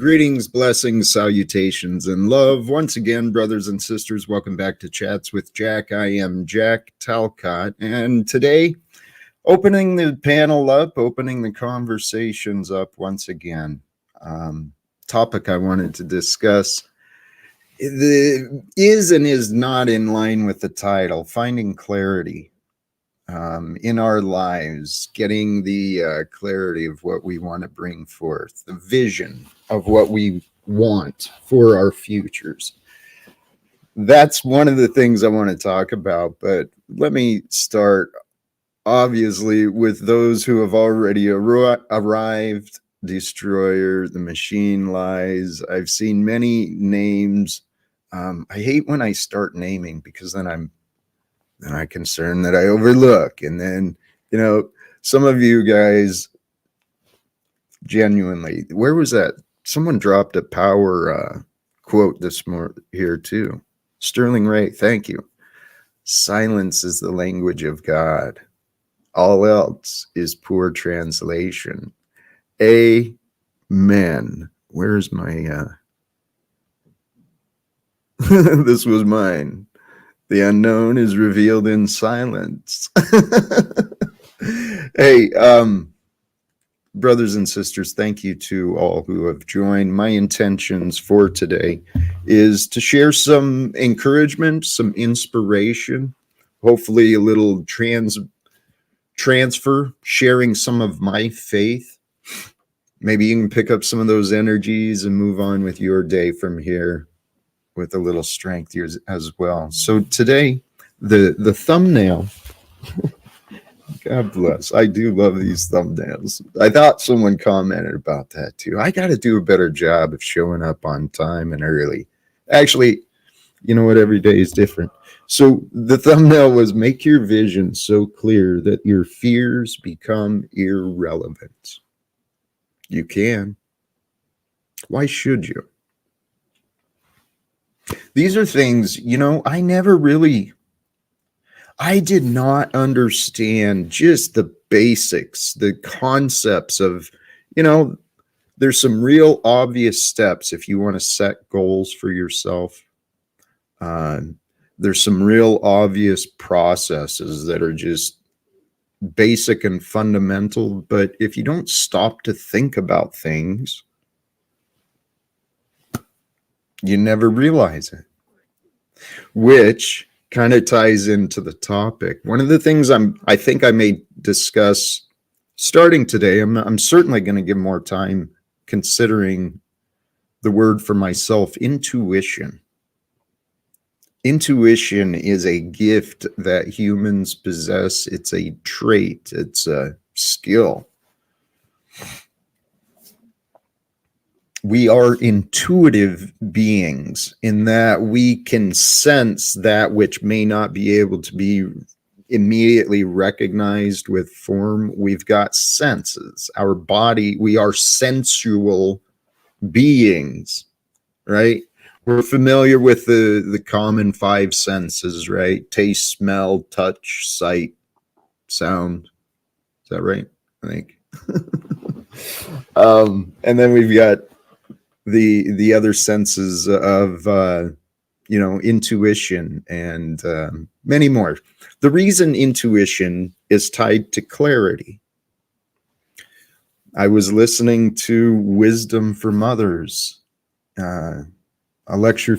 Greetings, blessings, salutations, and love. Once again, brothers and sisters, welcome back to Chats with Jack. I am Jack Talcott, and today, opening the panel up, opening the conversations up once again. Topic I wanted to discuss is and is not in line with the title, finding clarity in our lives, getting the clarity of what we want to bring forth, the vision of what we want for our futures. That's one of the things I want to talk about, but let me start, obviously, with those who have already arrived. Destroyer, the machine lies. I've seen many names. I hate when I start naming because then I'm concerned that I overlook. And then, some of you guys, genuinely, where was that? Someone dropped a power quote this morning here too. Sterling Ray, thank you. Silence is the language of God. All else is poor translation. Amen. Where's my this was mine. The unknown is revealed in silence. Hey, brothers and sisters, thank you to all who have joined. My intentions for today is to share some encouragement, some inspiration, hopefully a little transfer, sharing some of my faith. Maybe you can pick up some of those energies and move on with your day from here with a little strength as well. So today, the thumbnail, God bless, I do love these thumbnails. I thought someone commented about that too. I got to do a better job of showing up on time and early. Actually, you know what? Every day is different. So the thumbnail was make your vision so clear that your fears become irrelevant. You can. Why should you? These are things, I did not understand just the basics, the concepts of, there's some real obvious steps if you want to set goals for yourself. There's some real obvious processes that are just basic and fundamental, but if you don't stop to think about things, you never realize it, which kind of ties into the topic. One of the things I think I may discuss starting today, I'm certainly going to give more time considering the word for myself, intuition. Intuition is a gift that humans possess. It's a trait. It's a skill. We are intuitive beings in that we can sense that which may not be able to be immediately recognized with form. We've got senses. Our body, we are sensual beings, right? We're familiar with the common five senses, right? Taste, smell, touch, sight, sound. Is that right? I think. And then we've got the other senses of intuition and many more. The reason intuition is tied to clarity. I was listening to Wisdom for Mothers, a lecture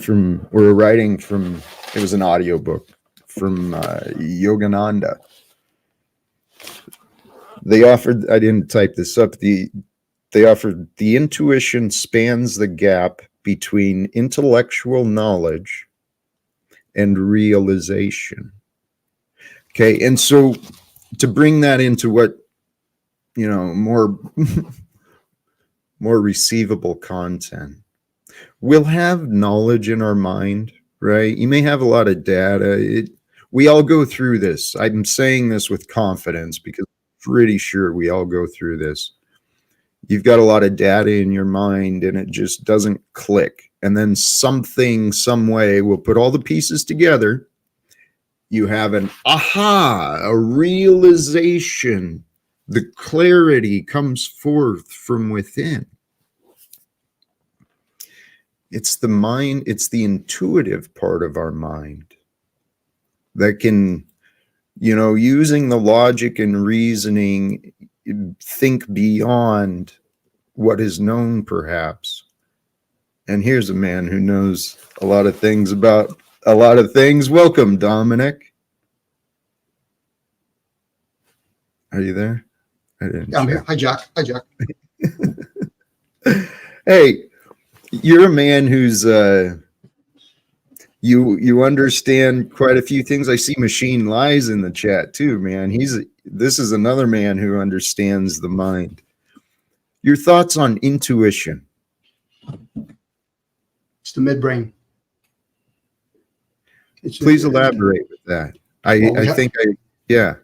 or a writing from, it was an audiobook from Yogananda. They offered, I didn't type this up, they offered the intuition spans the gap between intellectual knowledge and realization. Okay, and so to bring that into what, more receivable content, we'll have knowledge in our mind, right? You may have a lot of data. We all go through this. I'm saying this with confidence because I'm pretty sure we all go through this. You've got a lot of data in your mind and it just doesn't click. And then something, some way will put all the pieces together. You have an aha, a realization. The clarity comes forth from within. It's the mind, it's the intuitive part of our mind that can, using the logic and reasoning, think beyond what is known, perhaps. And here's a man who knows a lot of things about a lot of things. Welcome, Dominic. Are you there? I didn't. I'm here. Hi, Jack. Hi, Jack. Hey, you're a man who's you understand quite a few things. I see Machine Lies in the chat too, man. This is another man who understands the mind. Your thoughts on intuition? It's the midbrain. Please elaborate with that. Yeah.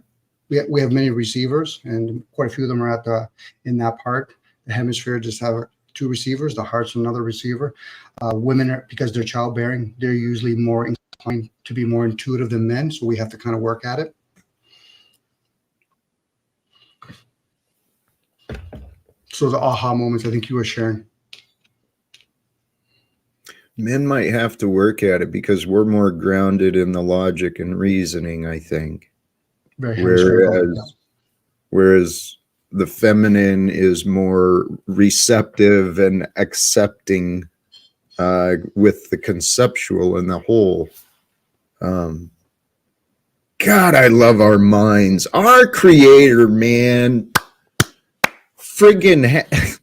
We have many receivers, and quite a few of them are in that part. The hemisphere just have 2 receivers. The heart's another receiver. Women, because they're childbearing, they're usually more inclined to be more intuitive than men, so we have to kind of work at it. So the aha moments, I think you were sharing. Men might have to work at it because we're more grounded in the logic and reasoning, I think. Whereas the feminine is more receptive and accepting with the conceptual and the whole. God, I love our minds. Our creator, man. Friggin'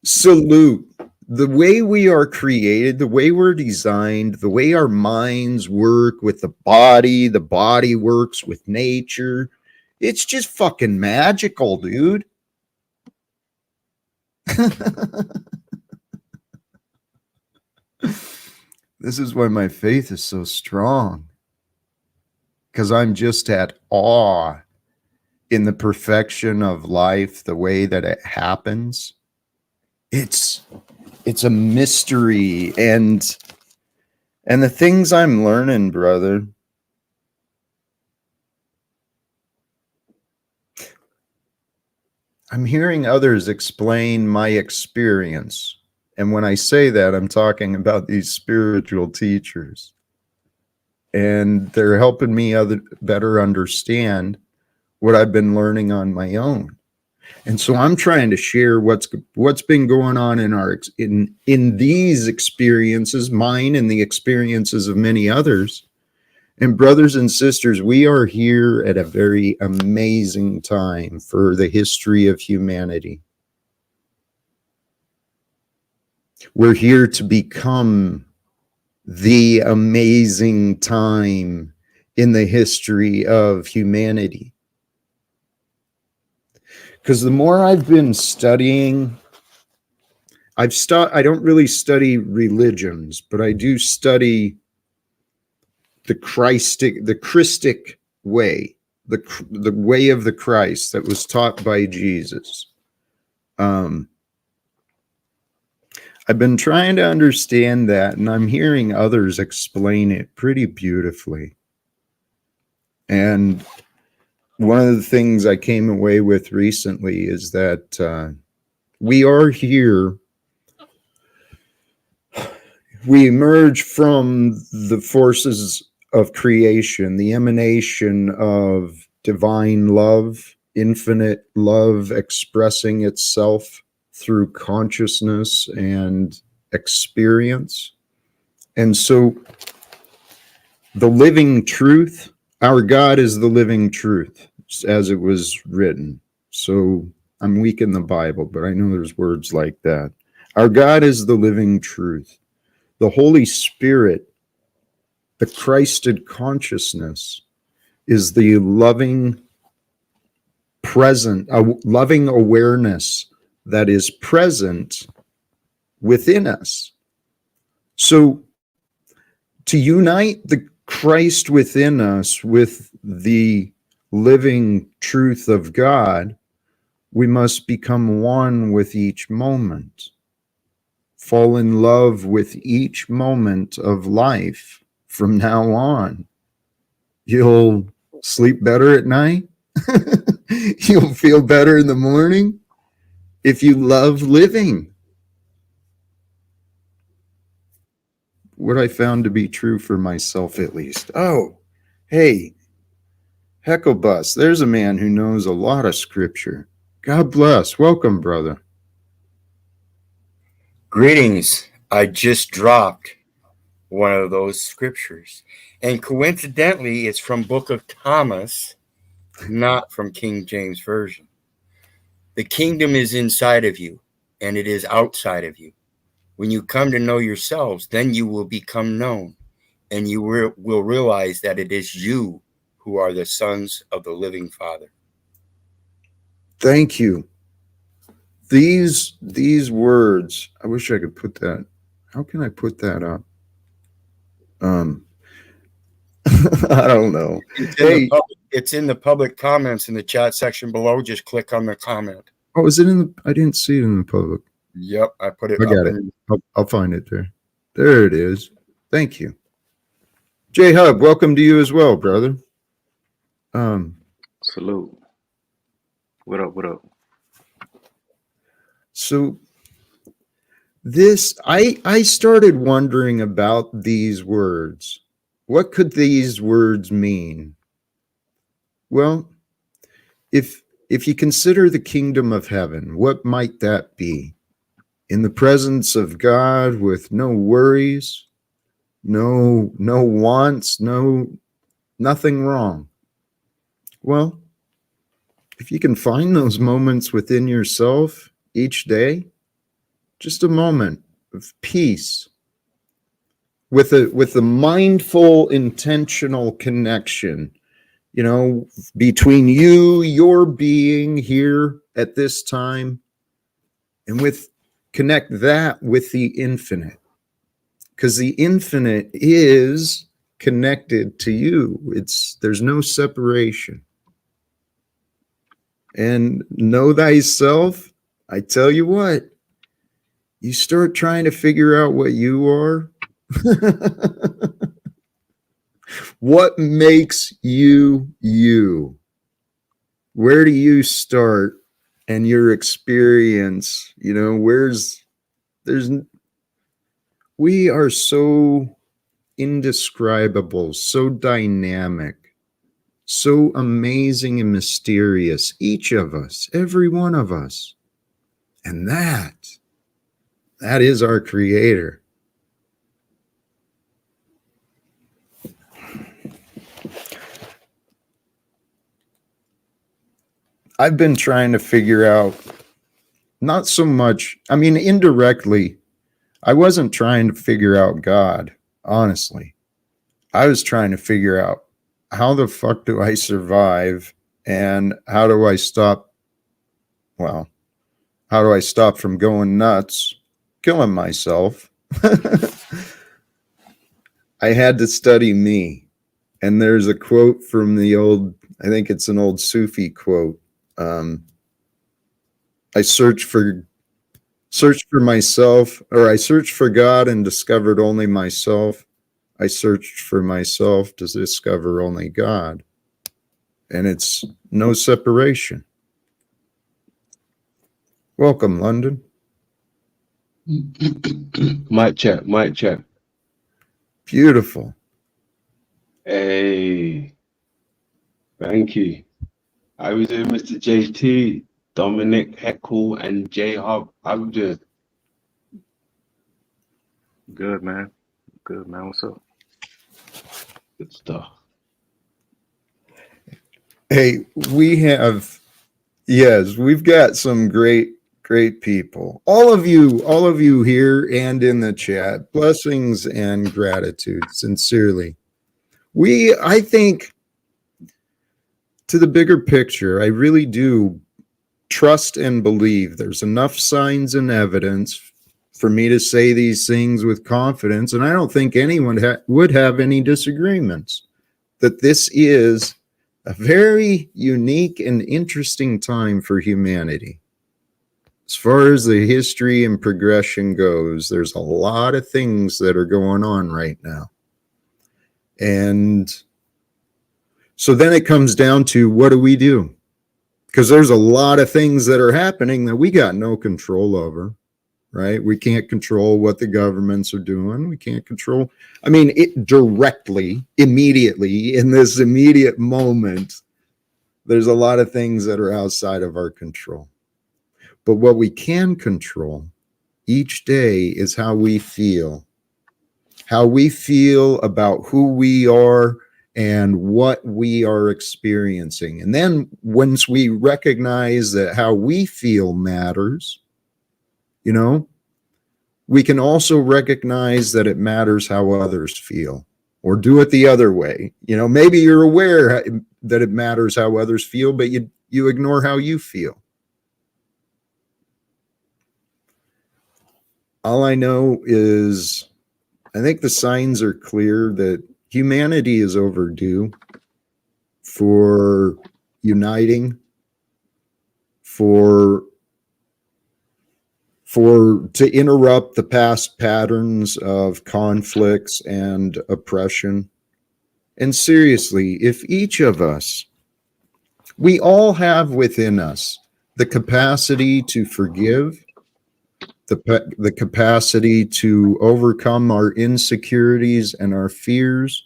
salute. The way we are created, the way we're designed, the way our minds work with the body works with nature. It's just fucking magical, dude. This is why my faith is so strong. Because I'm just at awe in the perfection of life, the way that it happens. It's a mystery, and the things I'm learning, brother. I'm hearing others explain my experience. And when I say that, I'm talking about these spiritual teachers. And they're helping me better understand what I've been learning on my own. And so I'm trying to share what's been going on in these experiences, mine and the experiences of many others. And brothers and sisters, we are here at a very amazing time for the history of humanity. We're here to become the amazing time in the history of humanity. Because the more I've been studying, I don't really study religions, but I do study the Christic way, the way of the Christ that was taught by Jesus. I've been trying to understand that, and I'm hearing others explain it pretty beautifully. And one of the things I came away with recently is that we are here. We emerge from the forces of creation, the emanation of divine love, infinite love expressing itself through consciousness and experience. And so the living truth, our God is the living truth, as it was written. So I'm weak in the Bible, but I know there's words like that. Our God is the living truth. The Holy Spirit, the Christed consciousness, is the loving present, a loving awareness that is present within us. So to unite the Christ within us with the living truth of God, we must become one with each moment. Fall in love with each moment of life from now on. You'll sleep better at night. You'll feel better in the morning if you love living. what I found to be true for myself at least. Oh, hey, Heckle-Bus, there's a man who knows a lot of scripture. God bless. Welcome, brother. Greetings. I just dropped one of those scriptures. And coincidentally, it's from Book of Thomas, not from King James Version. The kingdom is inside of you, and it is outside of you. When you come to know yourselves, then you will become known, and you will realize that it is you who are the sons of the living Father. Thank you. These words, I wish I could put that. How can I put that up? I don't know. It's in the public comments in the chat section below. Just click on the comment. Oh, is it in the? I didn't see it in the public. Yep, I put it. I got it. I'll find it there. There it is. Thank you, J Hub. Welcome to you as well, brother. Salute. What up? What up? So this, I started wondering about these words. What could these words mean? Well, if you consider the kingdom of heaven, what might that be? In the presence of God with no worries, no wants, nothing wrong. Well, if you can find those moments within yourself each day, just a moment of peace with a mindful, intentional connection, between you, your being here at this time, and connect that with the infinite, because the infinite is connected to you. There's no separation. And know thyself. I tell you what, you start trying to figure out what you are. What makes you you? Where do you start? And your experience, we are so indescribable, so dynamic, so amazing and mysterious, each of us, every one of us. And that is our creator. I've been trying to figure out, not so much, indirectly, I wasn't trying to figure out God, honestly. I was trying to figure out, how the fuck do I survive, and how do I stop from going nuts, killing myself? I had to study me. And there's a quote from I think it's an old Sufi quote. I searched for myself, or I searched for God and discovered only myself. I searched for myself to discover only God. And it's no separation. Welcome, London. Mic check, mic check. Beautiful. Hey, thank you. How you doing, Mr. JT, Dominic, Heckle, and J Hub? How you doing? Good, man. Good, man. What's up? Good stuff. Hey, we've got some great people. All of you here and in the chat, blessings and gratitude, sincerely. I think, to the bigger picture, I really do trust and believe there's enough signs and evidence for me to say these things with confidence, and I don't think anyone would have any disagreements, that this is a very unique and interesting time for humanity. As far as the history and progression goes, there's a lot of things that are going on right now. And so then it comes down to, what do we do? Because there's a lot of things that are happening that we got no control over, right? We can't control what the governments are doing. We can't control, I mean, it directly, immediately, in this immediate moment, there's a lot of things that are outside of our control. But what we can control each day is how we feel about who we are and what we are experiencing. And then once we recognize that how we feel matters, you know, we can also recognize that it matters how others feel, or do it the other way. You know, maybe you're aware that it matters how others feel, but you ignore how you feel. All I know is I think the signs are clear that humanity is overdue for uniting, to interrupt the past patterns of conflicts and oppression. And seriously, if each of us, we all have within us the capacity to forgive, the capacity to overcome our insecurities and our fears,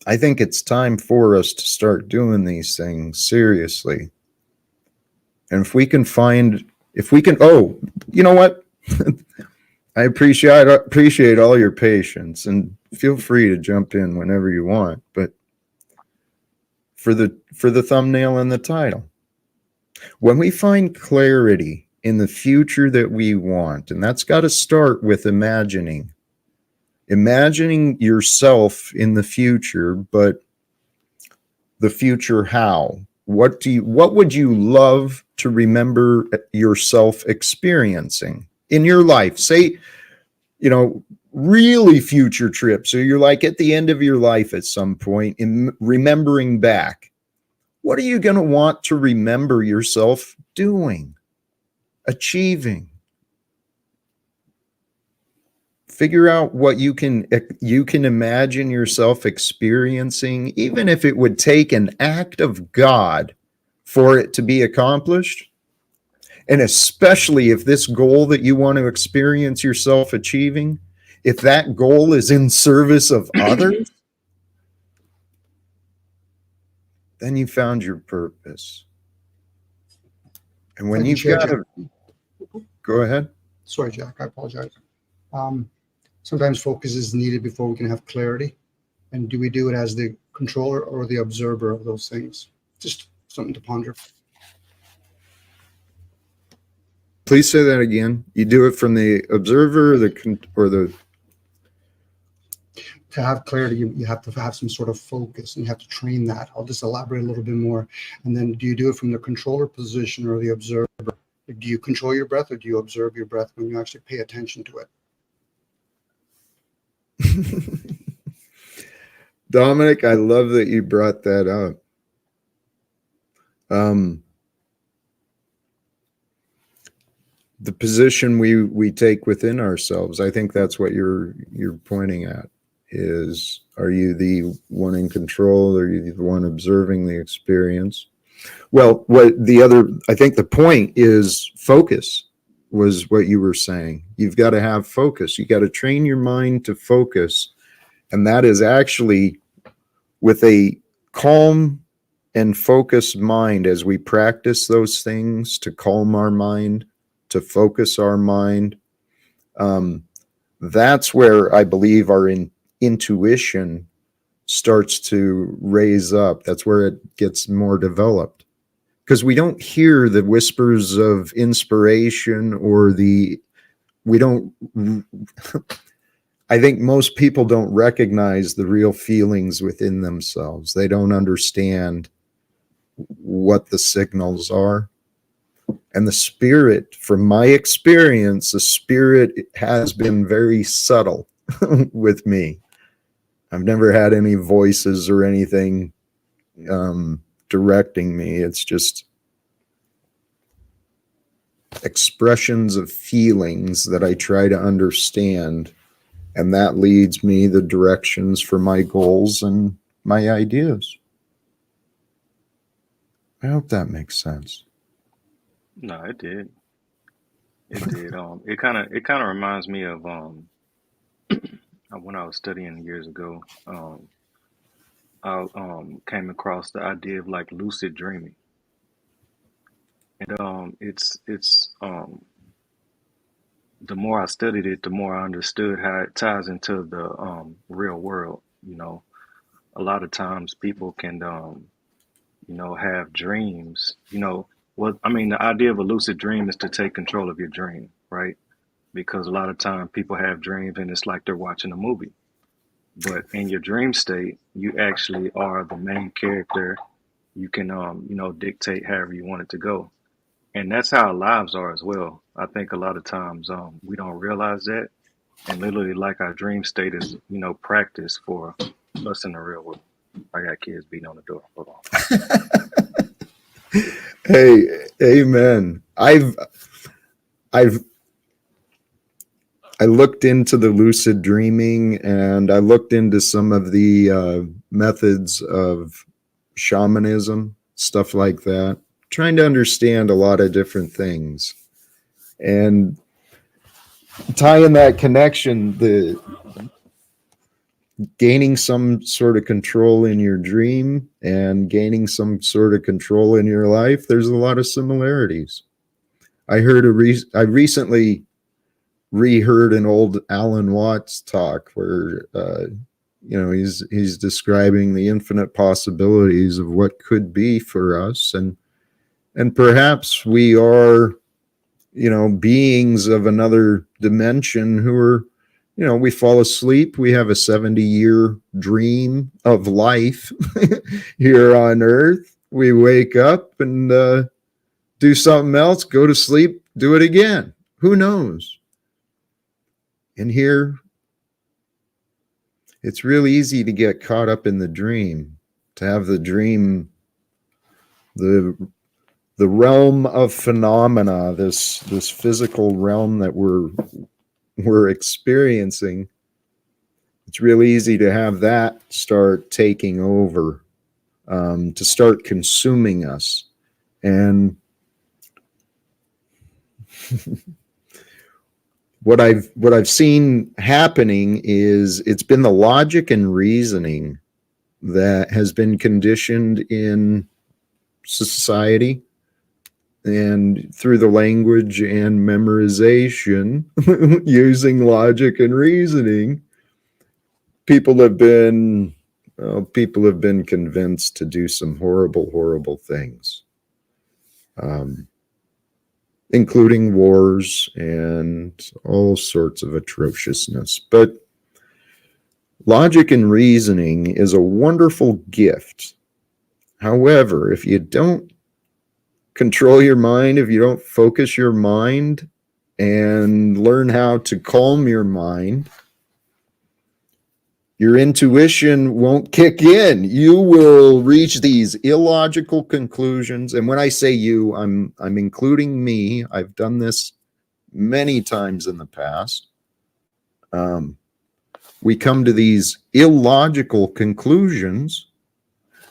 I think it's time for us to start doing these things seriously. And if we can, oh, you know what? I appreciate all your patience, and feel free to jump in whenever you want. But for the thumbnail and the title, when we find clarity in the future that we want, and that's got to start with imagining yourself in the future, but the future how? What would you love to remember yourself experiencing in your life? Say, you know, really future trip. So you're like at the end of your life at some point, in remembering back, what are you going to want to remember yourself doing, achieving? Figure out what you can imagine yourself experiencing, even if it would take an act of God for it to be accomplished. And especially if this goal that you want to experience yourself achieving, if that goal is in service of others, then you found your purpose. And when you've got to go ahead. Sorry, Jack, I apologize. Sometimes focus is needed before we can have clarity. And do we do it as the controller or the observer of those things? Just something to ponder. Please say that again. You do it from the observer or the. To have clarity, you have to have some sort of focus, and you have to train that. I'll just elaborate a little bit more. And then do you do it from the controller position or the observer? Do you control your breath, or do you observe your breath when you actually pay attention to it? Dominic, I love that you brought that up. The position we take within ourselves, I think that's what you're pointing at, is, are you the one in control, or are you the one observing the experience? Well, I think the point is focus, was what you were saying. You've got to have focus. You got to train your mind to focus. And that is actually with a calm and focused mind, as we practice those things to calm our mind, to focus our mind. That's where I believe our intuition starts to raise up. That's where it gets more developed. Because we don't hear the whispers of inspiration, or I think most people don't recognize the real feelings within themselves. They don't understand what the signals are. And the spirit, from my experience, the spirit has been very subtle with me. I've never had any voices or anything directing me. It's just expressions of feelings that I try to understand, and that leads me the directions for my goals and my ideas. I hope that makes sense. No, it did. It did. It kind of reminds me of when I was studying years ago. I came across the idea of like lucid dreaming, and it's the more I studied it, the more I understood how it ties into the real world. A lot of times people can have dreams. What I mean, the idea of a lucid dream is to take control of your dream, right? Because a lot of time people have dreams and it's like they're watching a movie. But in your dream state, you actually are the main character. You can dictate however you want it to go. And that's how our lives are as well. I think a lot of times we don't realize that. And literally like our dream state is, practice for us in the real world. I got kids beating on the door. Hold on. Hey, amen. I've I looked into the lucid dreaming, and I looked into some of the methods of shamanism, stuff like that, trying to understand a lot of different things. And tying that connection, the gaining some sort of control in your dream and gaining some sort of control in your life, there's a lot of similarities. I recently reheard an old Alan Watts talk where he's describing the infinite possibilities of what could be for us, and perhaps we are beings of another dimension who are we fall asleep, we have a 70-year dream of life here on earth, we wake up and do something else, go to sleep, do it again, who knows. And here, it's really easy to get caught up in the dream, to have the dream, the realm of phenomena, this physical realm that we're experiencing. It's really easy to have that start taking over, to start consuming us. And what I've seen happening is it's been the logic and reasoning that has been conditioned in society and through the language and memorization using logic and reasoning. People have been convinced to do some horrible things. Including wars and all sorts of atrociousness. But logic and reasoning is a wonderful gift. However, if you don't control your mind, if you don't focus your mind and learn how to calm your mind, your intuition won't kick in. You will reach these illogical conclusions. And when I say you, I'm including me. I've done this many times in the past. We come to these illogical conclusions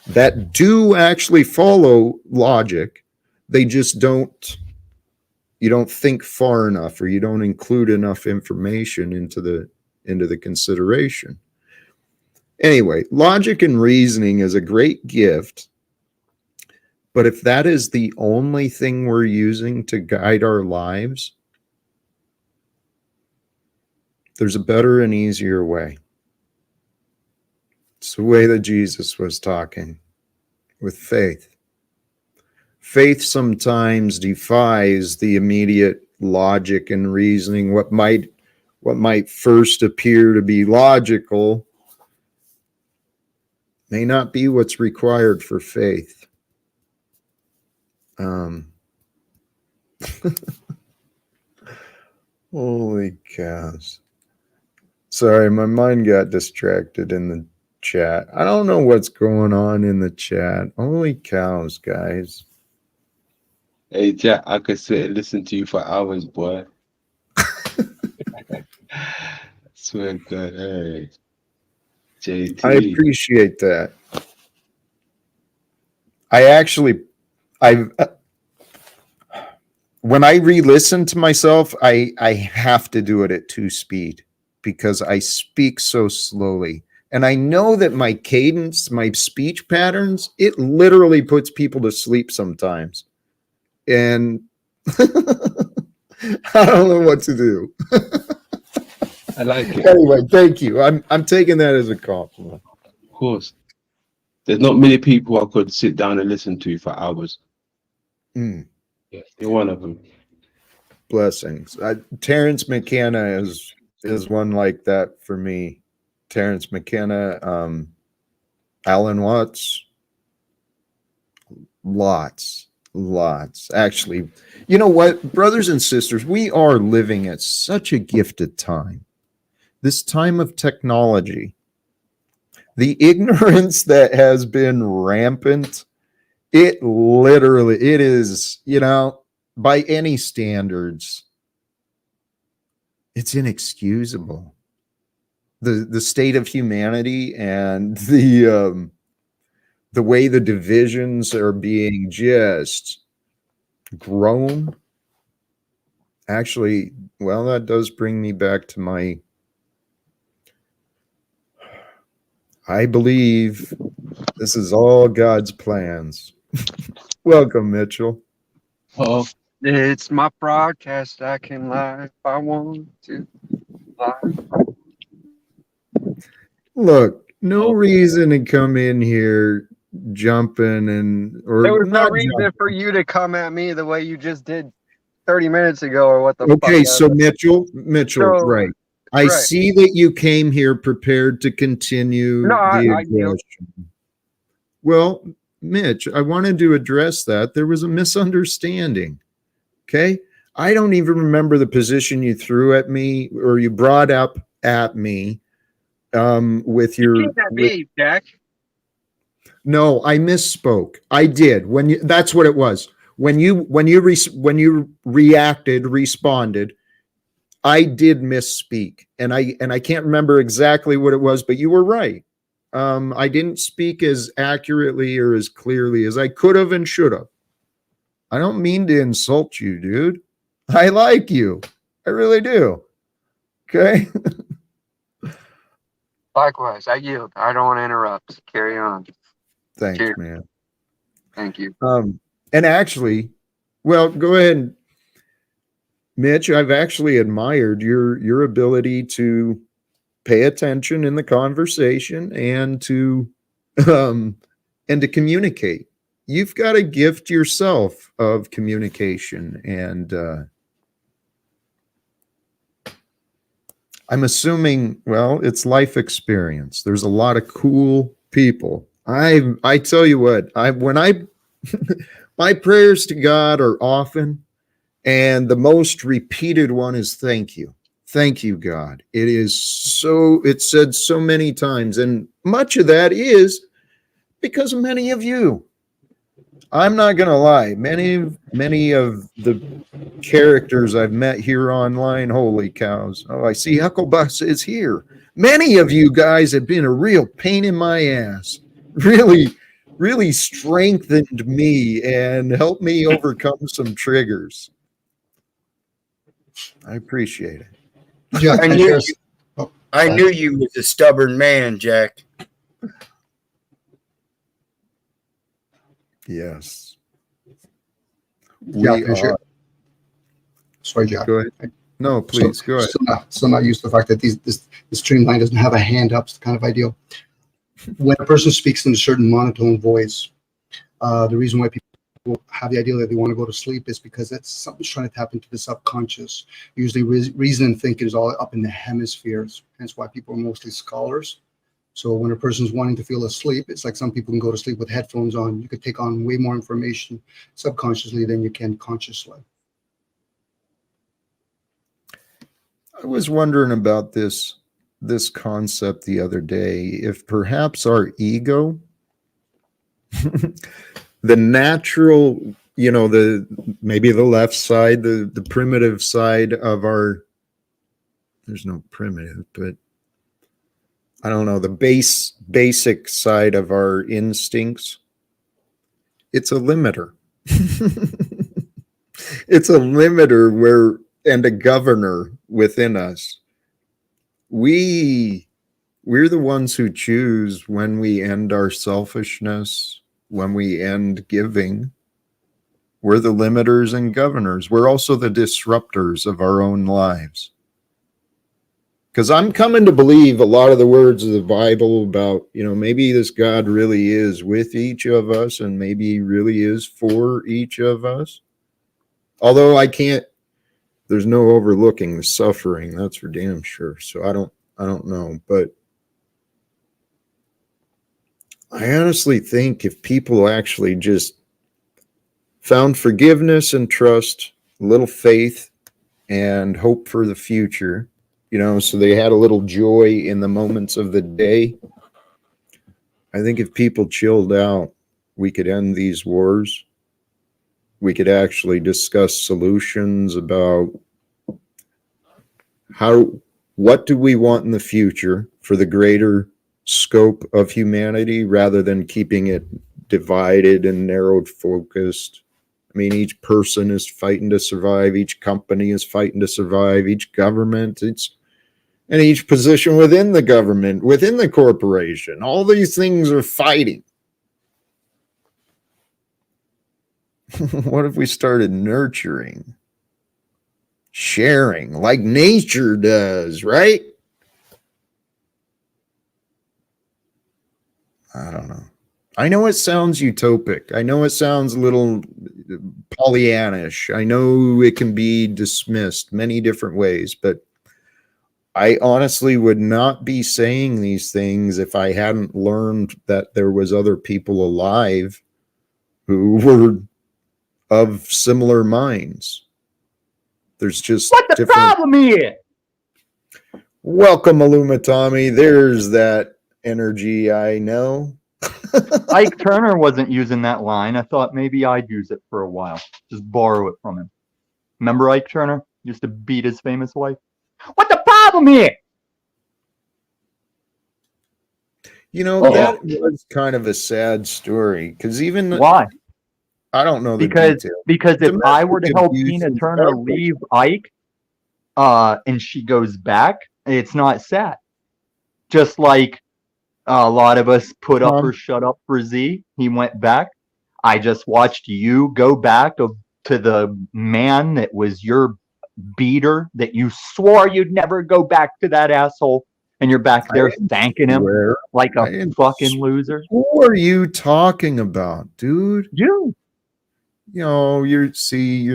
that do actually follow logic. They just you don't think far enough, or you don't include enough information into the consideration. Anyway, logic and reasoning is a great gift, but if that is the only thing we're using to guide our lives, there's a better and easier way. It's the way that Jesus was talking, with faith. Faith sometimes defies the immediate logic and reasoning. What might first appear to be logical may not be what's required for faith. Holy cows. Sorry, my mind got distracted in the chat. I don't know what's going on in the chat. Holy cows, guys. Hey, Jack, I could sit and listen to you for hours, boy. Swear to God. Hey, JT. I appreciate that. I've when I re-listen to myself, I have to do it at 2 speed because I speak so slowly. And I know that my cadence, my speech patterns, it literally puts people to sleep sometimes. And I don't know what to do. I like it. Anyway, thank you. I'm taking that as a compliment. Of course. There's not many people I could sit down and listen to for hours. Mm, Yeah, you're one of them. blessings. Terrence McKenna is one like that for me. Terrence McKenna, Alan Watts, lots. Actually, you know what, brothers and sisters, we are living at such a gifted time. This time of technology, the ignorance that has been rampant, it is, by any standards, it's inexcusable. The state of humanity and the way the divisions are being just grown. Actually, well, that does bring me back to I believe this is all God's plans. Welcome, Mitchell. Oh, It's my broadcast. I can lie if I want to lie. Look, no reason to come in here jumping or There was no not reason jumping. for you to come at me the way you just did 30 minutes ago, or what the Okay, fuck. so Mitchell, So, right. I right. see that you came here prepared to continue No, I the yield. aggression. Well, Mitch, I wanted to address that. There was a misunderstanding. Okay. I don't even remember the position you threw at me or you brought up at me with your. You can't be, Jack. No, I misspoke. I did. That's what it was. When you responded, I did misspeak, and I can't remember exactly what it was, but you were right. I didn't speak as accurately or as clearly as I could have and should have. I don't mean to insult you, dude. I like you. I really do. Okay. Likewise, I yield. I don't want to interrupt. Carry on. Thanks, Cheers. man. Thank you. And actually, well, go ahead, Mitch. I've actually admired your ability to pay attention in the conversation and to communicate. You've got a gift yourself of communication, and I'm assuming, well, it's life experience. There's a lot of cool people. I tell you what, my prayers to God are often, and the most repeated one is thank you. Thank you, God. It's said so many times, and much of that is because of many of you. I'm not going to lie. Many of the characters I've met here online, holy cows. Oh, I see Heckle-Bus is here. Many of you guys have been a real pain in my ass. Really strengthened me and helped me overcome some triggers. I appreciate it. Yeah, I knew you was a stubborn man, Jack. Yes. Yeah, I appreciate it. Sorry, Jack. Go ahead. No, please go ahead. Still not used to the fact that this streamline doesn't have a hand up kind of ideal. When a person speaks in a certain monotone voice, the reason why people have the idea that they want to go to sleep is because that's something's trying to tap into the subconscious. Usually reason and thinking is all up in the hemispheres, hence why people are mostly scholars. So when a person's wanting to feel asleep, it's like some people can go to sleep with headphones on. You could take on way more information subconsciously than you can consciously. I was wondering about this concept the other day, if perhaps our ego, the natural, maybe the left side, the primitive side of there's no primitive, but I don't know, the basic side of our instincts, it's a limiter. it's a limiter where and a governor within us. We're the ones who choose when we end our selfishness, when we end giving. We're the limiters and governors. We're also the disruptors of our own lives. Because I'm coming to believe a lot of the words of the Bible about, maybe this God really is with each of us and maybe he really is for each of us. Although there's no overlooking the suffering, that's for damn sure. So I don't know. But I honestly think if people actually just found forgiveness and trust, a little faith and hope for the future, so they had a little joy in the moments of the day. I think if people chilled out, we could end these wars. We could actually discuss solutions about what do we want in the future for the greater scope of humanity rather than keeping it divided and narrowed focused. I mean, each person is fighting to survive. Each company is fighting to survive. Each government, and each position within the government, within the corporation. All these things are fighting. What if we started nurturing, sharing like nature does, right? I don't know. I know it sounds utopic. I know it sounds a little Pollyannish. I know it can be dismissed many different ways, but I honestly would not be saying these things if I hadn't learned that there was other people alive who were of similar minds. There's just what the problem is. Welcome, Tommy. There's that energy I know. Ike Turner wasn't using that line. I thought maybe I'd use it for a while. Just borrow it from him. Remember Ike Turner? Used to beat his famous wife. What the problem is? That was kind of a sad story. Because even... Why? I don't know the details. Because if I were to help Tina Turner leave Ike, and she goes back, it's not sad. Just like a lot of us put up or shut up for Z. He went back. I just watched you go back to the man that was your beater, that you swore you'd never go back to that asshole, and you're back there thanking him like a fucking loser. Who are you talking about, dude? You. You're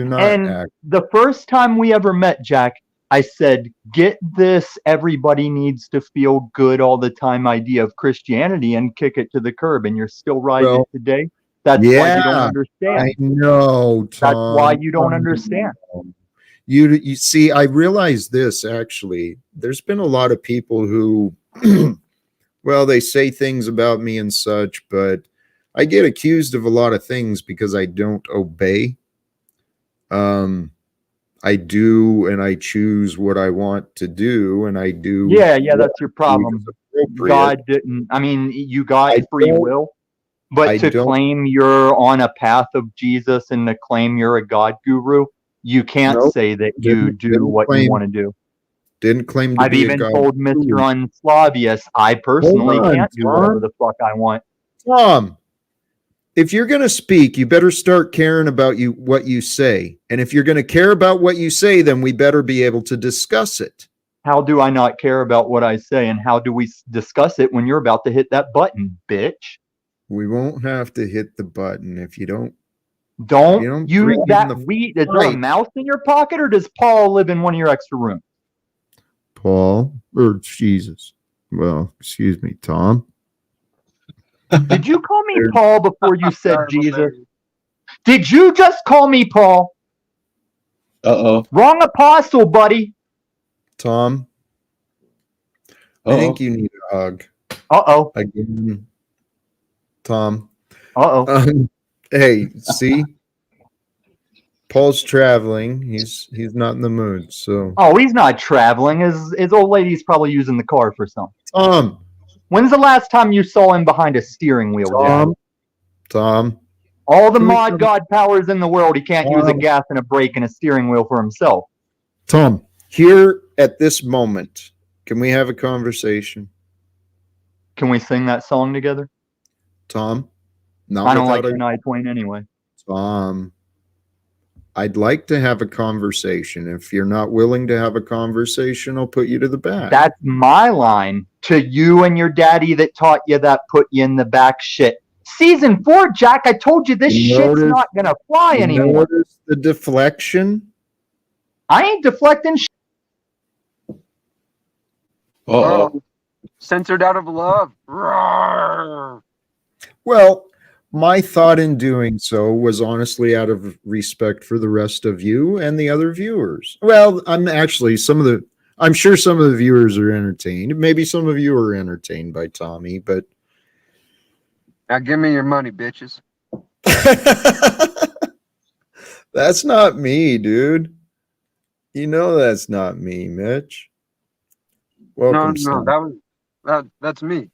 not. And the first time we ever met, Jack, I said, get this everybody needs to feel good all the time idea of Christianity and kick it to the curb, and you're still riding it today. That's why you don't understand. I know, Tom. That's why you don't understand. You see, I realize this, actually. There's been a lot of people who, well, they say things about me and such, but I get accused of a lot of things because I don't obey. I do, and I choose what I want to do, and I do. Yeah, that's your problem. God didn't. I mean, you got free will, but to claim you're on a path of Jesus and to claim you're a God guru, you can't say that you do what you want to do. Didn't claim to I've be even told Mr. Unslavius, I personally can't do whatever the fuck I want. Tom, if you're going to speak, you better start caring about what you say. And if you're going to care about what you say, then we better be able to discuss it. How do I not care about what I say? And how do we discuss it when you're about to hit that button, bitch? We won't have to hit the button if you don't. Don't use that wheat. Is there a mouse in your pocket, or does Paul live in one of your extra rooms? Paul? Or Jesus. Well, excuse me, Tom. Did you call me Paul before you said Jesus? Did you just call me Paul? Uh-oh. Wrong apostle, buddy. Tom, I think you need a hug. Uh-oh. Again. Tom. Uh-oh. Hey, see? Paul's traveling. He's not in the mood, so. Oh, he's not traveling. His old lady's probably using the car for something. Tom. When's the last time you saw him behind a steering wheel, Jack? Tom. All the Can we mod come- god powers in the world, he can't use a Um, gas and a brake and a steering wheel for himself. Tom, here at this moment, can we have a conversation? Can we sing that song together? Tom? Not I don't like without Shania Twain anyway. Tom, I'd like to have a conversation. If you're not willing to have a conversation, I'll put you to the back. That's my line to you and your daddy that taught you that put you in the back shit. Season 4, Jack, I told you this shit's not gonna fly anymore. Notice the deflection? I ain't deflecting shit. Uh-oh. Censored out of love. Roar. Well, my thought in doing so was honestly out of respect for the rest of you and the other viewers. Well, I'm sure some of the viewers are entertained. Maybe some of you are entertained by Tommy, but Now give me your money, bitches. that's not me, dude. You know that's not me, Mitch. Welcome, No, son. that's me.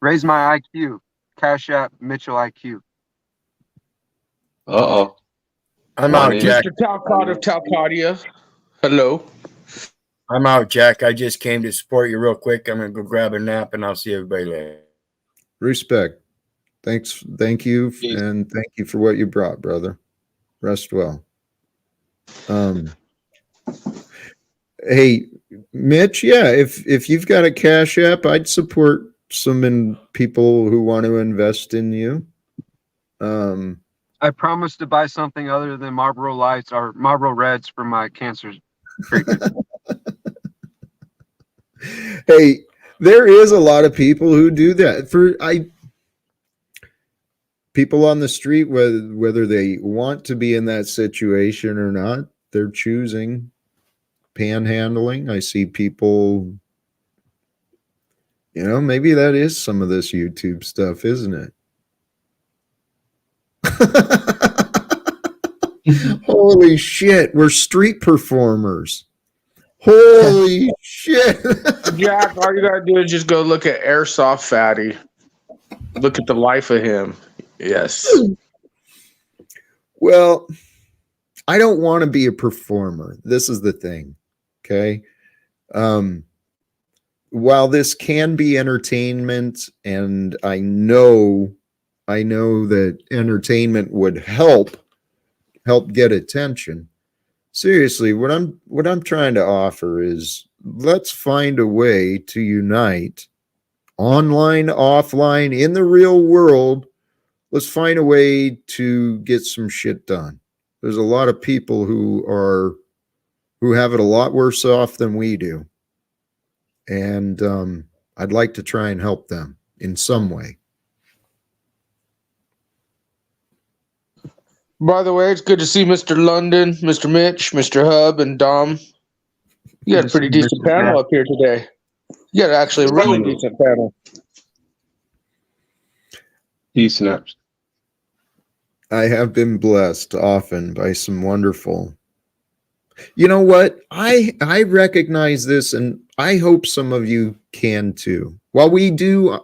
Raise my IQ. Cash App Mitchell IQ. Uh-oh. I'm out, Morning. Jack. Mr. Talcott of Talcottia. Hello. I'm out, Jack. I just came to support you real quick. I'm gonna go grab a nap, and I'll see everybody later. Respect. Thank you, Peace. and thank you for what you brought, brother. Rest well. Hey, Mitch, yeah, if you've got a Cash App, I'd support some people who want to invest in you. I promise to buy something other than Marlboro Lights or Marlboro Reds for my cancer treatment. Hey, there is a lot of people who do that. People on the street, whether they want to be in that situation or not, they're choosing panhandling. I see people, maybe that is some of this YouTube stuff, isn't it? Holy shit, we're street performers. Holy shit. Jack, all you gotta do is just go look at Airsoft Fatty. Look at the life of him. Yes. Well, I don't want to be a performer. This is the thing. Okay. While this can be entertainment, and I know that entertainment would help get attention. Seriously, what I'm trying to offer is, let's find a way to unite online, offline, in the real world. Let's find a way to get some shit done. There's a lot of people who have it a lot worse off than we do. And I'd like to try and help them in some way. By the way, it's good to see Mr. London, Mr. Mitch, Mr. Hub, and Dom. You got a pretty decent panel up here today. You got actually a really decent panel. He snaps. I have been blessed often by some wonderful. You know what? I recognize this, and I hope some of you can too. While we do,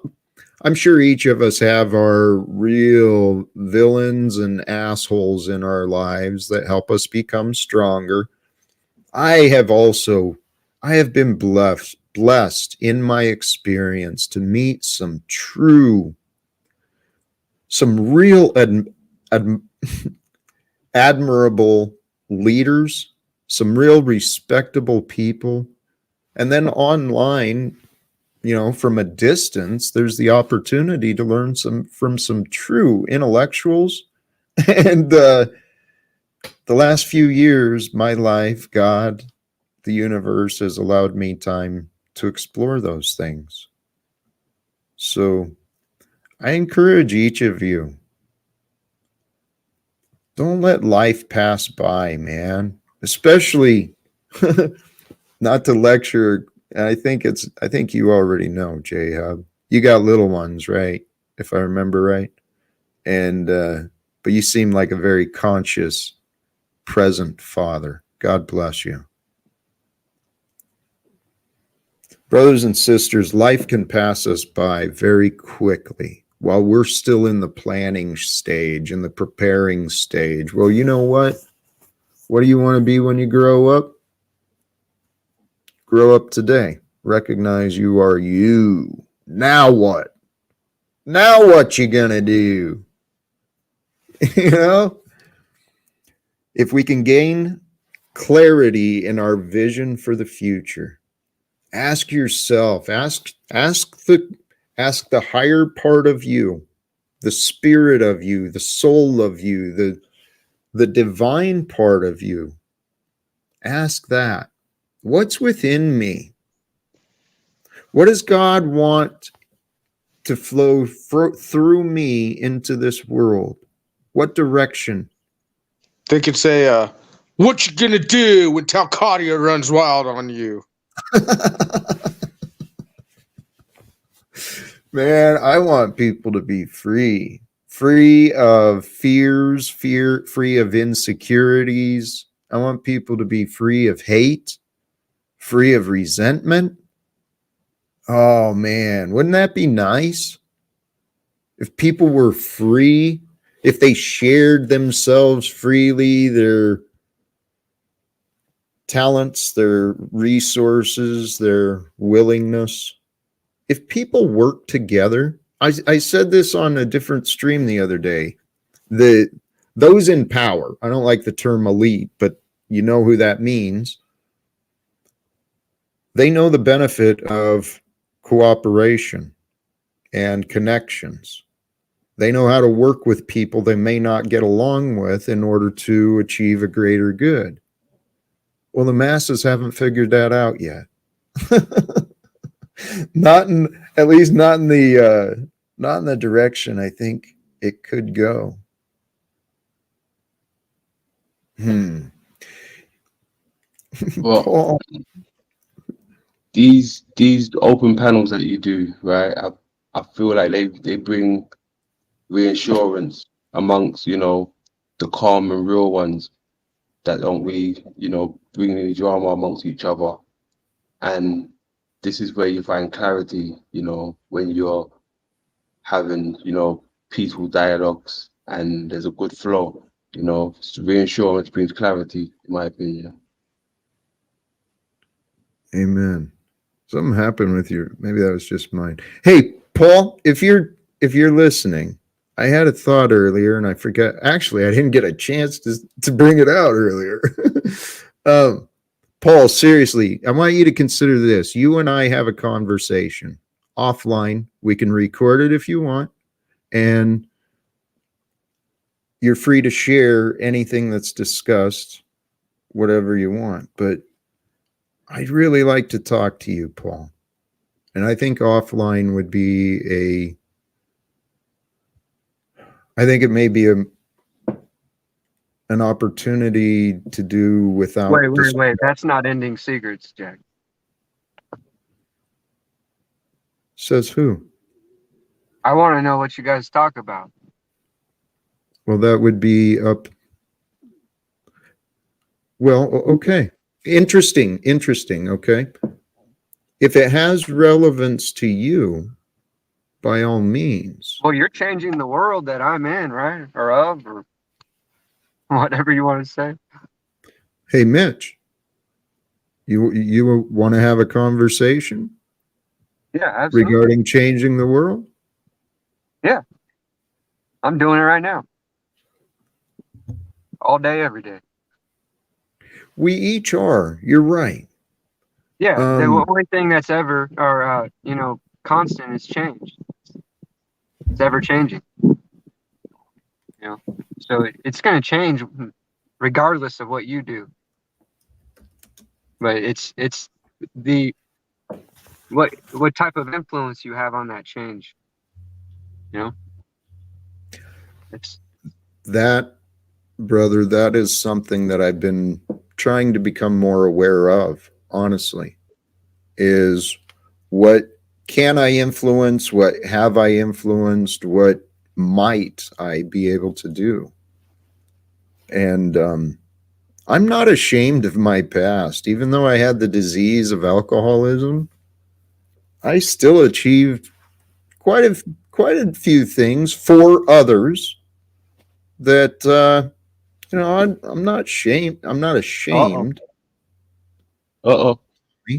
I'm sure each of us have our real villains and assholes in our lives that help us become stronger. I have been blessed in my experience to meet some real admirable leaders, some real respectable people. And then online, from a distance, there's the opportunity to learn from some true intellectuals. And the last few years, my life, God, the universe has allowed me time to explore those things. So I encourage each of you, don't let life pass by, man. Especially not to lecture. I think you already know, J-Hub. You got little ones, right? If I remember right. And but you seem like a very conscious, present father. God bless you. Brothers and sisters, life can pass us by very quickly. while we're still in the planning stage, in the preparing stage. Well, you know what? What do you want to be when you grow up? Grow up today. Recognize you are you. Now what? Now what you gonna do? You know? If we can gain clarity in our vision for the future, ask yourself, ask the higher part of you, the spirit of you, the soul of you, the divine part of you. Ask that. What's within me? What does God want to flow through me into this world? What direction? They could say, what you gonna do when Talcott runs wild on you? Man, I want people to be free. Free of fears, free of insecurities. I want people to be free of hate, free of resentment. Oh man, wouldn't that be nice? If people were free, if they shared themselves freely, their talents, their resources, their willingness. If people work together, I said this on a different stream the other day, those in power, I don't like the term elite, but you know who that means. They know the benefit of cooperation and connections. They know how to work with people they may not get along with in order to achieve a greater good. Well, the masses haven't figured that out yet. At least not in the direction I think it could go. Well, Paul. These open panels that you do, right? I feel like they bring reassurance amongst, the calm and real ones that don't really, bring any drama amongst each other. And this is where you find clarity, when you're having, peaceful dialogues and there's a good flow, reassurance brings clarity, in my opinion. Amen. Something happened with you. Maybe that was just mine. Hey, Paul, if you're listening, I had a thought earlier and I forgot. Actually, I didn't get a chance to bring it out earlier. Paul, seriously, I want you to consider this. You and I have a conversation offline. We can record it if you want. And you're free to share anything that's discussed, whatever you want. But I'd really like to talk to you, Paul. And I think offline would be I think it may be an opportunity to do without. Wait. That's not ending secrets, Jack. Says who? I want to know what you guys talk about. Well, that would be up. Well, okay. Interesting. Okay. If it has relevance to you, by all means. Well, you're changing the world that I'm in, right? Or of, or whatever you want to say. Hey, Mitch, you want to have a conversation? Yeah, absolutely. Regarding changing the world? Yeah. I'm doing it right now. All day, every day. We each are. You're right. Yeah. The only thing that's ever, or, constant is change. It's ever changing. So it's going to change regardless of what you do. But it's the what type of influence you have on that change. It's that, brother, that is something that I've been trying to become more aware of, honestly, is what can I influence? What have I influenced? What might I be able to do? And I'm not ashamed of my past. Even though I had the disease of alcoholism, I still achieved quite quite a few things for others that I'm not ashamed. I'm not ashamed. Uh-oh.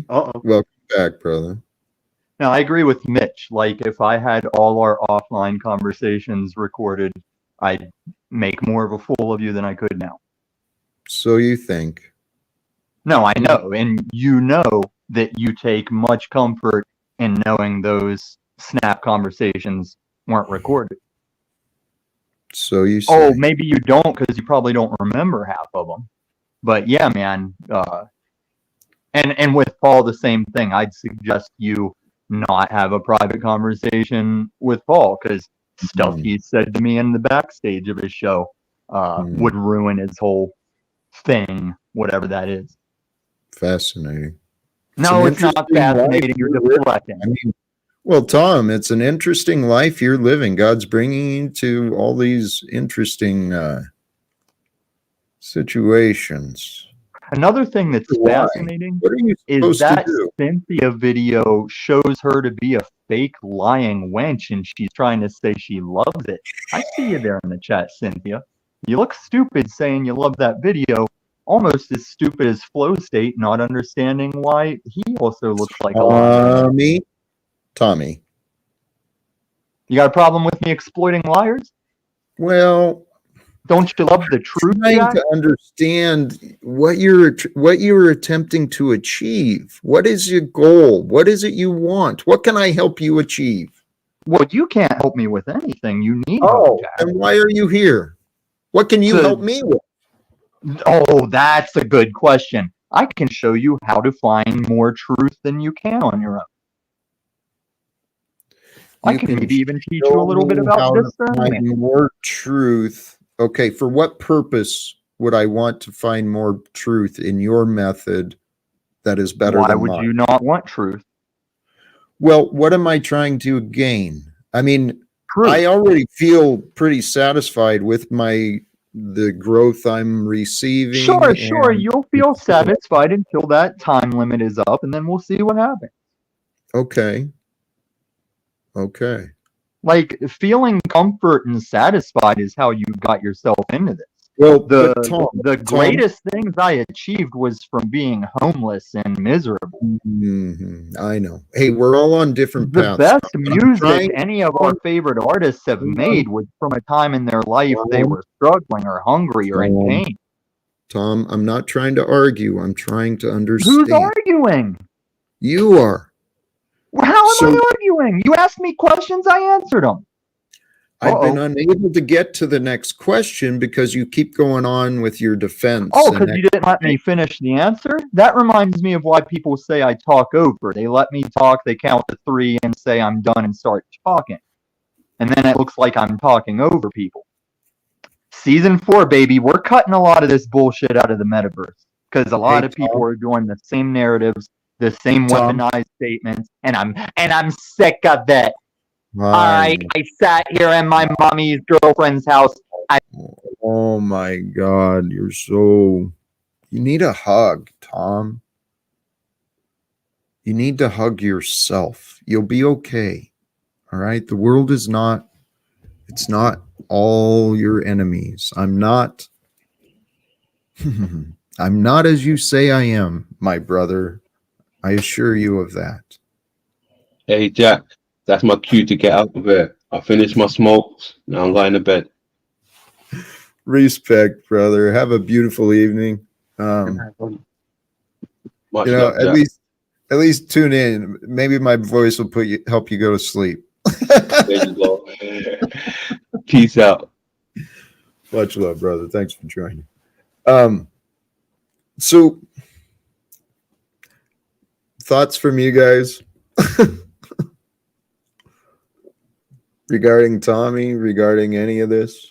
Welcome back, brother. No, I agree with Mitch. Like, if I had all our offline conversations recorded, I'd make more of a fool of you than I could now. So you think? No, I know. And you know that you take much comfort in knowing those snap conversations weren't recorded. So you say. Oh, maybe you don't because you probably don't remember half of them. But yeah, man. And with Paul, the same thing. I'd suggest you not have a private conversation with Paul because stuff he said to me in the backstage of his show would ruin his whole thing, whatever that is. Fascinating. No, it's not fascinating. You're deflecting. I mean, well, Tom, it's an interesting life you're living. God's bringing you to all these interesting situations. Another thing that's fascinating is that Cynthia video shows her to be a fake lying wench and she's trying to say she loves it. I see you there in the chat, Cynthia. You look stupid saying you love that video, almost as stupid as Flow State not understanding why he also looks like a liar. Tommy. You got a problem with me exploiting liars? Well, don't you love the truth? Trying to understand what you're attempting to achieve. What is your goal? What is it you want? What can I help you achieve? Well, you can't help me with anything. You need help, Jack. And why are you here? What can you help me with? Oh, that's a good question. I can show you how to find more truth than you can on your own. I can maybe even teach you a little bit about discernment. More truth. Okay, for what purpose would I want to find more truth in your method that is better than mine? Why would you not want truth? Well, what am I trying to gain? I mean, I already feel pretty satisfied with the growth I'm receiving. Sure. You'll feel satisfied until that time limit is up, and then we'll see what happens. Okay. Like, feeling comfort and satisfied is how you got yourself into this. Well, the greatest things I achieved was from being homeless and miserable. I know. Hey, we're all on different paths. The best music any of our favorite artists have made was from a time in their life they were struggling or hungry or in pain. Tom, I'm not trying to argue. I'm trying to understand. Who's arguing? You are. Well, how am I arguing? You asked me questions, I answered them. I've been unable to get to the next question because you keep going on with your defense. Oh, because you didn't let me finish the answer? That reminds me of why people say I talk over. They let me talk, they count to 3 and say I'm done and start talking. And then it looks like I'm talking over people. Season 4, baby, we're cutting a lot of this bullshit out of the metaverse. Because a lot of people are doing the same narratives, the same weaponized statements, and I'm sick of it. I sat here in my mommy's girlfriend's house. Oh my God, you need a hug, Tom. You need to hug yourself. You'll be okay. All right? The world it's not all your enemies. I'm not as you say I am, my brother. I assure you of that. Hey, Jack, that's my cue to get out of here. I finished my smokes. Now I'm going to bed. Respect, brother. Have a beautiful evening. Much at love, at least tune in. Maybe my voice will help you go to sleep. There you go. Peace out. Much love, brother. Thanks for joining. So, thoughts from you guys regarding Tommy, regarding any of this?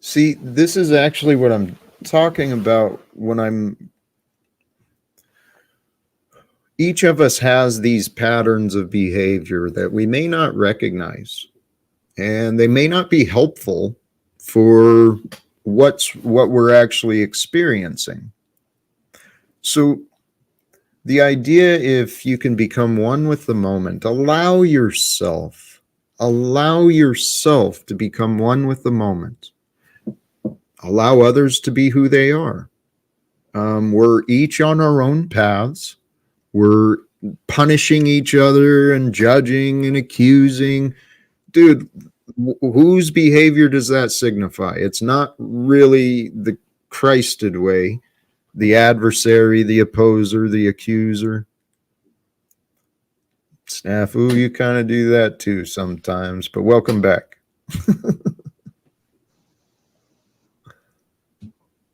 See, this is actually what I'm talking about when each of us has these patterns of behavior that we may not recognize, and they may not be helpful for what we're actually experiencing. So the idea, if you can become one with the moment, allow yourself to become one with the moment. Allow others to be who they are. We're each on our own paths. We're punishing each other and judging and accusing. Dude, whose behavior does that signify? It's not really the Christed way, the adversary, the opposer, the accuser. Snafu, you kind of do that too sometimes, but welcome back.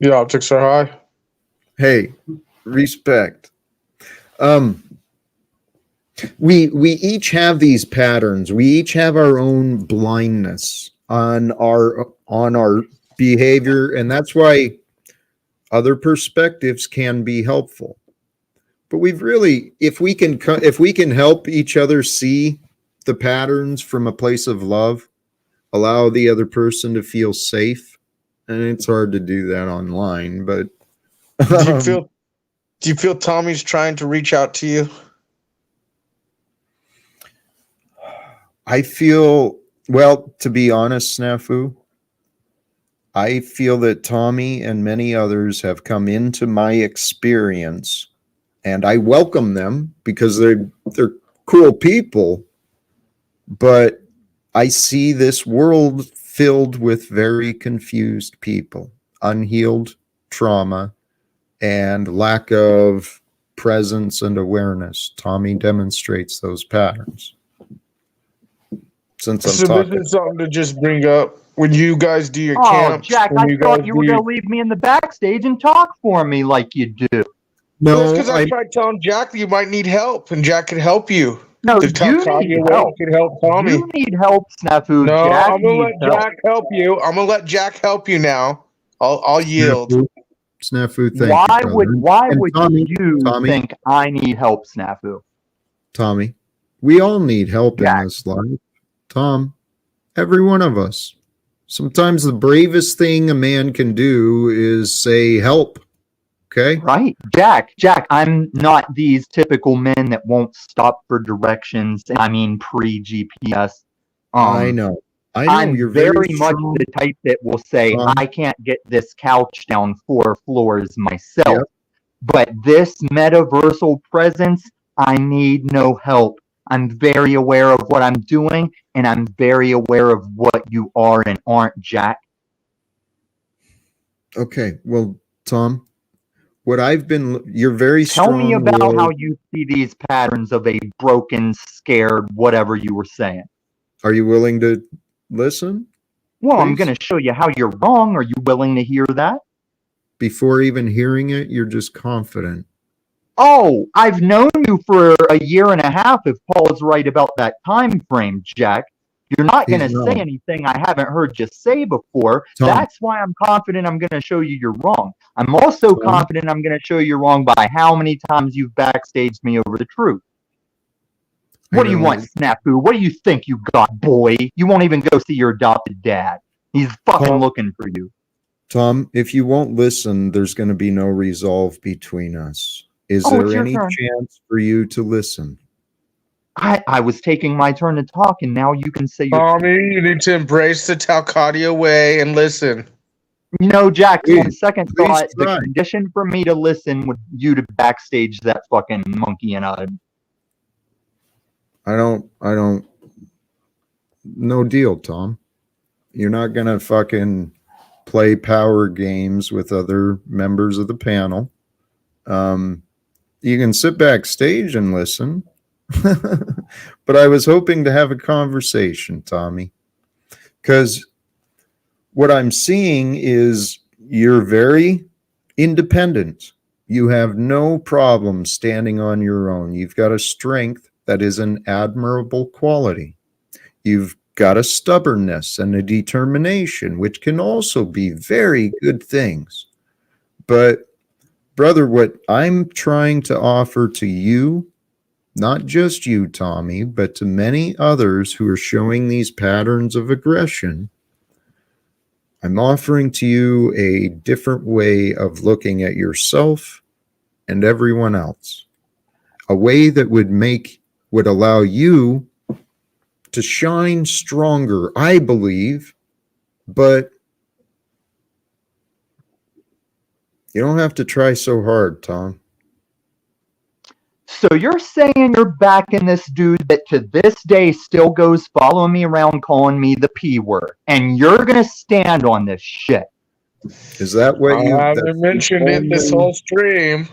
The optics are high. Hey, respect. We each have these patterns. We each have our own blindness on our behavior, and that's why other perspectives can be helpful. But we've really, if we can help each other see the patterns from a place of love, allow the other person to feel safe, and it's hard to do that online, but Do you feel Tommy's trying to reach out to you? I feel, well, to be honest, Snafu, I feel that Tommy and many others have come into my experience, and I welcome them because they're cool people, but I see this world filled with very confused people, unhealed trauma, and lack of presence and awareness. Tommy demonstrates those patterns. Since I'm So talking, this is something to just bring up when you guys do your Oh, camps. Jack, when I you thought guys you do were your- going to leave me in the backstage and talk for me like you do. Well, no, that's because I tried telling Jack that you might need help, and Jack could help you. No, The you Talcott need way help. could help Tommy. You need help, Snafu. No, Jack I'm gonna needs let help. Jack help you. I'm gonna let Jack help you now. I'll yield. Snafu, thank you, brother. Why And would you think I need help, Snafu? Tommy, we all need help Jack. in this life. Tom, every one of us. Sometimes the bravest thing a man can do is say help. Okay? Right. Jack, I'm not these typical men that won't stop for directions. I mean, pre-GPS. I know. I'm You're very much strong. the type that will say, I can't get this couch down 4 floors myself. Yep. But this metaversal presence, I need no help. I'm very aware of what I'm doing, and I'm very aware of what you are and aren't, Jack. Okay. Well, Tom, you're very strong. Tell me about how you see these patterns of a broken, scared, whatever you were saying. Are you willing to listen? Well, I'm please? going to show you how you're wrong. Are you willing to hear that? Before even hearing it, you're just confident. Oh, I've known you for a year and a half, if Paul's right about that time frame, Jack. You're not going to say anything I haven't heard you say before. Tom. That's why I'm confident I'm going to show you you're wrong. I'm also confident I'm going to show you wrong by how many times you've backstaged me over the truth. What do you want, Snafu? What do you think you got, boy? You won't even go see your adopted dad. He's fucking looking for you. Tom, if you won't listen, there's going to be no resolve between us. Is there any chance for you to listen? I was taking my turn to talk, and now you can say Tommy, you need to embrace the Talcott way and listen. You know, Jack, on second thought, the condition for me to listen would you to backstage that fucking monkey and I don't, no deal, Tom. You're not going to fucking play power games with other members of the panel. You can sit backstage and listen, but I was hoping to have a conversation, Tommy, because what I'm seeing is you're very independent. You have no problem standing on your own. You've got a strength that is an admirable quality. You've got a stubbornness and a determination, which can also be very good things. But brother, what I'm trying to offer to you, not just you, Tommy, but to many others who are showing these patterns of aggression, I'm offering to you a different way of looking at yourself and everyone else. A way that would allow you to shine stronger, I believe, but you don't have to try so hard, Tom. So you're saying you're backing this dude that to this day still goes following me around calling me the P word, and you're gonna stand on this shit? Is that what I you haven't mentioned it this whole stream.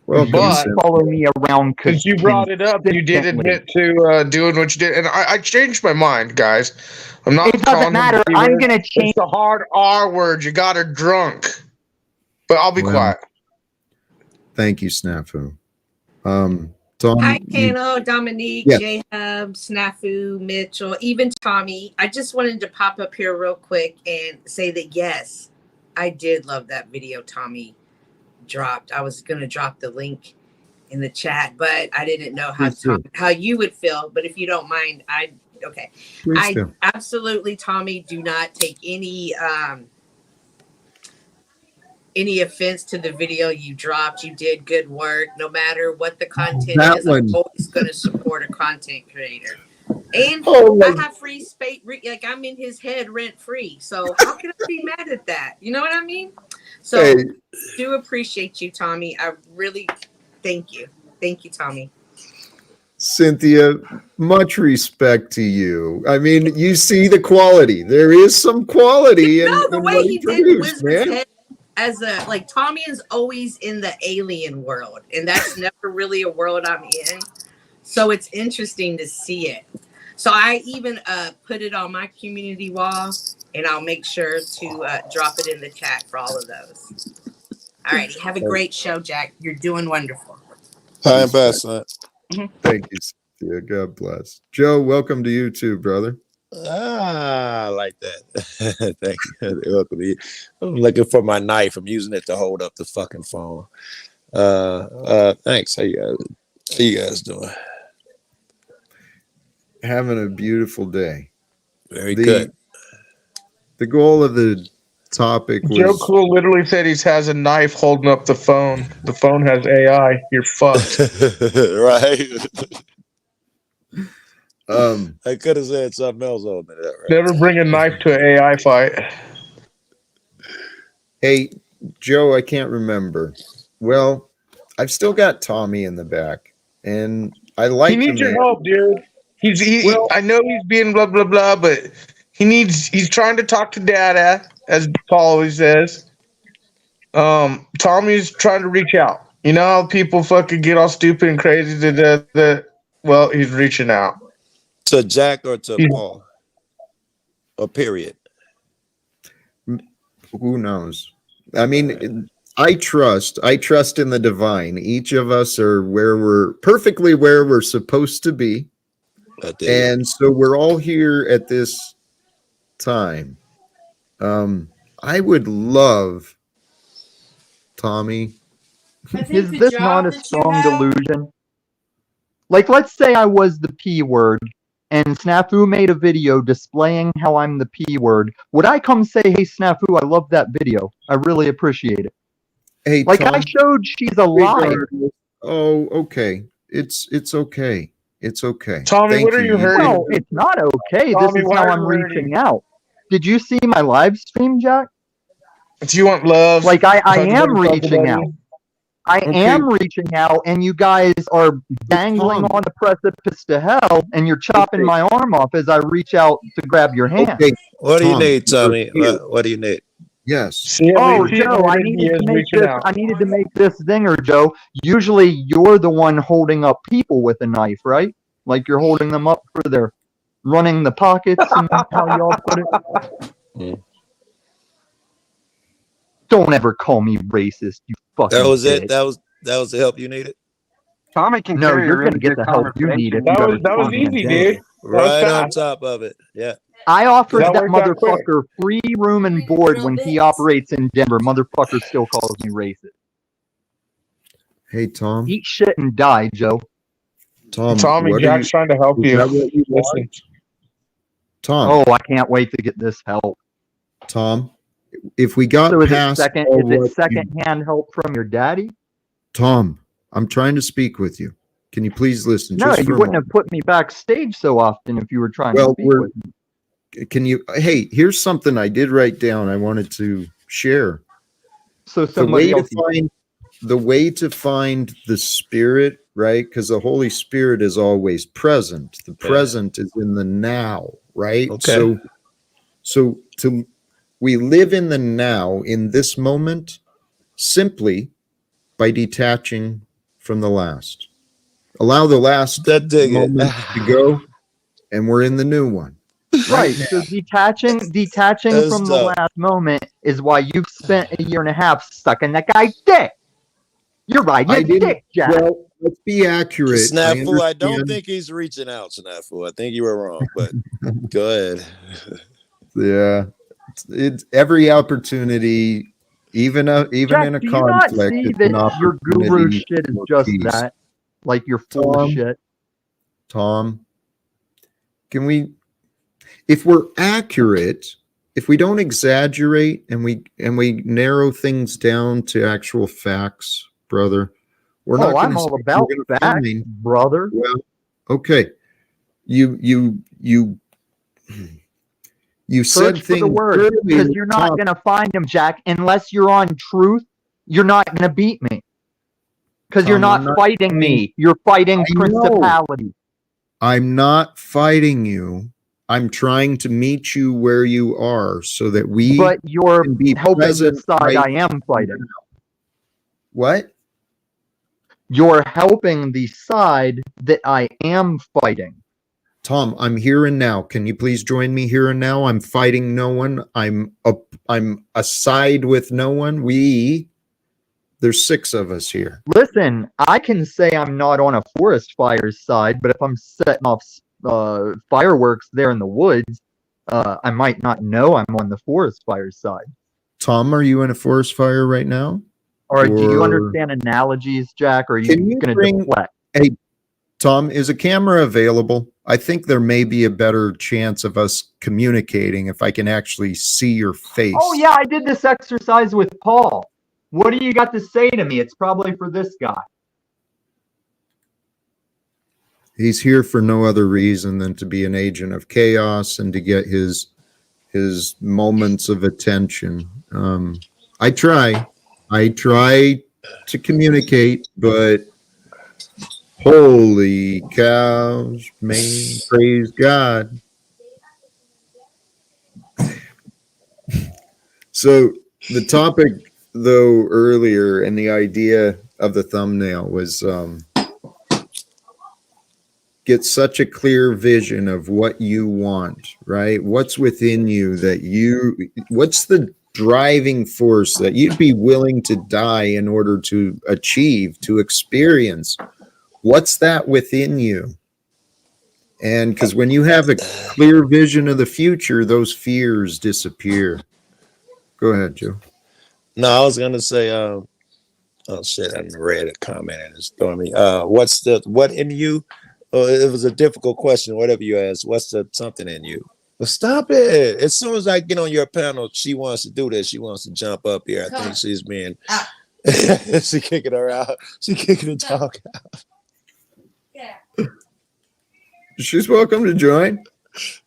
Welcome, But Cynthia. Follow me around since you brought it up, you did consistently. admit to doing what you did, and I changed my mind, guys. I'm not It doesn't calling him matter. the I'm word. gonna change. It's the hard R word. You got her drunk. But I'll be Well, quiet. Thank you, Snafu. Tom, Hi, panel, Dominique, Yes. J-Hub, Snafu, Mitchell, even Tommy. I just wanted to pop up here real quick and say that, yes, I did love that video Tommy dropped. I was going to drop the link in the chat, but I didn't know how you would feel. But if you don't mind, okay. Please do. Absolutely, Tommy, do not take any offense to the video you dropped. You did good work. No matter what the content is, I'm always going to support a content creator. And I have free space, like I'm in his head rent free. So how can I be mad at that? You know what I mean? So do appreciate you, Tommy. I really thank you. Thank you, Tommy. Cynthia, much respect to you. I mean, you see the quality. There is some quality in the way what he did produced, Wizard's man. Head as Tommy is always in the alien world, and that's never really a world I'm in. So it's interesting to see it. So I even put it on my community wall, and I'll make sure to drop it in the chat for all of those. All righty. Have a great show, Jack. You're doing wonderful. Hi, Ambassador. Thank you, Cynthia. God bless. Joe, welcome to you too, brother. I like that. Thank you. Welcome to you. I'm looking for my knife. I'm using it to hold up the fucking phone. Thanks. How you guys doing? Having a beautiful day. Very good. The goal of the topic was Joe Cool literally said he has a knife holding up the phone. The phone has AI. You're fucked. Right. I could have said something else on that. Right? Never bring a knife to an AI fight. Hey, Joe, I can't remember. Well, I've still got Tommy in the back, and I like. He needs your help, dude. I know he's being blah blah blah, but he's trying to talk to Dada, as Paul always says. Tommy's trying to reach out. You know how people fucking get all stupid and crazy well, he's reaching out. To Jack or to Paul? Or period? Who knows? I mean, I trust in the divine. Each of us are perfectly where we're supposed to be. And so we're all here at this time. I would love, Tommy. Is this not a strong delusion? Like, let's say I was the P word, and Snafu made a video displaying how I'm the P word. Would I come say, hey, Snafu, I love that video. I really appreciate it. Hey, like Tom, I showed she's alive. Oh, okay. It's okay. It's okay. Tommy, Thank what are you hurting? Well, it's not okay. Tommy, this is why how are I'm you reaching out. Did you see my live stream, Jack? Do you want love? Like I am reaching out. I am reaching out, and you guys are dangling on the precipice to hell, and you're chopping my arm off as I reach out to grab your hand. Okay. What do you need, Tommy? What do you need? Yes. Oh, Joe, I needed to make this zinger, Joe. Usually, you're the one holding up people with a knife, right? Like you're holding them up for their running the pockets, and how y'all put it. Don't ever call me racist, you fucking. That was bitch. it. That was the help you needed. Tommy can No, carry you're really gonna get good the help you need. If That you was easy, dude. Right on top of it. Yeah. I offered That that worked out quick. motherfucker free room and board when he operates in Denver. Motherfucker still calls me racist. Hey, Tom. Eat shit and die, Joe. Tommy, Jack's trying to help you. Listen. Tom. Oh, I can't wait to get this help. Tom, if we got So is it past second? all Is it what second-hand help from your daddy? Tom, I'm trying to speak with you. Can you please listen? No, just for you a wouldn't moment? have put me backstage so often if you were trying to Well, speak with me. can you? Hey, here's something I did write down. I wanted to share. So The somebody way else. to find the spirit, right? Because the Holy Spirit is always present. The present is in the now, right? Okay. So we live in the now, in this moment, simply by detaching from the last. Allow the last moment to go, and we're in the new one. Right. So detaching from the last moment is why you've spent a year and a half sucking that guy's dick. You're riding I his didn't. dick, Jack. Well, let's be accurate. Snafu, I don't understand. think he's reaching out, Snafu. I think you were wrong, but go ahead. Yeah, it's every opportunity, even Jack, in a do you not conflict, see it's an that your guru opportunity shit is for just peace. that? Like you're full of shit. Tom, can we, if we're accurate, if we don't exaggerate and we narrow things down to actual facts, brother, we're not I'm gonna all we're about gonna facts, find- brother. Well, okay. You said Search for the things word earlier, because you're not Tom. going to find them, Jack, unless you're on truth. You're not going to beat me because you're Tom, I'm not fighting fighting- me. You're fighting I know. principality. I'm not fighting you. I'm trying to meet you where you are so that we But you're can be helping the present side right I am fighting. What? You're helping the side that I am fighting. Tom, I'm here and now. Can you please join me here and now? I'm fighting no one. I'm aside with no one. There's 6 of us here. Listen, I can say I'm not on a forest fire's side, but if I'm setting off fireworks there in the woods, I might not know I'm on the forest fire's side. Tom, are you in a forest fire right now? Or do you understand analogies, Jack? Or are you going to deflect? Hey, Tom, is a camera available? I think there may be a better chance of us communicating if I can actually see your face. Oh, yeah, I did this exercise with Paul. What do you got to say to me? It's probably for this guy. He's here for no other reason than to be an agent of chaos and to get his moments of attention. I try to communicate, but holy cows, man, praise God. So the topic, though, earlier and the idea of the thumbnail was get such a clear vision of what you want, right? What's within you what's the driving force that you'd be willing to die in order to achieve, to experience? What's that within you? And because when you have a clear vision of the future, those fears disappear. Go ahead, Joe. No, I was gonna say, oh shit, I read a comment and it's throwing me. What in you? Oh, it was a difficult question. Whatever you asked, what's the something in you? Well, stop it. As soon as I get on your panel, she wants to do this. She wants to jump up here. I think she's being she kicking her out. She kicking the dog out. Yeah. She's welcome to join.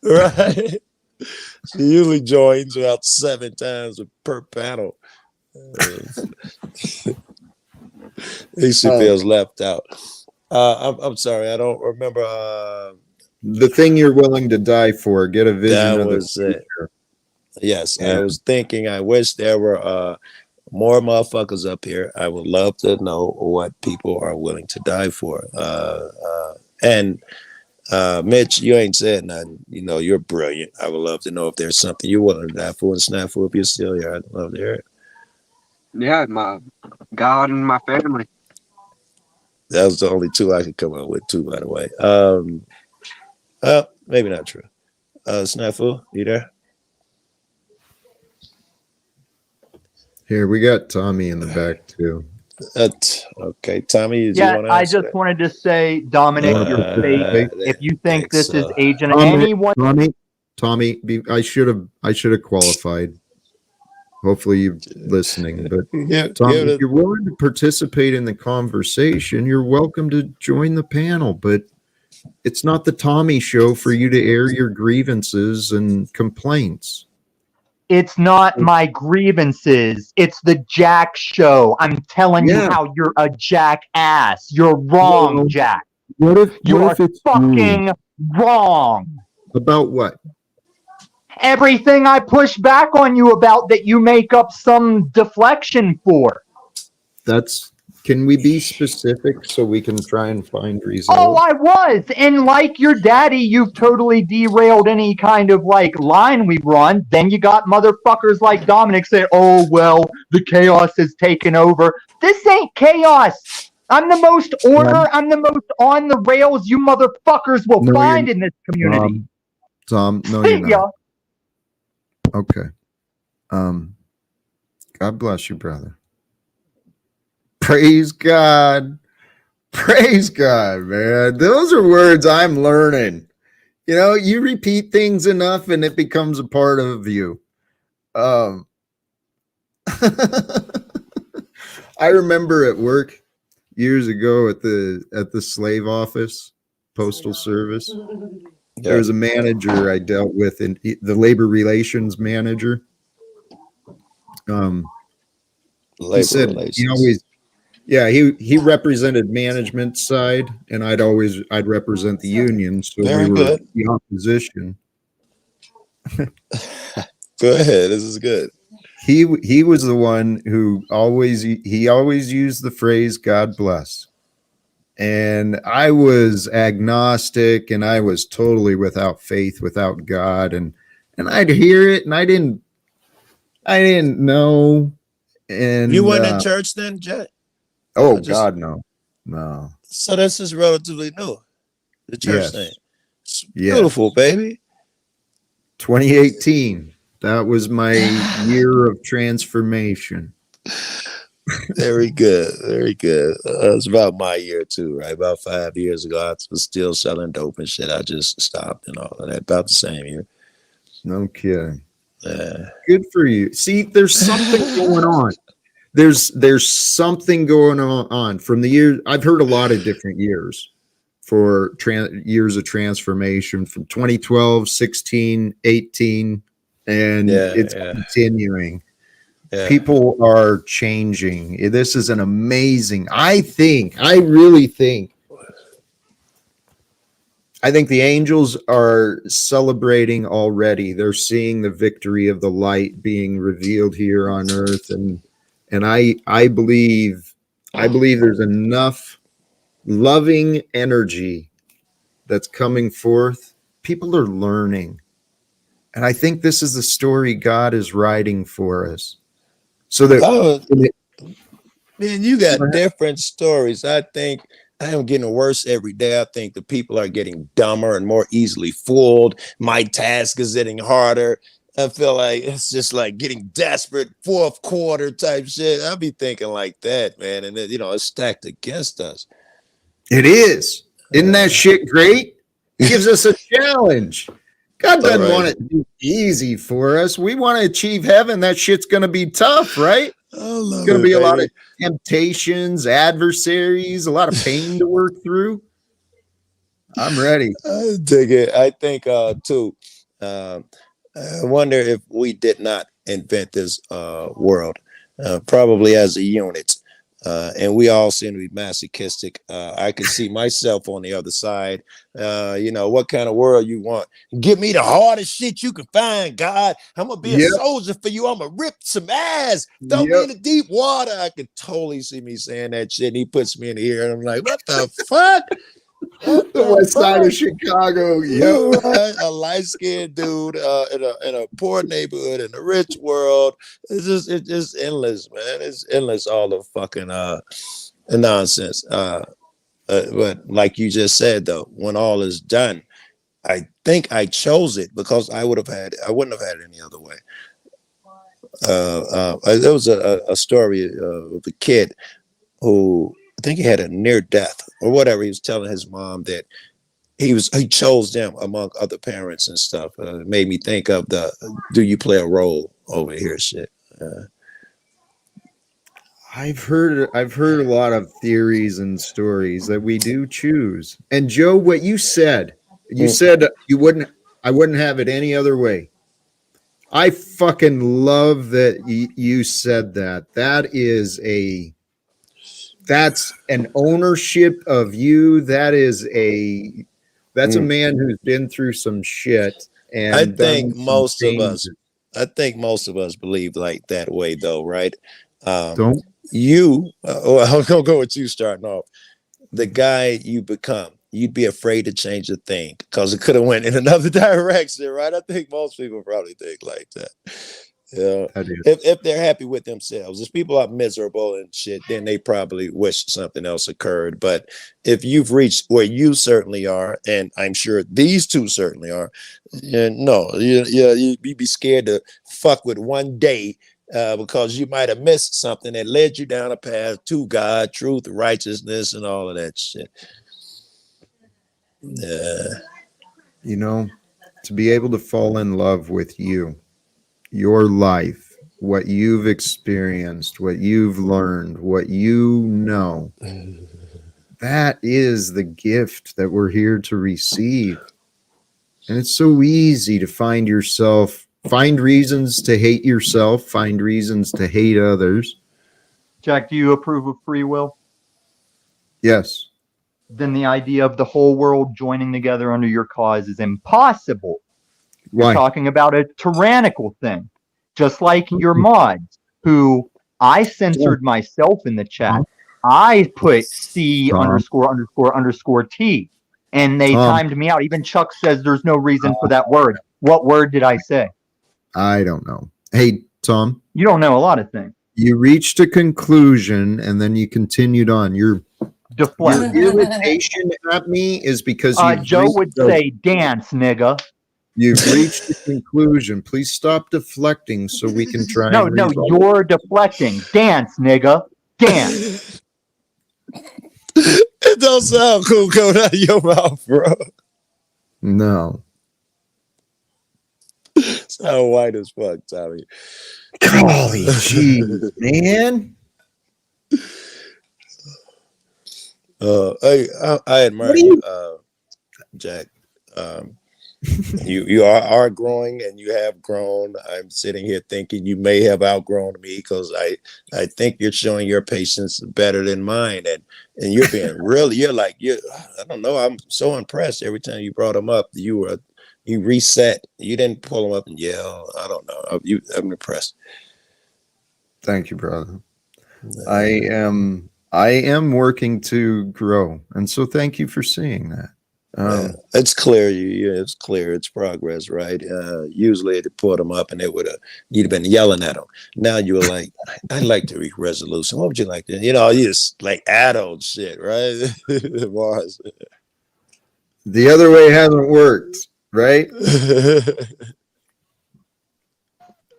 Right. She usually joins about 7 times per panel. She feels left out. I'm sorry, I don't remember. The thing you're willing to die for. Get a vision of the future. Yes, yeah. I was thinking. I wish there were more motherfuckers up here. I would love to know what people are willing to die for. And Mitch, you ain't said nothing. You know, you're brilliant. I would love to know if there's something you're willing to die for. And Snafu, if you're still here, I'd love to hear it. Yeah, my God and my family. That was the only 2 I could come up with, too, by the way. Maybe not true. Snafu, you there? Here, we got Tommy in the back, too. Okay, Tommy, I just wanted to say, Dominic, you're fake. If you think this is Agent anyone. Tommy, I should have qualified. Hopefully you're listening, but Tommy, if you're willing to participate in the conversation, you're welcome to join the panel, but it's not the Tommy show for you to air your grievances and complaints. It's not my grievances. It's the Jack show. I'm telling you how you're a jackass. You're wrong, Jack. What if you're it's fucking wrong? About what? Everything I push back on you about that you make up some deflection for. Can we be specific so we can try and find reasons? Oh, I was. And like your daddy, you've totally derailed any kind of like line we run. Then you got motherfuckers like Dominic say, oh, well, the chaos has taken over. This ain't chaos. I'm the most order. I'm the most on the rails you motherfuckers will find in this community. Tom, no, you're not. Okay. God bless you, brother. Praise God. Praise God, man. Those are words I'm learning. You know, you repeat things enough and it becomes a part of you. I remember at work years ago at the slave office, postal service. There was a manager I dealt with, and the labor relations manager. He said he always, he represented management side, and I'd represent the union, so we were the opposition. Go ahead, this is good. He was the one who always used the phrase "God bless." And I was agnostic, and I was totally without faith, without God, and I'd hear it, and I didn't know. And you went in church then, Jack? Oh, God, no. So this is relatively new. The church thing. It's beautiful, Yes. baby. 2018. That was my year of transformation. Very good. Very good. It's about my year too, right? About 5 years ago, I was still selling dope and shit. I just stopped and all of that. About the same year. No kidding. Good for you. See, there's something going on. There's something going on from the years. I've heard a lot of different years for years of transformation from 2012, 16, 18, and it's continuing. Yeah. People are changing. This is an amazing, I really think the angels are celebrating already. They're seeing the victory of the light being revealed here on earth. And I believe there's enough loving energy that's coming forth. People are learning. And I think this is the story God is writing for us. So that man, you got different stories. I think I am getting worse every day. I think the people are getting dumber and more easily fooled. My task is getting harder. I feel like it's just like getting desperate, fourth quarter type shit. I'll be thinking like that, man. And it's stacked against us. It is. Isn't that shit great? It gives us a challenge. God doesn't want it to be easy for us. We want to achieve heaven. That shit's going to be tough, right? It's going to be a lot of temptations, adversaries, a lot of pain to work through. I'm ready. I dig it. I think, too, I wonder if we did not invent this world, probably as a unit. And we all seem to be masochistic. I can see myself on the other side. What kind of world you want? Give me the hardest shit you can find, God. I'm going to be a soldier for you. I'm going to rip some ass. Throw me in the deep water. I can totally see me saying that shit. And he puts me in the ear and I'm like, what the fuck? The west side of Chicago. Right? A light-skinned dude in a poor neighborhood in a rich world. It's just endless, man. It's endless, all the fucking nonsense. But like you just said, though, when all is done, I think I chose it because I wouldn't have had it any other way. There was a story of a kid who I think he had a near death or whatever. He was telling his mom that he chose them among other parents and stuff. It made me think of the "Do you play a role over here?" shit. I've heard a lot of theories and stories that we do choose. And Joe, what you said I wouldn't have it any other way. I fucking love that you said that. That's an ownership of you. That's a man who's been through some shit and I done think some most of us, changes. believe like that way, though, right? Don't I'm gonna go with you starting off. The guy you become, you'd be afraid to change a thing because it could have went in another direction, right? I think most people probably think like that. Yeah. If they're happy with themselves, if people are miserable and shit, then they probably wish something else occurred. But if you've reached where you certainly are, and I'm sure these two certainly are, no, you'd be scared to fuck with one day because you might have missed something that led you down a path to God, truth, righteousness, and all of that shit. You know, to be able to fall in love with you, your life, what you've experienced, what you've learned, what you know, that is the gift that we're here to receive. And it's so easy to find reasons to hate yourself, find reasons to hate others. Jack, do you approve of free will? Yes. Then the idea of the whole world joining together under your cause is impossible. Why? You're talking about a tyrannical thing, just like your mods, who I censored myself in the chat. I put C ___ T, and they timed me out. Even Chuck says there's no reason for that word. What word did I say? I don't know. Hey, Tom. You don't know a lot of things. You reached a conclusion and then you continued on. Your irritation at me is because Joe would say, dance, nigga. You've reached a conclusion. Please stop deflecting so we can try. No, you're deflecting. Dance, nigga. Dance. It don't sound cool coming out of your mouth, bro. No. Sound white as fuck, Tommy. Golly, jeez, man. I admire you, Jack. You are growing, and you have grown. I'm sitting here thinking you may have outgrown me because I think you're showing your patience better than mine, and you're being really. I don't know. I'm so impressed every time you brought them up. You reset. You didn't pull them up and yell. I don't know. I'm impressed. Thank you, brother. I am working to grow, and so thank you for seeing that. It's clear. It's clear. It's progress, right? Usually to put them up, and you'd have been yelling at them. Now you were like, "I'd like to reach resolution. What would you like to?" You just like adult shit, right? Mars. The other way hasn't worked, right?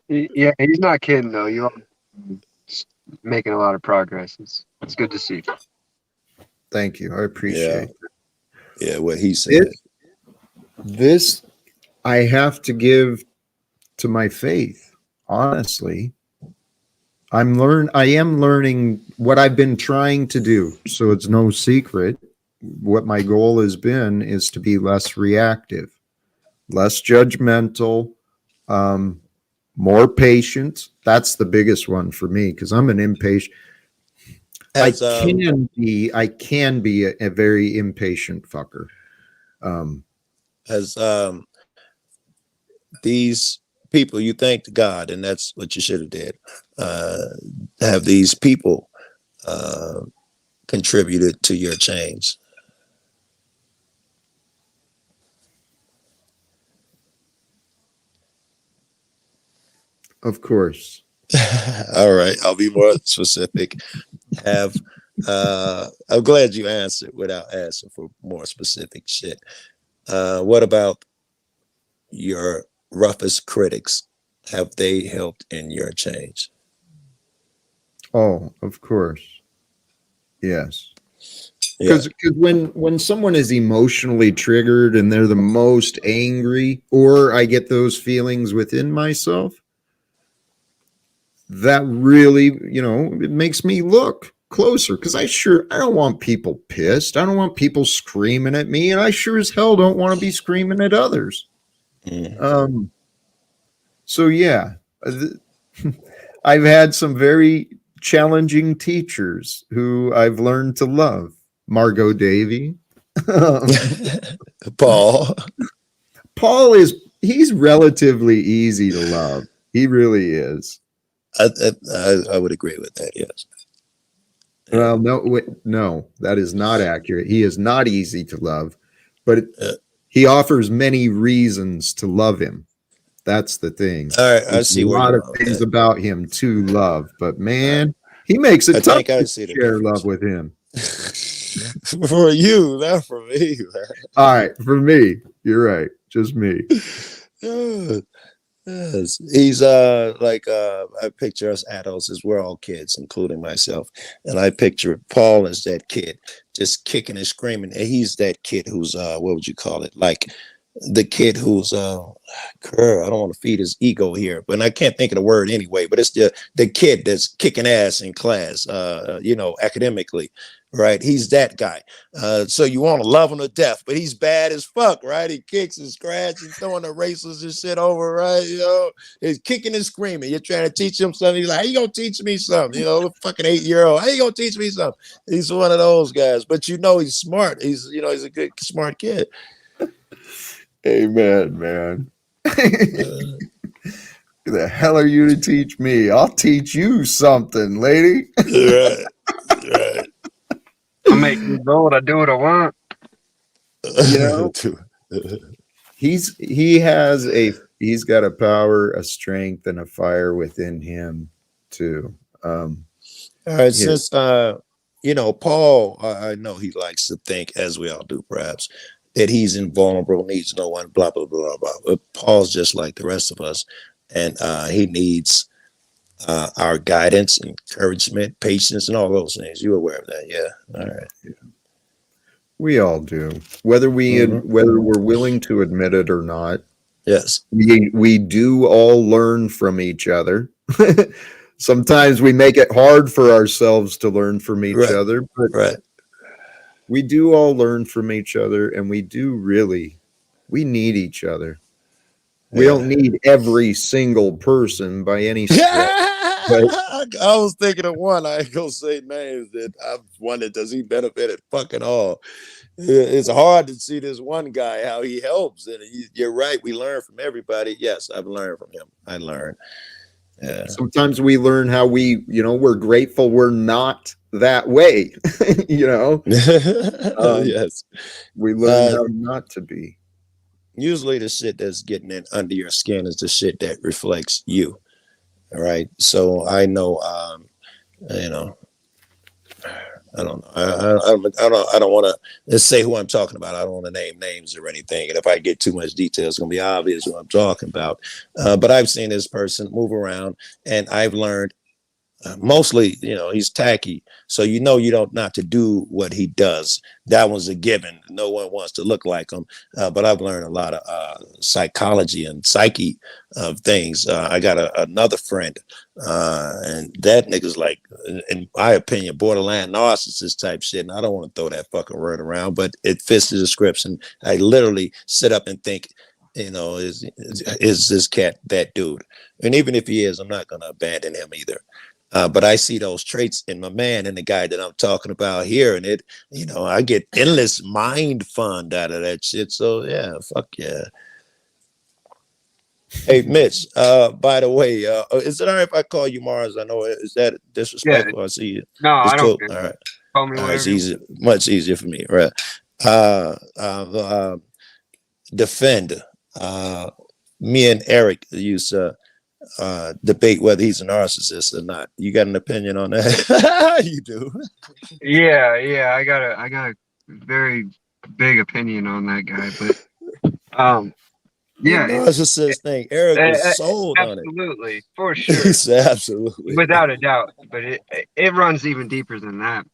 Yeah, he's not kidding though. You're making a lot of progress. It's good to see. Thank you. I appreciate it. Yeah, what he said. This I have to give to my faith. Honestly, I am learning what I've been trying to do. So it's no secret. What my goal has been is to be less reactive, less judgmental, more patient. That's the biggest one for me because I'm an impatient. I can be a very impatient fucker. As these people, you thanked God, and that's what you should have did. Have these people contributed to your change? Of course. All right, I'll be more specific. I'm glad you answered without asking for more specific shit. What about your roughest critics? Have they helped in your change? Oh, of course. Yes. Because when someone is emotionally triggered and they're the most angry, or I get those feelings within myself, that really, it makes me look closer, because I don't want people pissed. I don't want people screaming at me, and I sure as hell don't want to be screaming at others. So yeah, I've had some very challenging teachers who I've learned to love. Margot Davy. Paul he's relatively easy to love. He really is. I would agree with that. Yes. Well, no, that is not accurate. He is not easy to love, but he offers many reasons to love him. That's the thing. All right, There's a lot of things about him to love, but man, he makes it tough to share love with him. For you, not for me. Man. All right, for me, you're right. Just me. Yes. He's I picture us adults as we're all kids, including myself, and I picture Paul as that kid just kicking and screaming, and he's that kid who's what would you call it, like the kid who's I don't want to feed his ego here, but I can't think of the word anyway, but it's the kid that's kicking ass in class, academically, right? He's that guy. So you want to love him to death, but he's bad as fuck, right? He kicks and scratches, throwing erasers and shit over, right? He's kicking and screaming. You're trying to teach him something. He's like, how you gonna teach me something? Fucking 8-year-old. How you gonna teach me something? He's one of those guys, but he's smart. He's a good, smart kid. Amen, man. Who the hell are you to teach me? I'll teach you something, lady. Right. I make me bold. I do what I want. He's got a power, a strength, and a fire within him too. All right, since Paul, I know he likes to think, as we all do, perhaps, that he's invulnerable, needs no one, blah blah blah blah. But Paul's just like the rest of us, and he needs our guidance, encouragement, patience, and all those things. You're aware of that, yeah? All right. Yeah. We all do, whether we're willing to admit it or not. Yes, we do all learn from each other. Sometimes we make it hard for ourselves to learn from each other, but we do all learn from each other, and we need each other. We don't need every single person by any stretch. I was thinking of one. I ain't gonna say names. That I've wondered, does he benefit at fucking all? It's hard to see this one guy how he helps, and you're right. We learn from everybody. Yes, I've learned from him. I learned. Yeah. Sometimes we learn how we're grateful we're not that way. Yes, we learn how not to be. Usually, the shit that's getting in under your skin is the shit that reflects you. All right. So I know, I don't know. I don't want to, let's say who I'm talking about. I don't want to name names or anything. And if I get too much detail, it's going to be obvious who I'm talking about. But I've seen this person move around, and I've learned mostly, he's tacky. So you don't not to do what he does. That one's a given. No one wants to look like him. But I've learned a lot of psychology and psyche of things. I got another friend, and that nigga's like, in my opinion, borderline narcissist type shit. And I don't want to throw that fucking word around, but it fits the description. I literally sit up and think, is this cat that dude? And even if he is, I'm not going to abandon him either. But I see those traits in my man and the guy that I'm talking about here, and I get endless mind fun out of that shit. So yeah, fuck yeah. Hey, Mitch, by the way, is it all right if I call you Mars? I know, is that disrespectful? Yeah. I see you. No, it's I don't. Cool. All right. Call me it's easy, much easier for me, right? Defend. Me and Eric used to debate whether he's a narcissist or not. You got an opinion on that? You do. Yeah. I got a very big opinion on that guy, but yeah, narcissist thing. Eric was sold on it. Absolutely, for sure. Absolutely, without a doubt. But it runs even deeper than that.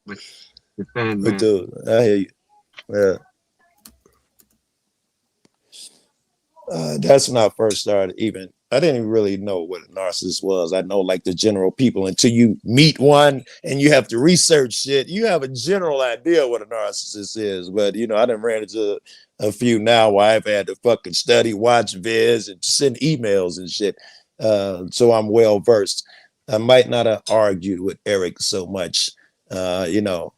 defend, But man. dude, I hear you. Yeah. That's when I first started. Even I didn't even really know what a narcissist was. I know like the general people until you meet one and you have to research shit. You have a general idea what a narcissist is, but you know I done ran into a few now where I've had to fucking study, watch vids, and send emails and shit. So I'm well versed. I might not have argued with Eric so much. You know,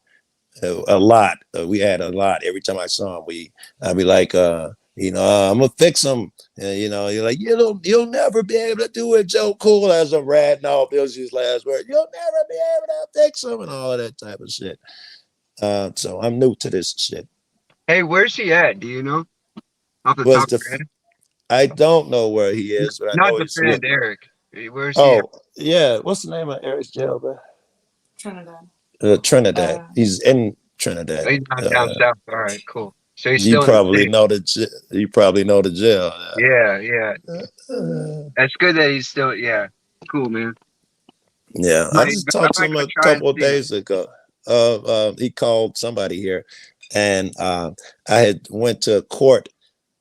a lot. We had a lot. Every time I saw him, I'd be like, I'm gonna fix him. And, you know, you're like, you'll never be able to do it, Joe Cool, as I'm ratting off. Those his last word. You'll never be able to fix him and all of that type of shit. So I'm new to this shit. Hey, where's he at? Do you know? Off the Was top the of your head? I don't know where he is, but I Not know he's with. defend Eric. Where's he at? Oh yeah, what's the name of Eric's jail, bro? Trinidad. Trinidad. He's in Trinidad. Oh, he's not down south. All right, cool. So he's You still in the probably city. know you probably know the jail. Yeah. That's good that he's still. Yeah, cool, man. Yeah, I just talked to him a couple of days ago. He called somebody here, and I had went to court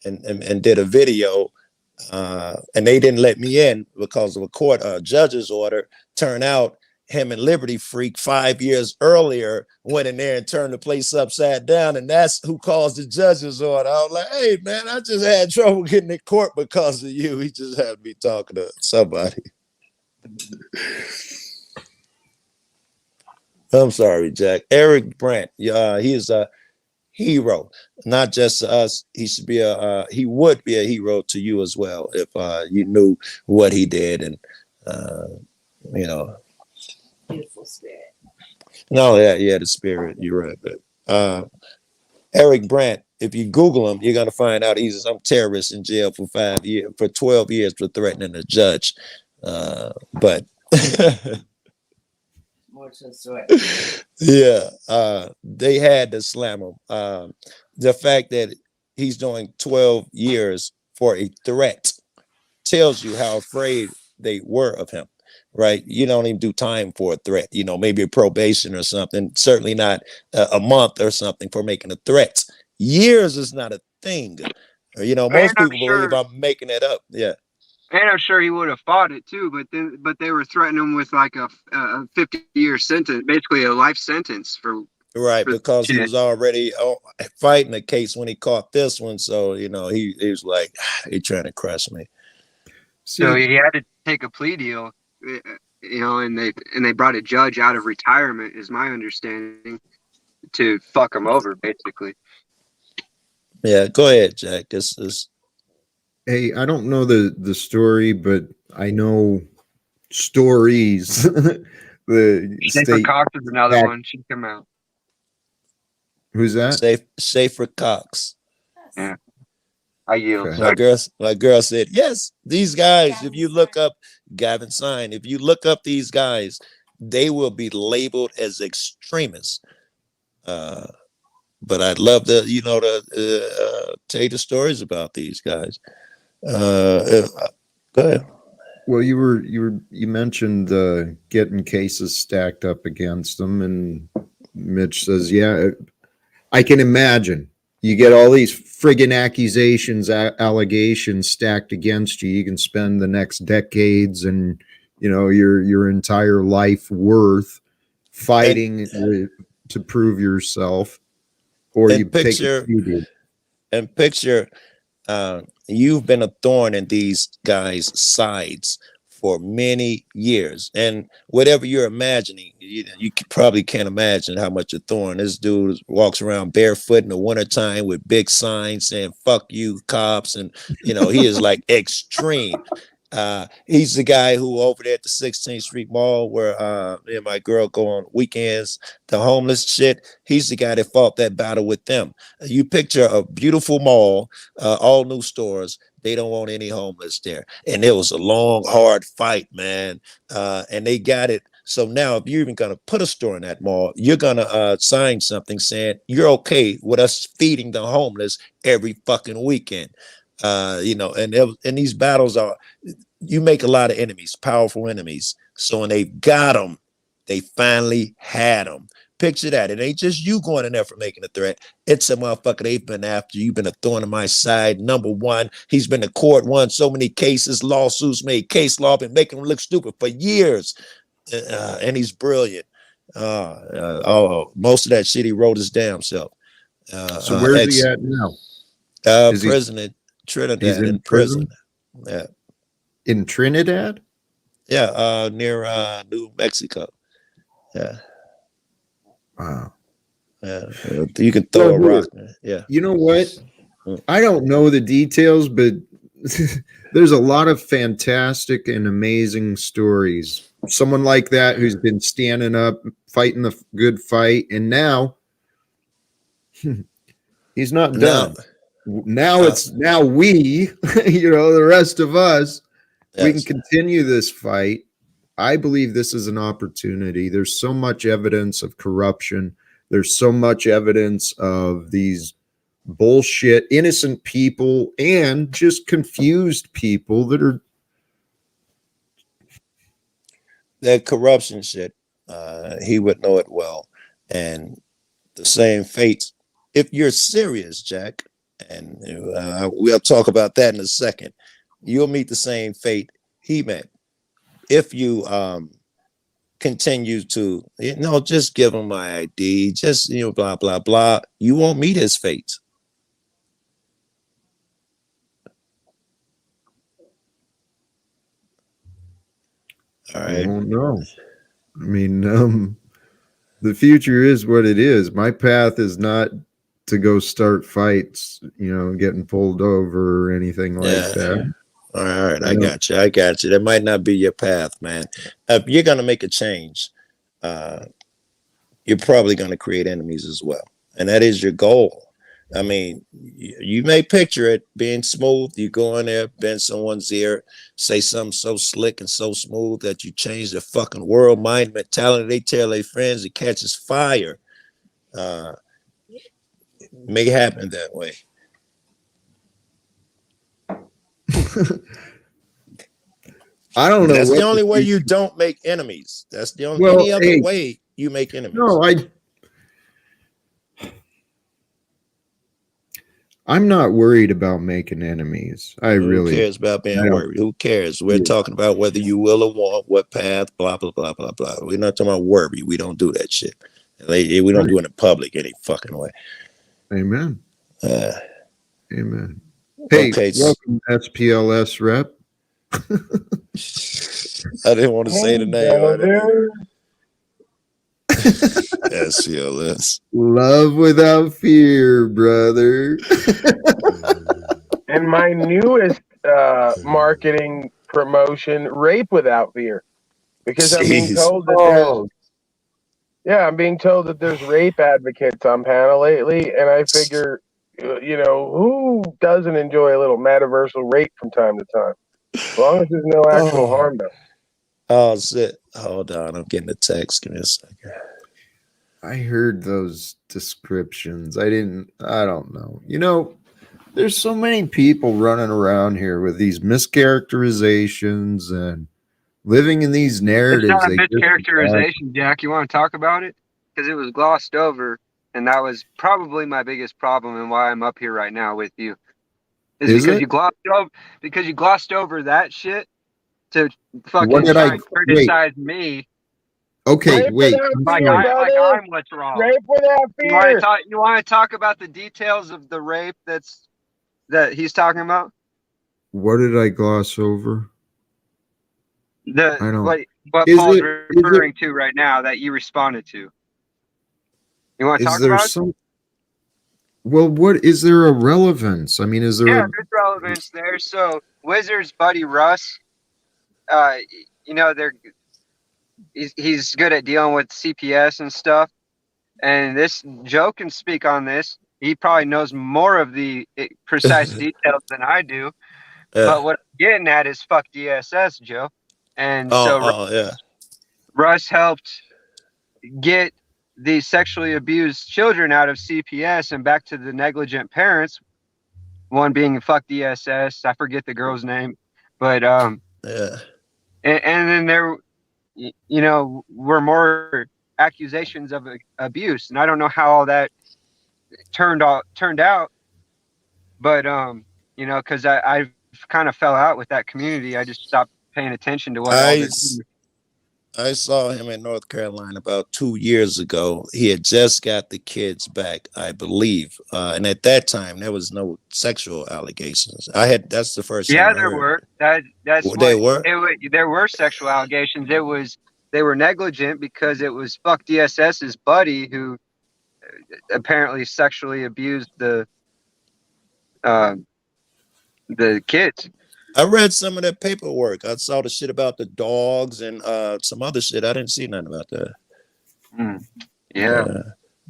and did a video, and they didn't let me in because of a court judge's order. Turned out him and Liberty Freak 5 years earlier went in there and turned the place upside down, and that's who caused the judge's order. I was like, hey man, I just had trouble getting in court because of you. He just had me talking to somebody. I'm sorry, Jack. Eric Brandt, he is a hero, not just to us. He would be a hero to you as well if you knew what he did, and you know. Beautiful spirit. No, yeah, the spirit. You're right, but Eric Brandt, if you Google him, you're gonna find out he's some terrorist in jail for 12 years for threatening a judge. But More to the story. yeah, they had to slam him. The fact that he's doing 12 years for a threat tells you how afraid they were of him, right? You don't even do time for a threat, you know, maybe a probation or something, certainly not a month or something for making a threat. Years is not a thing. You know, most people believe I'm making it up. Yeah. And I'm sure he would have fought it too, but they were threatening him with like a 50-year sentence, basically a life sentence for. Right, because he was already fighting a case when he caught this one, so you know he was like, "He trying to crush me." So he had to take a plea deal, you know, and they brought a judge out of retirement, is my understanding, to fuck him over, basically. Yeah, go ahead, Jack. This is. Hey, I don't know the story, but I know stories. The Safer Cox is another one. Should come out. Who's that? Safer Cox. Yeah. I yield. Okay. My girl said, yes, these guys, if you look up Gavin Sign, if you look up these guys, they will be labeled as extremists. But I'd love to, tell you the stories about these guys. Go ahead. Well, you mentioned getting cases stacked up against them, and Mitch says, yeah, I can imagine. You get all these friggin' accusations, allegations stacked against you. You can spend the next decades and, your entire life worth fighting to prove yourself, or you picture, you've been a thorn in these guys' sides for many years, and whatever you're imagining, you probably can't imagine how much a thorn. This dude walks around barefoot in the wintertime with big signs saying "fuck you, cops," and he is like extreme. He's the guy who over there at the 16th Street Mall where me and my girl go on weekends, the homeless shit. He's the guy that fought that battle with them. You picture a beautiful mall, all new stores. They don't want any homeless there. And it was a long, hard fight, man. And they got it. So now if you're even going to put a store in that mall, you're going to sign something saying you're okay with us feeding the homeless every fucking weekend. And these battles you make a lot of enemies, powerful enemies. So when they got them, they finally had them. Picture that. It ain't just you going in there for making a threat. It's a motherfucker they've been after. You've been a thorn in my side. Number one, he's been to court, won so many cases, lawsuits, made case law, been making him look stupid for years. And he's brilliant. Most of that shit he wrote his damn self. So where's he at now? Prison in Trinidad. He's in prison? Yeah. In Trinidad? Yeah, near New Mexico. Yeah. Wow. Yeah. You can throw a rock. Yeah. You know what? I don't know the details, but there's a lot of fantastic and amazing stories. Someone like that who's been standing up, fighting the good fight, and now he's not done. Now we, the rest of us, we can continue this fight. I believe this is an opportunity. There's so much evidence of corruption. There's so much evidence of these bullshit, innocent people and just confused people that corruption shit. He would know it well. And the same fate. If you're serious, Jack, and we'll talk about that in a second, you'll meet the same fate he met. If you continue to, just give him my ID, just, blah, blah, blah, you won't meet his fate. All right. I don't know. I mean, the future is what it is. My path is not to go start fights, getting pulled over or anything like that. All right, I got you. That might not be your path, man. If you're gonna make a change, you're probably gonna create enemies as well, and that is your goal. I mean, you may picture it being smooth. You go in there, bend someone's ear, say something so slick and so smooth that you change the fucking world, mind, mentality. They tell their friends, it catches fire. May happen that way. I don't know. That's the only way you don't make enemies. That's the only any other way you make enemies. No, I'm not worried about making enemies. Who cares about being worried? Who cares? We're talking about whether you will or won't, what path, blah, blah, blah, blah, blah. We're not talking about worry. We don't do that shit. We don't do it in public any fucking way. Amen. Amen. Hey, welcome SPLS rep. I didn't want to say the name. SPLS. Love without fear, brother. And my newest marketing promotion, rape without fear, because I'm being told that I'm being told that there's rape advocates on panel lately, and I figure, who doesn't enjoy a little metaversal rape from time to time, as long as there's no actual harm done. Oh shit! Hold on, I'm getting a text. Give me a second. I heard those descriptions. I don't know. There's so many people running around here with these mischaracterizations and living in these narratives. It's not a mischaracterization, Jack. You want to talk about it? Because it was glossed over, and that was probably my biggest problem and why I'm up here right now with you. You glossed over that shit to fucking try and criticize me. Okay, wait. Like I'm what's wrong. Rape without fear. You want to talk about the details of the rape that he's talking about? What did I gloss over? What Paul's referring to right now that you responded to. You want to talk about it? Well, what is there a relevance? I mean, is there? Yeah, there's relevance there. So Wizard's buddy Russ, he's good at dealing with CPS and stuff. And this Joe can speak on this. He probably knows more of the precise details than I do. But what I'm getting at is fuck DSS, Joe. And Russ helped get the sexually abused children out of CPS and back to the negligent parents. One being fuck DSS. I forget the girl's name. But and then there, we're more accusations of abuse, and I don't know how all that turned out, but you know, because I kind of fell out with that community. I just stopped paying attention to what all this. I saw him in North Carolina about 2 years ago. He had just got the kids back, I believe, and at that time there was no sexual allegations. That's the first time I There heard. were that's Well, they were. There were sexual allegations. They were negligent because it was Fuck DSS's buddy who apparently sexually abused the kids. I read some of that paperwork. I saw the shit about the dogs and some other shit. I didn't see nothing about that. Yeah.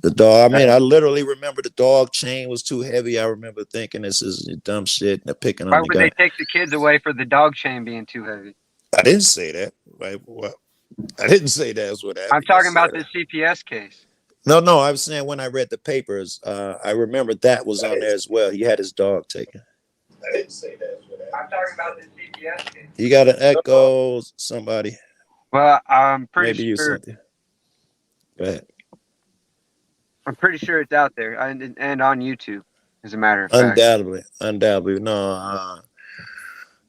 The dog. I mean, I literally remember the dog chain was too heavy. I remember thinking this is dumb shit. And they're picking on Why the would guy. they take the kids away for the dog chain being too heavy? I didn't say that. Right? Well, I didn't say that's what happened. I'm talking about the CPS case. No, I was saying when I read the papers, I remember that was on there as well. He had his dog taken. I didn't say that. I'm talking about the CPS case. You got an echo, somebody. Well, I'm pretty Maybe sure. You something. Go ahead. I'm pretty sure it's out there and on YouTube, as a matter of fact. Undoubtedly. No.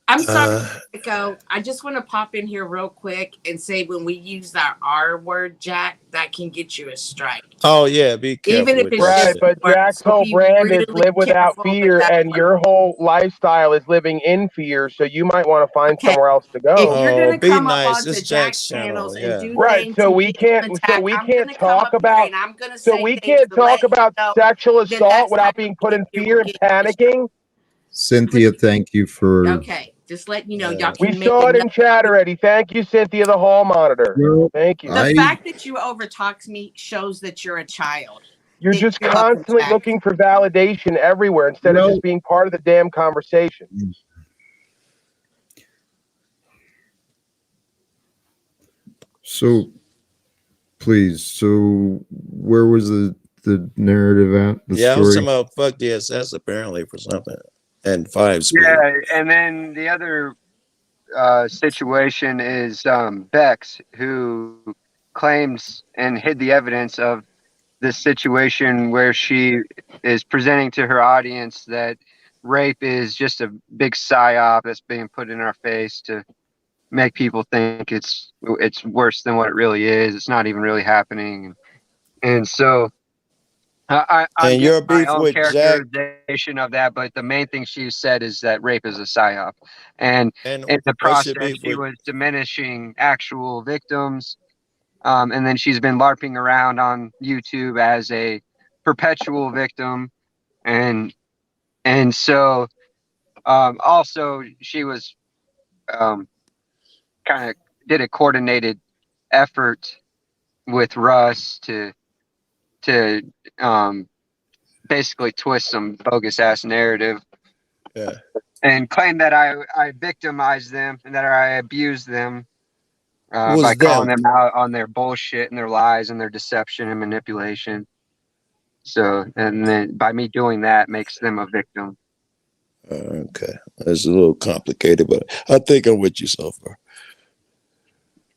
I'm sorry, Echo. I just want to pop in here real quick and say when we use that R word, Jack, that can get you a strike. Oh yeah, be careful. Even if it's right, just but words, Jack's so whole be brand is really live without careful with fear, that and word. your whole lifestyle is living in fear. So you might want to find somewhere else to go. If you're gonna be come nice. up onto It's Jack's Jack's channels channel, and do right, things, so and we get can't, them so attacked, we I'm can't gonna come talk up here about, and I'm gonna so say we things can't to talk let about you know sexual that assault that's without how being put in you fear will and get your strike. panicking. Cynthia, thank you for. Okay, just letting you know, y'all We can make saw it in enough. chat already. Thank you, Cynthia, the hall monitor. Well, Thank you. The fact that you overtalked me shows that you're a child. You're Thank just you, Uncle constantly Jack. looking for validation everywhere instead of just being part of the damn conversation. So, please. So, where was the narrative at? The I was story. talking about Fuck DSS apparently for something, and 5 Speed. Yeah, and then the other situation is Bex, who claims and hid the evidence of this situation where she is presenting to her audience that rape is just a big psyop that's being put in our face to make people think it's worse than what it really is. It's not even really happening, and so I'm And giving your my beef own with Jack, characterization of that, but the main thing she said is that rape is a psyop, and and in the what's your process beef she with? was diminishing actual victims, and then she's been LARPing around on YouTube as a perpetual victim, and so also she was kind of did a coordinated effort with Russ to basically twist some bogus ass narrative, and claim that I victimized them and that I abused them by calling them out on their bullshit and their lies and their deception and manipulation. So, and then by me doing that makes them a victim. Okay, it's a little complicated, but I think I'm with you so far.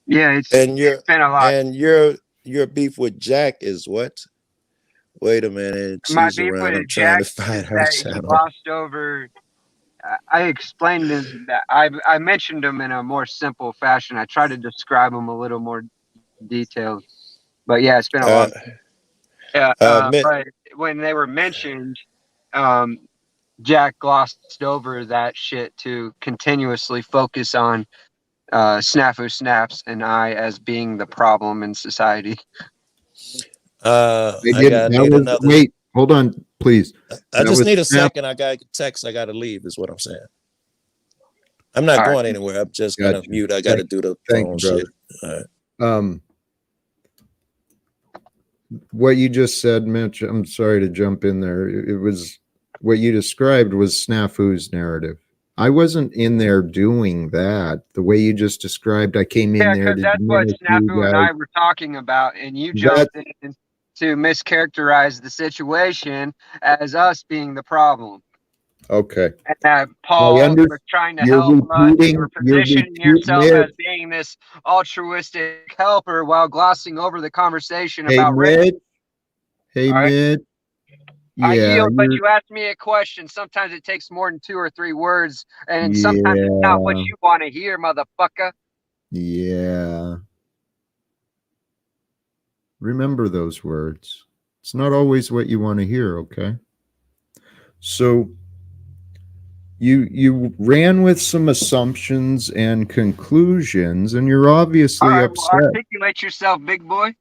Yeah, it's been a lot. And your beef with Jack is what? Wait a minute, My she's beef around. with I'm trying to Jack find is her that he channel. glossed over. I explained that I mentioned him in a more simple fashion. I tried to describe him a little more detailed, but yeah, it's been a long time. But when they were mentioned, Jack glossed over that shit to continuously focus on Snafu Snaps and I as being the problem in society. Wait, hold on, please. I just need a second. I got text. I got to leave. Is what I'm saying. I'm not going anywhere. I'm just gonna mute. I got to do the phone shit. All right. What you just said, Mitch. I'm sorry to jump in there. It was what you described was Snafu's narrative. I wasn't in there doing that. The way you just described, I came in there. Yeah, because that's what Snafu and I were talking about, and you jumped in to mischaracterize the situation as us being the problem. Okay. And Paul was trying to help us. You were positioning yourself as being being this altruistic helper while glossing over the conversation Hey, about rape. Mitch. Hey, All right. Mitch. I Yeah, yield, but you asked me a question. Sometimes it takes more than 2 or 3 words, and sometimes it's not what you want to hear, motherfucker. Yeah. Remember those words. It's not always what you want to hear, okay? So you ran with some assumptions and conclusions, and you're obviously All right, upset. well, articulate yourself, big boy.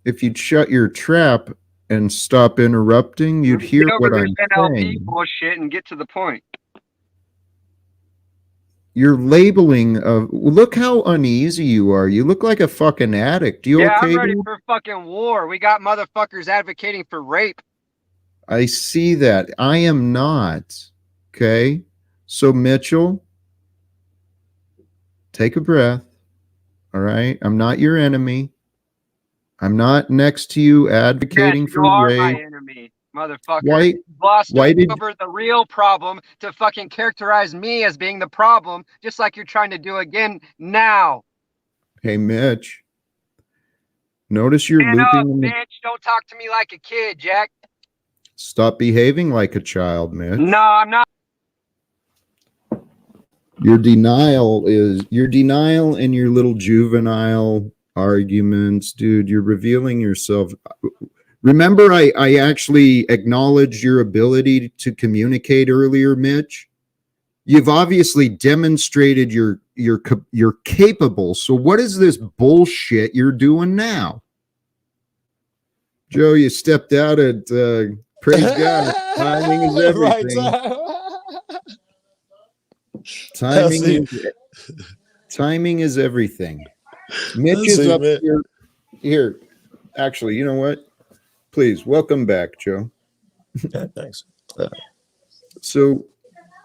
If you'd shut your trap and stop interrupting, you'd hear Get over what this I'm NLP saying. bullshit and get to the point. You're labeling of look how uneasy you are. You look like a fucking addict. You Yeah, okay, I'm ready dude? for fucking war. We got motherfuckers advocating for rape. I see that. I am not. Okay. So Mitchell, take a breath. All right. I'm not your enemy. I'm not next to you advocating Yes, for you are rape. my enemy, motherfucker. Why? You glossed Why did? over the real problem to fucking characterize me as being the problem, just like you're trying to do again now. Hey, Mitch. Notice you're Man up, looping. bitch. Don't talk to me like a kid, Jack. Stop behaving like a child, Mitch. No, I'm not. Your denial and your little juvenile arguments, dude. You're revealing yourself. Remember, I actually acknowledged your ability to communicate earlier, Mitch. You've obviously demonstrated you're capable. So what is this bullshit you're doing now? Joe, you stepped out at praise God. Timing is everything. Timing is everything. Mitch is up here. Here, actually, you know what? Please welcome back, Joe. Yeah, thanks. So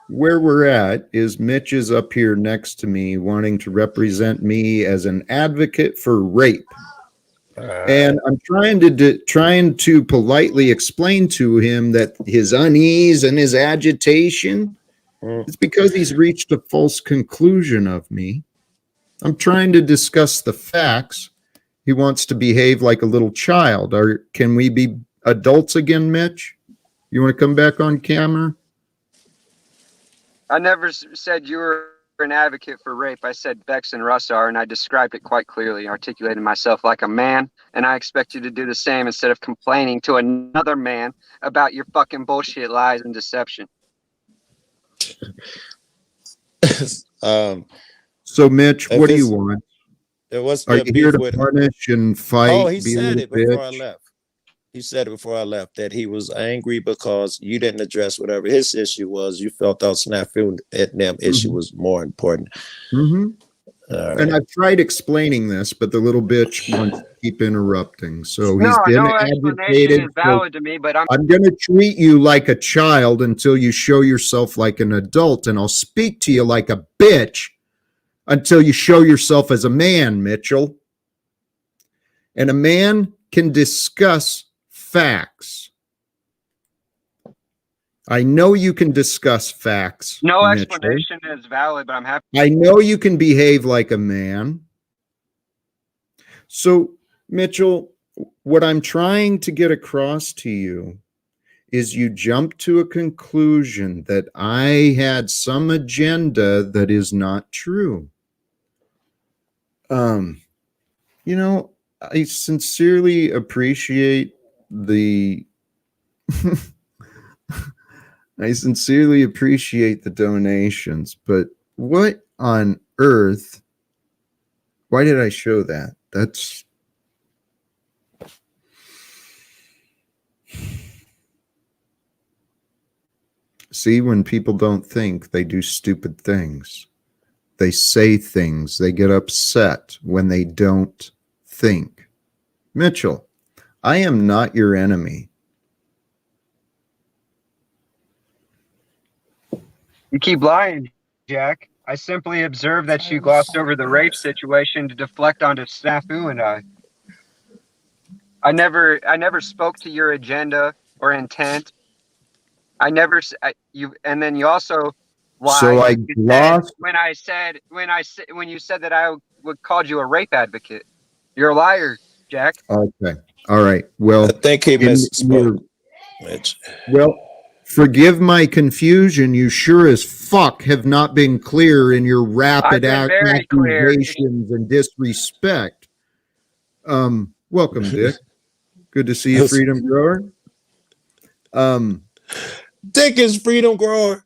where we're at is Mitch is up here next to me wanting to represent me as an advocate for rape. And I'm trying to politely explain to him that his unease and his agitation is because he's reached a false conclusion of me. I'm trying to discuss the facts. He wants to behave like a little child. Can we be adults again, Mitch? You want to come back on camera? I never said you were an advocate for rape. I said Bex and Russ are, and I described it quite clearly, articulating myself like a man, and I expect you to do the same instead of complaining to another man about your fucking bullshit, lies, and deception. So, Mitch, what do you want? Are you here to punish and fight? Oh, he said it before I left. He said it before I left that he was angry because you didn't address whatever his issue was. You felt that snafu at them issue was more important. Mm-hmm. And I've tried explaining this, but the little bitch wants to keep interrupting. So he's been agitated. Is valid to me, but I'm going to treat you like a child until you show yourself like an adult, and I'll speak to you like a bitch until you show yourself as a man, Mitchell. And a man can discuss facts. I know you can discuss facts. No Mitchell. explanation is valid, but I'm happy. I know you can behave like a man. So, Mitchell, what I'm trying to get across to you is you jump to a conclusion that I had some agenda that is not true. You know, I sincerely appreciate the I sincerely appreciate the donations, but what on earth? Why did I show that? That's see, when people don't think, they do stupid things. They say things. They get upset when they don't think. Mitchell, I am not your enemy. You keep lying, Jack. I simply observed that you glossed over the rape situation to deflect onto snafu and I never spoke to your agenda or intent. And then you also Why? So I You said- lost. when you said that I would called you a rape advocate. You're a liar, Jack. Okay. All right. Well, I think he misspoke, Mitch. well, forgive my confusion. You sure as fuck have not been clear in your rapid I've been very clear. accusations and disrespect. Welcome, Dick. Good to see you, Freedom Grower. Dick is freedom grower.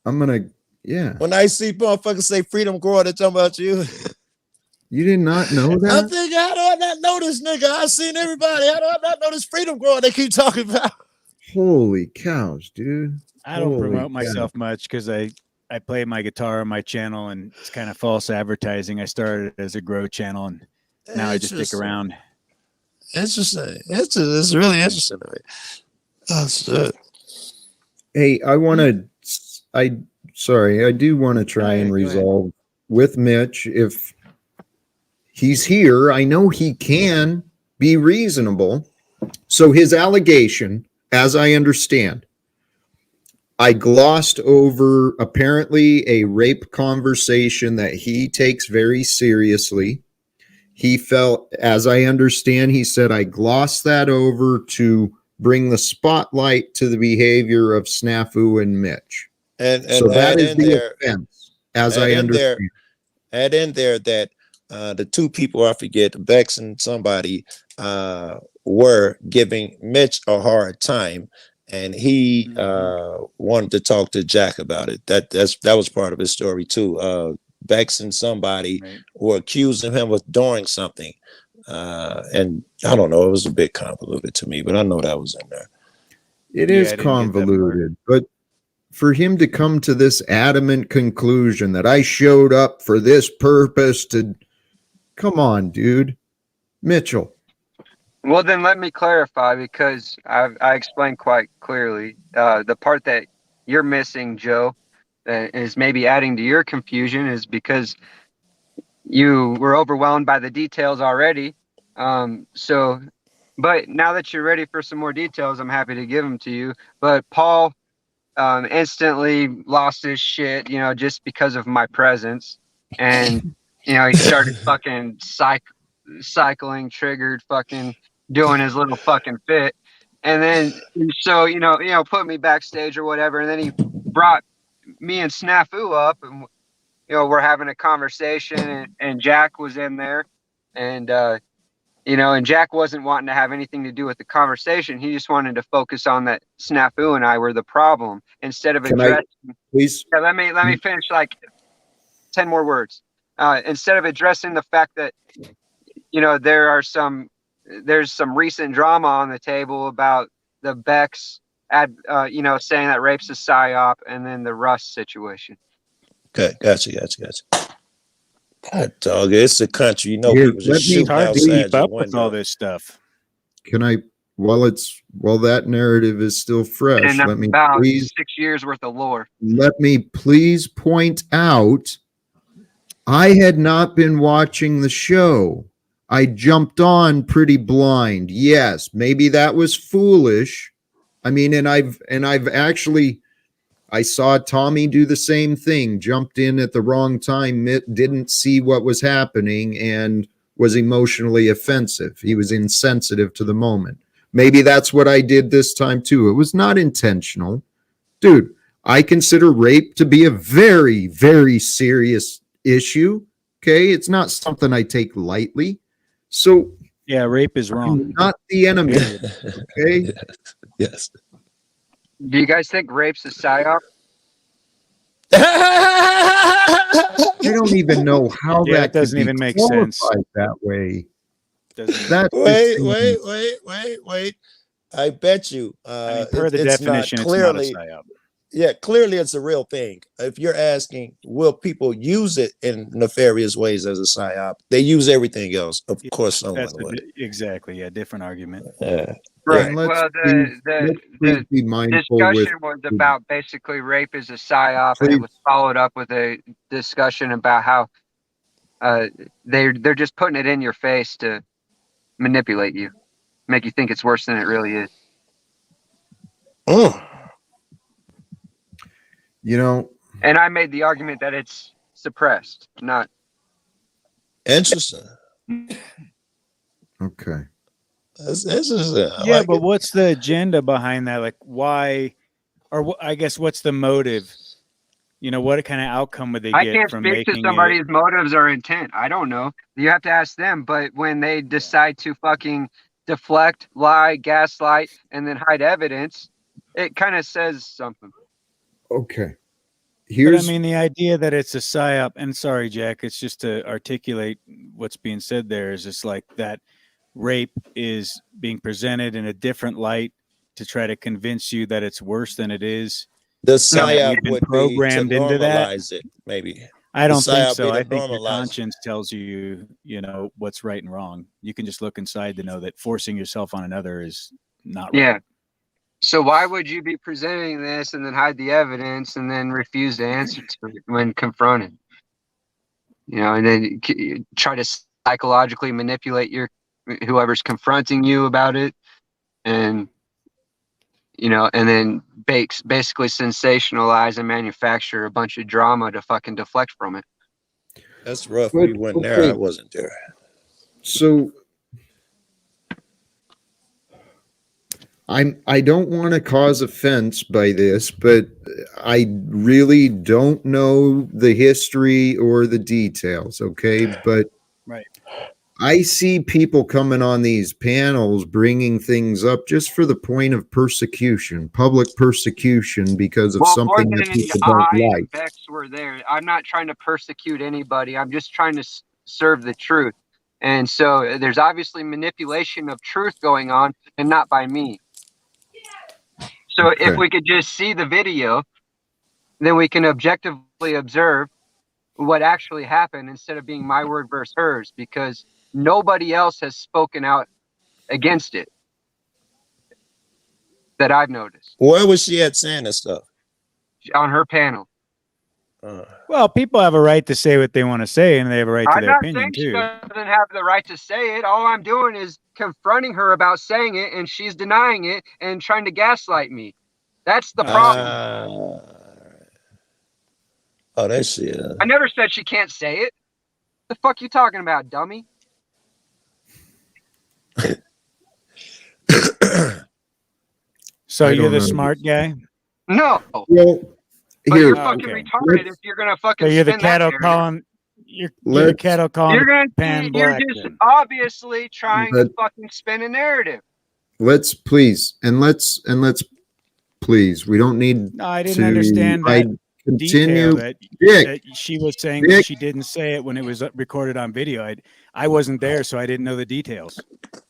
I'm gonna, yeah. When I see motherfuckers say freedom grower, they're talking about you. You did not know I that? think, how do I not know this nigga? I've seen everybody. How do I not know this freedom grower they keep talking about? Holy cows, dude. I don't Holy promote cow. myself much because I play my guitar on my channel and it's kind of false advertising. I started as a grow channel and now I just stick around. Interesting. It's really interesting to me. Oh, shit. Hey, I do want to try and resolve with Mitch. If he's here, I know he can be reasonable. So his allegation, as I understand, I glossed over apparently a rape conversation that he takes very seriously. He felt, as I understand, he said, I glossed that over to bring the spotlight to the behavior of Snafu and Mitch. And so that is the there, offense, as I understand. Add in there that the two people, I forget, Bex and somebody, were giving Mitch a hard time, and he wanted to talk to Jack about it. That was part of his story too. Bex and somebody were accusing him of doing something. And I don't know, it was a bit convoluted to me, but I know that was in there. It is convoluted, but for him to come to this adamant conclusion that I showed up for this purpose to, come on, dude. Mitchell. Well, then let me clarify, because I explained quite clearly the part that you're missing, Joe, that is maybe adding to your confusion, is because you were overwhelmed by the details already. But now that you're ready for some more details, I'm happy to give them to you. But Paul instantly lost his shit, just because of my presence. And, he started fucking cycling, triggered, fucking doing his little fucking fit. And then, so, put me backstage or whatever. And then he brought me and Snafu up, and, we're having a conversation, and Jack was in there, and, and Jack wasn't wanting to have anything to do with the conversation. He just wanted to focus on that Snafu and I were the problem, instead of addressing. Please? Yeah, let me finish like 10 more words. Instead of addressing the fact that, there's some recent drama on the table about the Bex saying that rape's a psyop, and then the Russ situation. Okay, gotcha. God, dog, it's the country. Here, People just shooting outside keep up your with all window. this stuff. Can I, while that narrative is still fresh, And let me about please 6 years worth of lore. let me please point out, I had not been watching the show. I jumped on pretty blind. Yes, maybe that was foolish. I mean, and I've actually, I saw Tommy do the same thing, jumped in at the wrong time, didn't see what was happening, and was emotionally offensive. He was insensitive to the moment. Maybe that's what I did this time too. It was not intentional. Dude, I consider rape to be a very, very serious issue. Okay, it's not something I take lightly. So yeah, rape is wrong. I'm not the enemy. Okay. Yes. Do you guys think rape's a psyop? I don't even know how Yeah, that it doesn't could be even make sense. qualified that way. Doesn't Wait. I bet you. per the it's definition, not it's clearly. not a psyop. Yeah, clearly it's a real thing. If you're asking, will people use it in nefarious ways as a psyop? They use everything else. Of course, someone That's would. exactly, yeah, different argument. Right. And let's Well, please be mindful discussion was about basically rape is a psyop, and it was followed up with a discussion about how they're just putting it in your face to manipulate you, make you think it's worse than it really is. You know, and I made the argument that it's suppressed, not interesting. Okay. That's interesting. I Yeah, like but it. what's the agenda behind that? Like, why, or I guess, what's the motive? You know, what kind of outcome would they I get can't from speak to making it? somebody's motives or intent. I don't know. You have to ask them. But when they decide to fucking deflect, lie, gaslight, and then hide evidence, it kind of says something. Okay. But I mean, the idea that it's a psyop, and sorry, Jack, it's just to articulate what's being said there is just like that rape is being presented in a different light to try to convince you that it's worse than it is. The and that psyop we've been would be to programmed into that. normalize it, maybe. I don't think psyop so. be I to think your normalize it. conscience tells you, you know, what's right and wrong. You can just look inside to know that forcing yourself on another is not right. Yeah. So why would you be presenting this and then hide the evidence and then refuse to answer to it when confronted? You know, and then try to psychologically manipulate whoever's confronting you about it, and you know, and then basically sensationalize and manufacture a bunch of drama to fucking deflect from it. That's rough. But, We weren't there. I wasn't there. So I don't want to cause offense by this, but I really don't know the history or the details, okay? But right. I see people coming on these panels bringing things up just for the point of persecution, public persecution, because of something that people don't like. And Bex were there. I'm not trying to persecute anybody. I'm just trying to serve the truth. And so there's obviously manipulation of truth going on, and not by me. So if we could just see the video, then we can objectively observe what actually happened instead of being my word versus hers, because nobody else has spoken out against it that I've noticed. Where was she at saying this stuff? On her panel. Well, people have a right to say what they want to say, and they have a right to their opinion She too. doesn't have the right to say it. All I'm doing is confronting her about saying it, and she's denying it and trying to gaslight me. That's the problem. Oh, that's it. I never said she can't say it. The fuck you talking about, dummy? So you're the smart guy? No. Well, but you're fucking retarded if you're gonna fucking. So you're the spin cattle that calling. You're the cattle calling. You're Pan black. just obviously trying to fucking spin a narrative. Let's please, and let's please. We don't need. No, I didn't understand that continue that she was saying Dick. she didn't say it when it was recorded on video. I wasn't there, so I didn't know the details.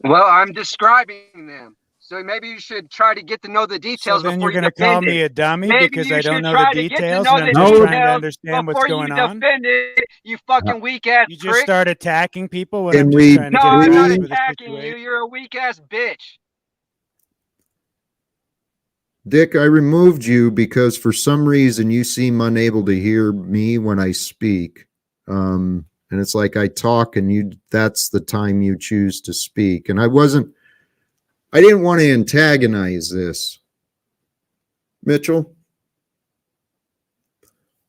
Well, I'm describing them. So maybe you should try to get to know the details. So then before you're going to call me a dummy because I don't know the details, and I'm just trying to understand what's going on. Defend it, you fucking weak ass. You just start attacking people when I'm just trying to get I'm not into attacking you. You're a weak ass bitch. Dick, I removed you because for some reason you seem unable to hear me when I speak. And it's like I talk and that's the time you choose to speak. And I didn't want to antagonize this. Mitchell,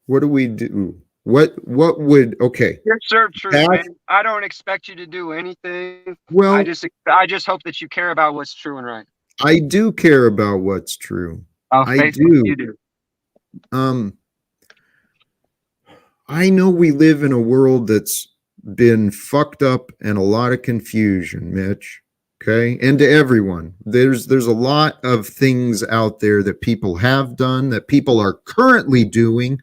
what do we do? What would, okay. You're served truth, man. I don't expect you to do anything. Well, I just hope that you care about what's true and right. I do care about what's true. I do. You do. I know we live in a world that's been fucked up and a lot of confusion, Mitch. Okay. And to everyone, there's a lot of things out there that people have done, that people are currently doing,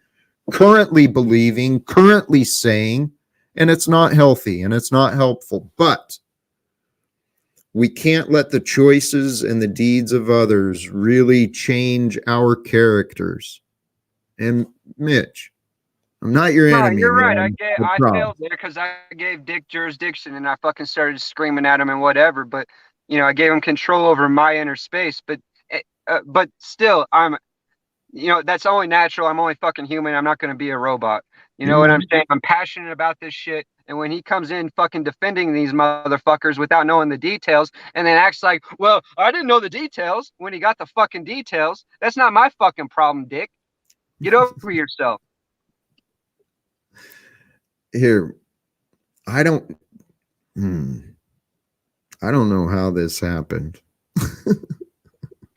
currently believing, currently saying, and it's not healthy and it's not helpful. But we can't let the choices and the deeds of others really change our characters. And Mitch, I'm not your enemy. You're right. Man. I failed there because I gave Dick jurisdiction and I fucking started screaming at him and whatever. But you know, I gave him control over my inner space. But still, that's only natural. I'm only fucking human. I'm not going to be a robot. You know what I'm saying? I'm passionate about this shit. And when he comes in fucking defending these motherfuckers without knowing the details and then acts like, well, I didn't know the details when he got the fucking details. That's not my fucking problem, Dick. Get over yourself. Here, I don't know how this happened.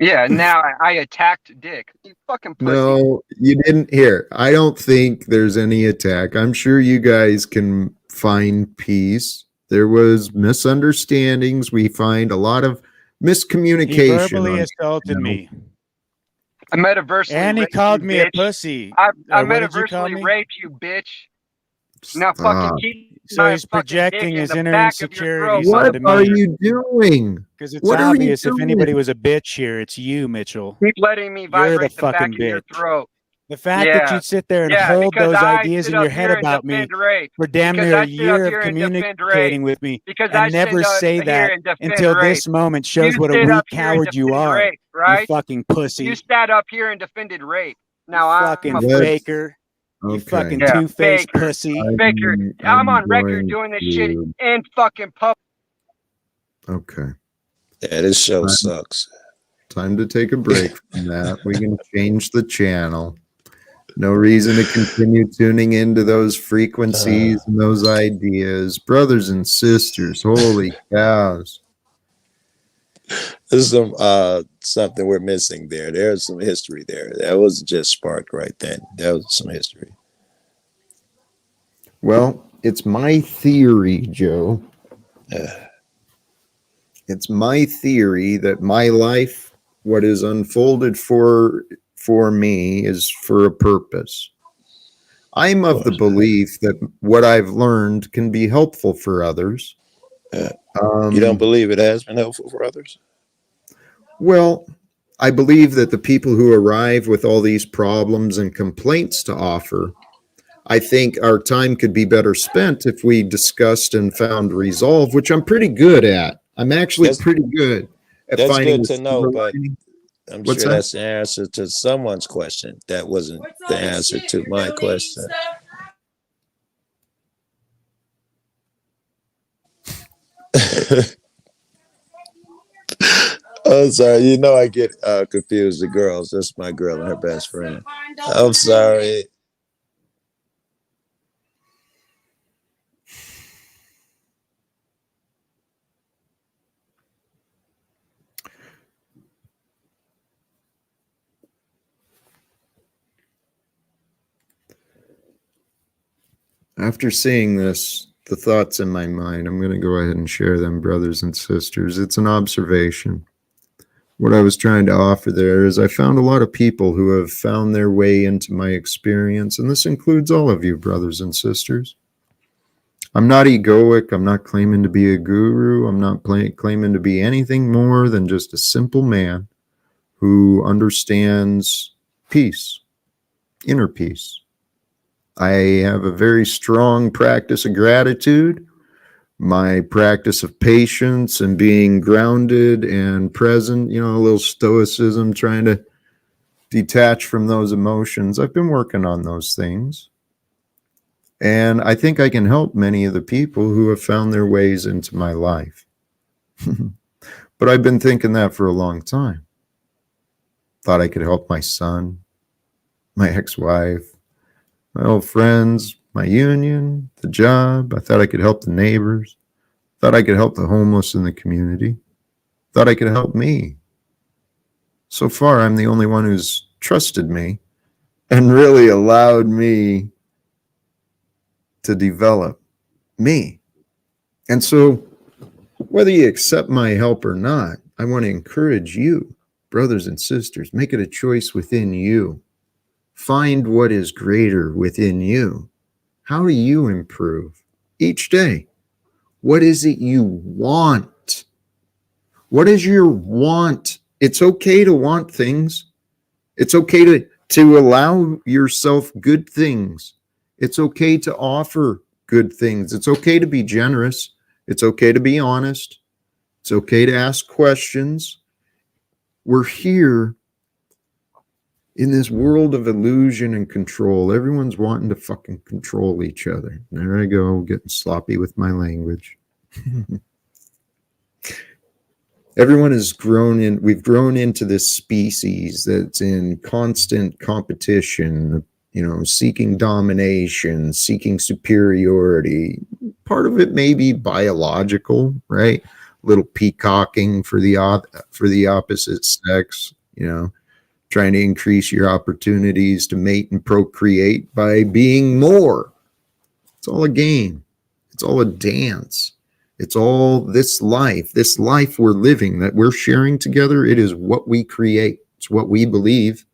Yeah, now I attacked Dick. You fucking pussy. No, you didn't. Here, I don't think there's any attack. I'm sure you guys can find peace. There was misunderstandings. We find a lot of miscommunication. He verbally on assaulted channel. me. I metaversally And he raped called you, me a bitch. pussy. I What did you call metaversally me? raped you, bitch. Now Stop. fucking keep So my he's fucking dick projecting in his the inner back of your throat. insecurities What onto are me. you doing? Because it's What are you obvious if doing? anybody was a bitch here, it's you, Mitchell. Keep letting me You're the vibrate the back fucking of your bitch. throat. The fact that Yeah. you'd sit there and Yeah, hold because those I ideas sit in your up head here and about me defend rape. for damn Because near I a sit up year of here and defend communicating rape. with me Because I and never sit up say here that and defend until rape. this moment You shows what a sit weak up here and coward you defend are, rape, you right? fucking You pussy. sat up here and defended rape. You Now I'm fucking a Let's- faker. You Okay. fucking yeah, two-faced faker. pussy. Faker. I'm on record going doing this shit to- in fucking public. Okay. Yeah, this show sucks. Time to take a break from that. We can change the channel. No reason to continue tuning into those frequencies and those ideas. Brothers and sisters, holy cows. There's some something we're missing there. There's some history there. That was just sparked right then. That was some history. Well, it's my theory, Joe. It's my theory that my life, what is unfolded for me, is for a purpose. I'm of the belief that what I've learned can be helpful for others. You don't believe it has been helpful for others? Well, I believe that the people who arrive with all these problems and complaints to offer, I think our time could be better spent if we discussed and found resolve, which I'm pretty good at. I'm actually pretty good at That's finding good to know, silver but lining. I'm What's sure that? that's the answer to someone's question. That wasn't the answer to my question. I'm sorry. You know I get confused with girls. That's my girl and her best friend. I'm sorry. After seeing this, the thoughts in my mind, I'm going to go ahead and share them, brothers and sisters. It's an observation. What I was trying to offer there is I found a lot of people who have found their way into my experience, and this includes all of you, brothers and sisters. I'm not egoic. I'm not claiming to be a guru. I'm not claiming to be anything more than just a simple man who understands peace, inner peace. I have a very strong practice of gratitude, my practice of patience and being grounded and present, a little stoicism, trying to detach from those emotions. I've been working on those things. And I think I can help many of the people who have found their ways into my life. But I've been thinking that for a long time. Thought I could help my son, my ex-wife, my old friends, my union, the job. I thought I could help the neighbors. Thought I could help the homeless in the community. Thought I could help me. So far, I'm the only one who's trusted me and really allowed me to develop me. And so, whether you accept my help or not, I want to encourage you, brothers and sisters, make it a choice within you. Find what is greater within you. How do you improve each day? What is it you want? What is your want? It's okay to want things. It's okay to allow yourself good things. It's okay to offer good things. It's okay to be generous. It's okay to be honest. It's okay to ask questions. We're here in this world of illusion and control. Everyone's wanting to fucking control each other. There I go, getting sloppy with my language. Everyone has grown in, we've grown into this species that's in constant competition, seeking domination, seeking superiority. Part of it may be biological, right? A little peacocking for the opposite sex, trying to increase your opportunities to mate and procreate by being more. It's all a game. It's all a dance. It's all this life we're living, that we're sharing together. It is what we create. It's what we believe.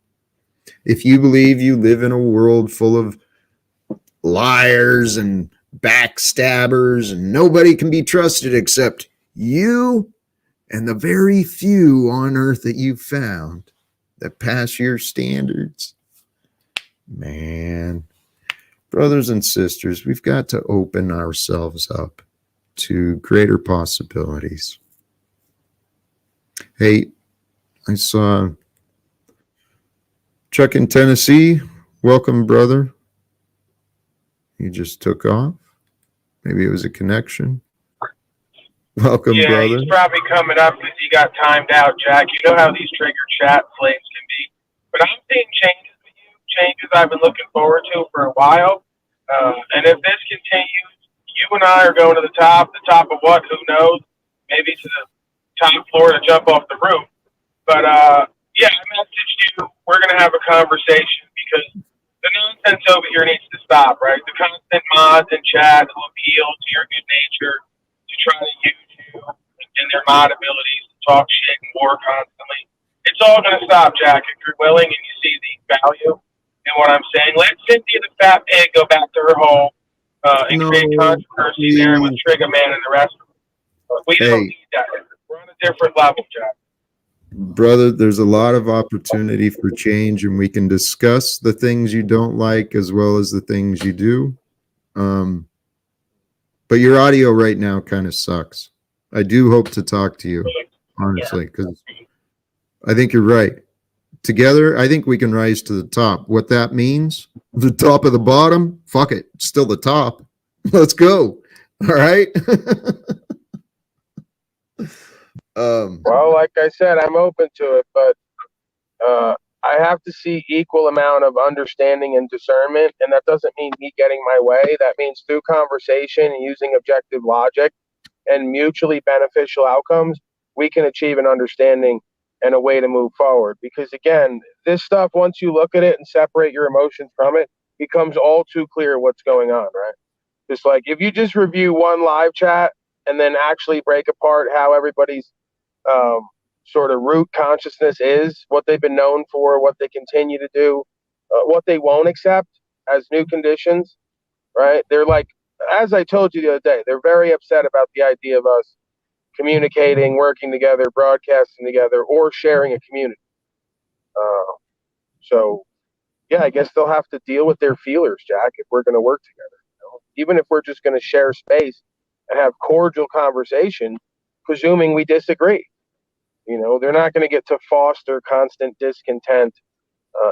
If you believe you live in a world full of liars and backstabbers and nobody can be trusted except you and the very few on earth that you've found that pass your standards, man, brothers and sisters, we've got to open ourselves up to greater possibilities. Hey, I saw Chuck in Tennessee. Welcome, brother. You just took off. Maybe it was a connection. Welcome, brother. Yeah, he's probably coming up because he got timed out, Jack. You know how these trigger chat flames can be. But I'm seeing changes with you, changes I've been looking forward to for a while. And if this continues, you and I are going to the top of what? Who knows? Maybe to the top floor to jump off the roof. But, yeah, I messaged you. We're going to have a conversation because the nonsense over here needs to stop, right? The constant mods and chat will appeal to your good nature to try to use you and their mod abilities to talk shit and war constantly. It's all going to stop, Jack, if you're willing and you see the value in what I'm saying. Let Cynthia the Fat Pig go back to her hole and create controversy there with Trigger Man and the rest of them. But we don't need that. We're on a different level, Jack. Brother, there's a lot of opportunity for change, and we can discuss the things you don't like as well as the things you do. But your audio right now kind of sucks. I do hope to talk to you, honestly, because I think you're right. Together, I think we can rise to the top. What that means, the top of the bottom, fuck it, it's still the top. Let's go. All right. Well, like I said, I'm open to it, but I have to see equal amount of understanding and discernment, and that doesn't mean me getting my way. That means through conversation and using objective logic and mutually beneficial outcomes, we can achieve an understanding and a way to move forward. Because again, this stuff, once you look at it and separate your emotions from it, becomes all too clear what's going on, right? Just like if you just review one live chat and then actually break apart how everybody's sort of root consciousness is, what they've been known for, what they continue to do, what they won't accept as new conditions, right? They're like, as I told you the other day, they're very upset about the idea of us communicating, working together, broadcasting together, or sharing a community. So, yeah, I guess they'll have to deal with their feelers, Jack, if we're going to work together. Even if we're just going to share space and have cordial conversation, presuming we disagree. They're not going to get to foster constant discontent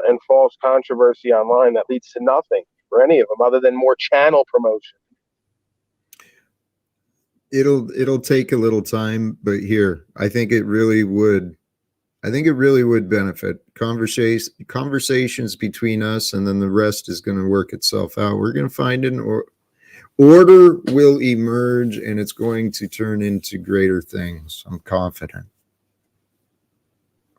and false controversy online that leads to nothing for any of them other than more channel promotion. It'll take a little time, but here, I think it really would benefit conversations between us, and then the rest is going to work itself out. We're going to find an order will emerge, and it's going to turn into greater things. I'm confident.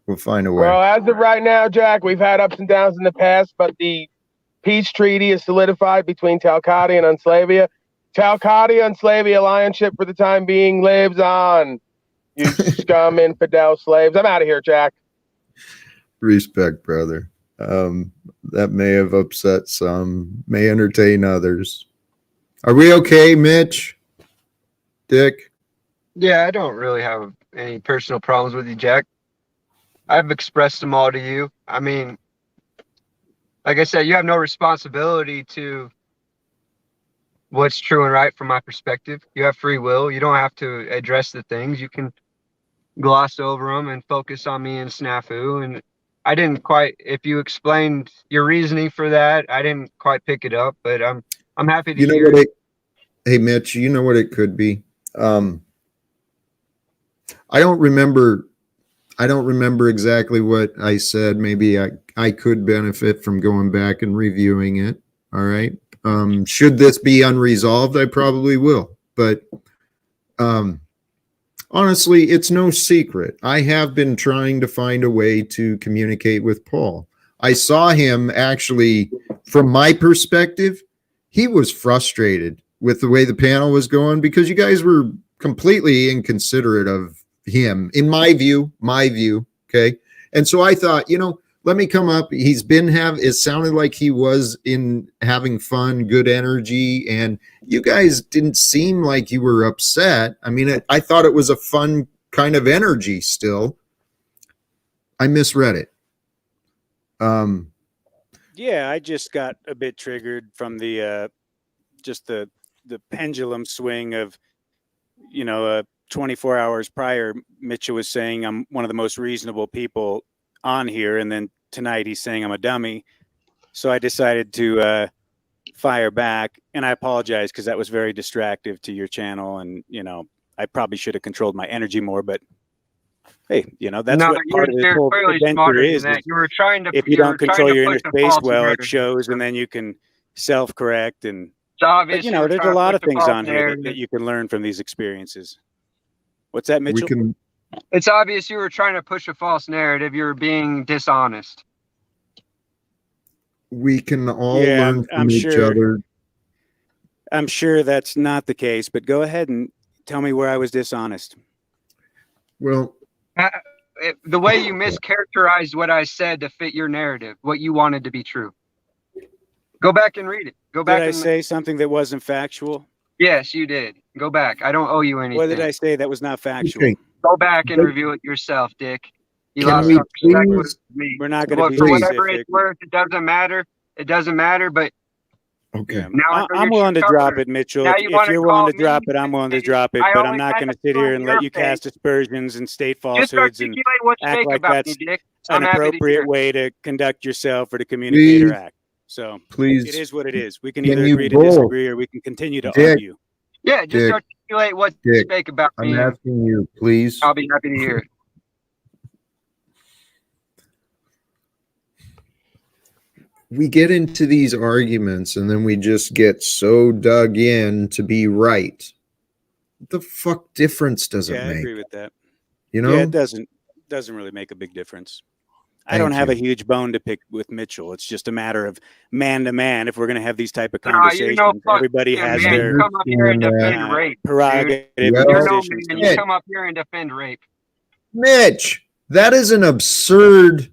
We'll find a way. Well, as of right now, Jack, we've had ups and downs in the past, but the peace treaty is solidified between Talcott and Unslavia. Talcott Unslavia alliance-ship for the time being lives on. You scum infidel slaves. I'm out of here, Jack. Respect, brother. That may have upset some, may entertain others. Are we okay, Mitch? Dick? Yeah, I don't really have any personal problems with you, Jack. I've expressed them all to you. I mean, like I said, you have no responsibility to what's true and right from my perspective. You have free will. You don't have to address the things. You can gloss over them and focus on me and Snafu. And I didn't quite, if you explained your reasoning for that, I didn't quite pick it up, but I'm happy to hear it. Hey, Mitch, you know what it could be? I don't remember exactly what I said. Maybe I could benefit from going back and reviewing it. All right. Should this be unresolved, I probably will. But honestly, it's no secret. I have been trying to find a way to communicate with Paul. I saw him actually, from my perspective, he was frustrated with the way the panel was going because you guys were completely inconsiderate of him, in my view. Okay. And so I thought, let me come up. It sounded like he was having fun, good energy, and you guys didn't seem like you were upset. I mean, I thought it was a fun kind of energy still. I misread it. Yeah, I just got a bit triggered from the just the pendulum swing of 24 hours prior, Mitchell was saying I'm one of the most reasonable people on here, and then tonight he's saying I'm a dummy. So I decided to fire back, and I apologize because that was very distractive to your channel, and I probably should have controlled my energy more, but hey, that's what part of this whole adventure is. You were trying to. If you don't control your inner space well, it shows, and then you can self-correct. And but, there's a lot of things on here that you can learn from these experiences. What's that, Mitchell? It's obvious you were trying to push a false narrative. You were being dishonest. We can all learn from each other. I'm sure that's not the case, but go ahead and tell me where I was dishonest. Well, the way you mischaracterized what I said to fit your narrative, what you wanted to be true. Go back and read it. Go back. Did I say something that wasn't factual? Yes, you did. Go back. I don't owe you anything. What did I say that was not factual? Okay. Go back and review it yourself, Dick. You Can lost we respect please- with me. We're not going to be For whatever specific. it's worth, it doesn't matter. It doesn't matter, but Okay. now I'm willing to drop it, Mitchell. Now If you wanna you're willing to call drop me it, I'm willing to drop it. I But I'm only not had going to to sit prove here and let your you cast aspersions and state just falsehoods and articulate what's act fake like about that's me, Dick. an I'm happy to hear appropriate it. way to conduct yourself or to communicate or Please. act. So Please. it is what it is. We can Can either you agree to both- disagree or we can continue to Dick. argue. Yeah, just Dick. articulate what's Dick, fake about I'm me. asking you, please. I'll be happy to hear it. We get into these arguments and then we just get so dug in to be right. What the fuck difference does Yeah, it I make? agree with that. You know? Yeah, it doesn't really make a big difference. I don't have a huge bone to pick with Mitchell. It's just a matter of man to man. If we're going to have these type of conversations, everybody has man, their you come up here and defend rape. prerogative Dude. and You're no positions. man. You come up here and defend rape. Mitch, that is an absurd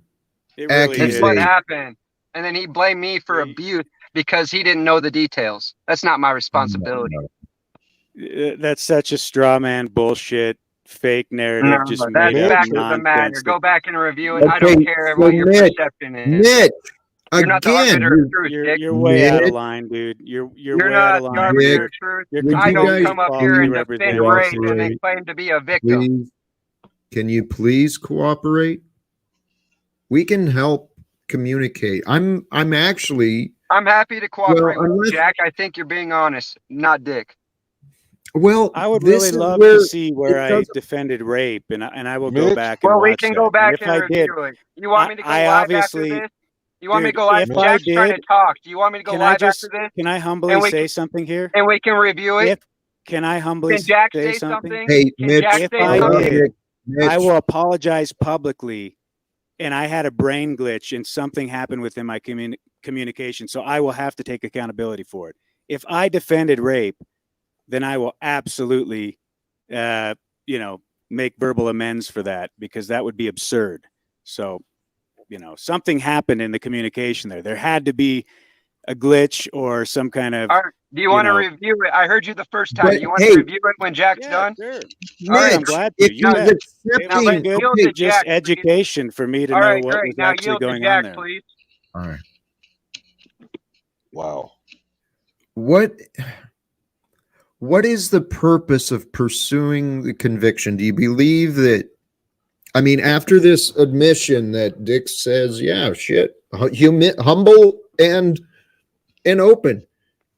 It really That's accusation. what happened. And then he blamed me for abuse because he didn't know the details. That's not my responsibility. That's such a straw man bullshit, fake narrative. No, Just that's made up fact of the matter. nonsense. Go back and review it. I don't care what your Mitch, perception is. Mitch, You're not the again, arbiter of truth, Dick. You're way out of Mitch, line, dude. You're You're way out not of the line. arbiter of truth. You're would I you don't guys come up here and falsely defend representing rape and then cooperate? claim to be a victim. Please, can you please cooperate? We can help communicate. I'm actually, I'm happy to cooperate Well, with unless- you, Jack. I think you're being honest, not Dick. well, I would this really is love where to see where it I doesn't- defended rape, and I will go Mitch? back and Well, we watch can that. go back And if and I did, review it. You want me to go I live obviously, after this? You want me to dude, go live? if I Jack's trying to did, talk. Do you want me to go can I live just after this? can I humbly And we say can- something here? And we can review it. Can I humbly Can Jack say say something? something? Hey, Can Mitch, Jack If say I something? did, Mitch, I will apologize publicly. And I had a brain glitch and something happened within my communication. So I will have to take accountability for it. If I defended rape, then I will absolutely, make verbal amends for that because that would be absurd. So, something happened in the communication there. There had to be a glitch or some kind of. All right. Do you want to review it? I heard you the first time. But, Do you want hey, to review it when Jack's done? Sure. All right, I'm Mitch, glad if to. You he's bet. It was accepting, good, yield to just Jack, please. education for me to All know right, what great. was Now actually yield to going Jack, on there. please. all right. Wow. What is the purpose of pursuing the conviction? Do you believe that? I mean, after this admission that Dick says, "Yeah, shit, humble and open,"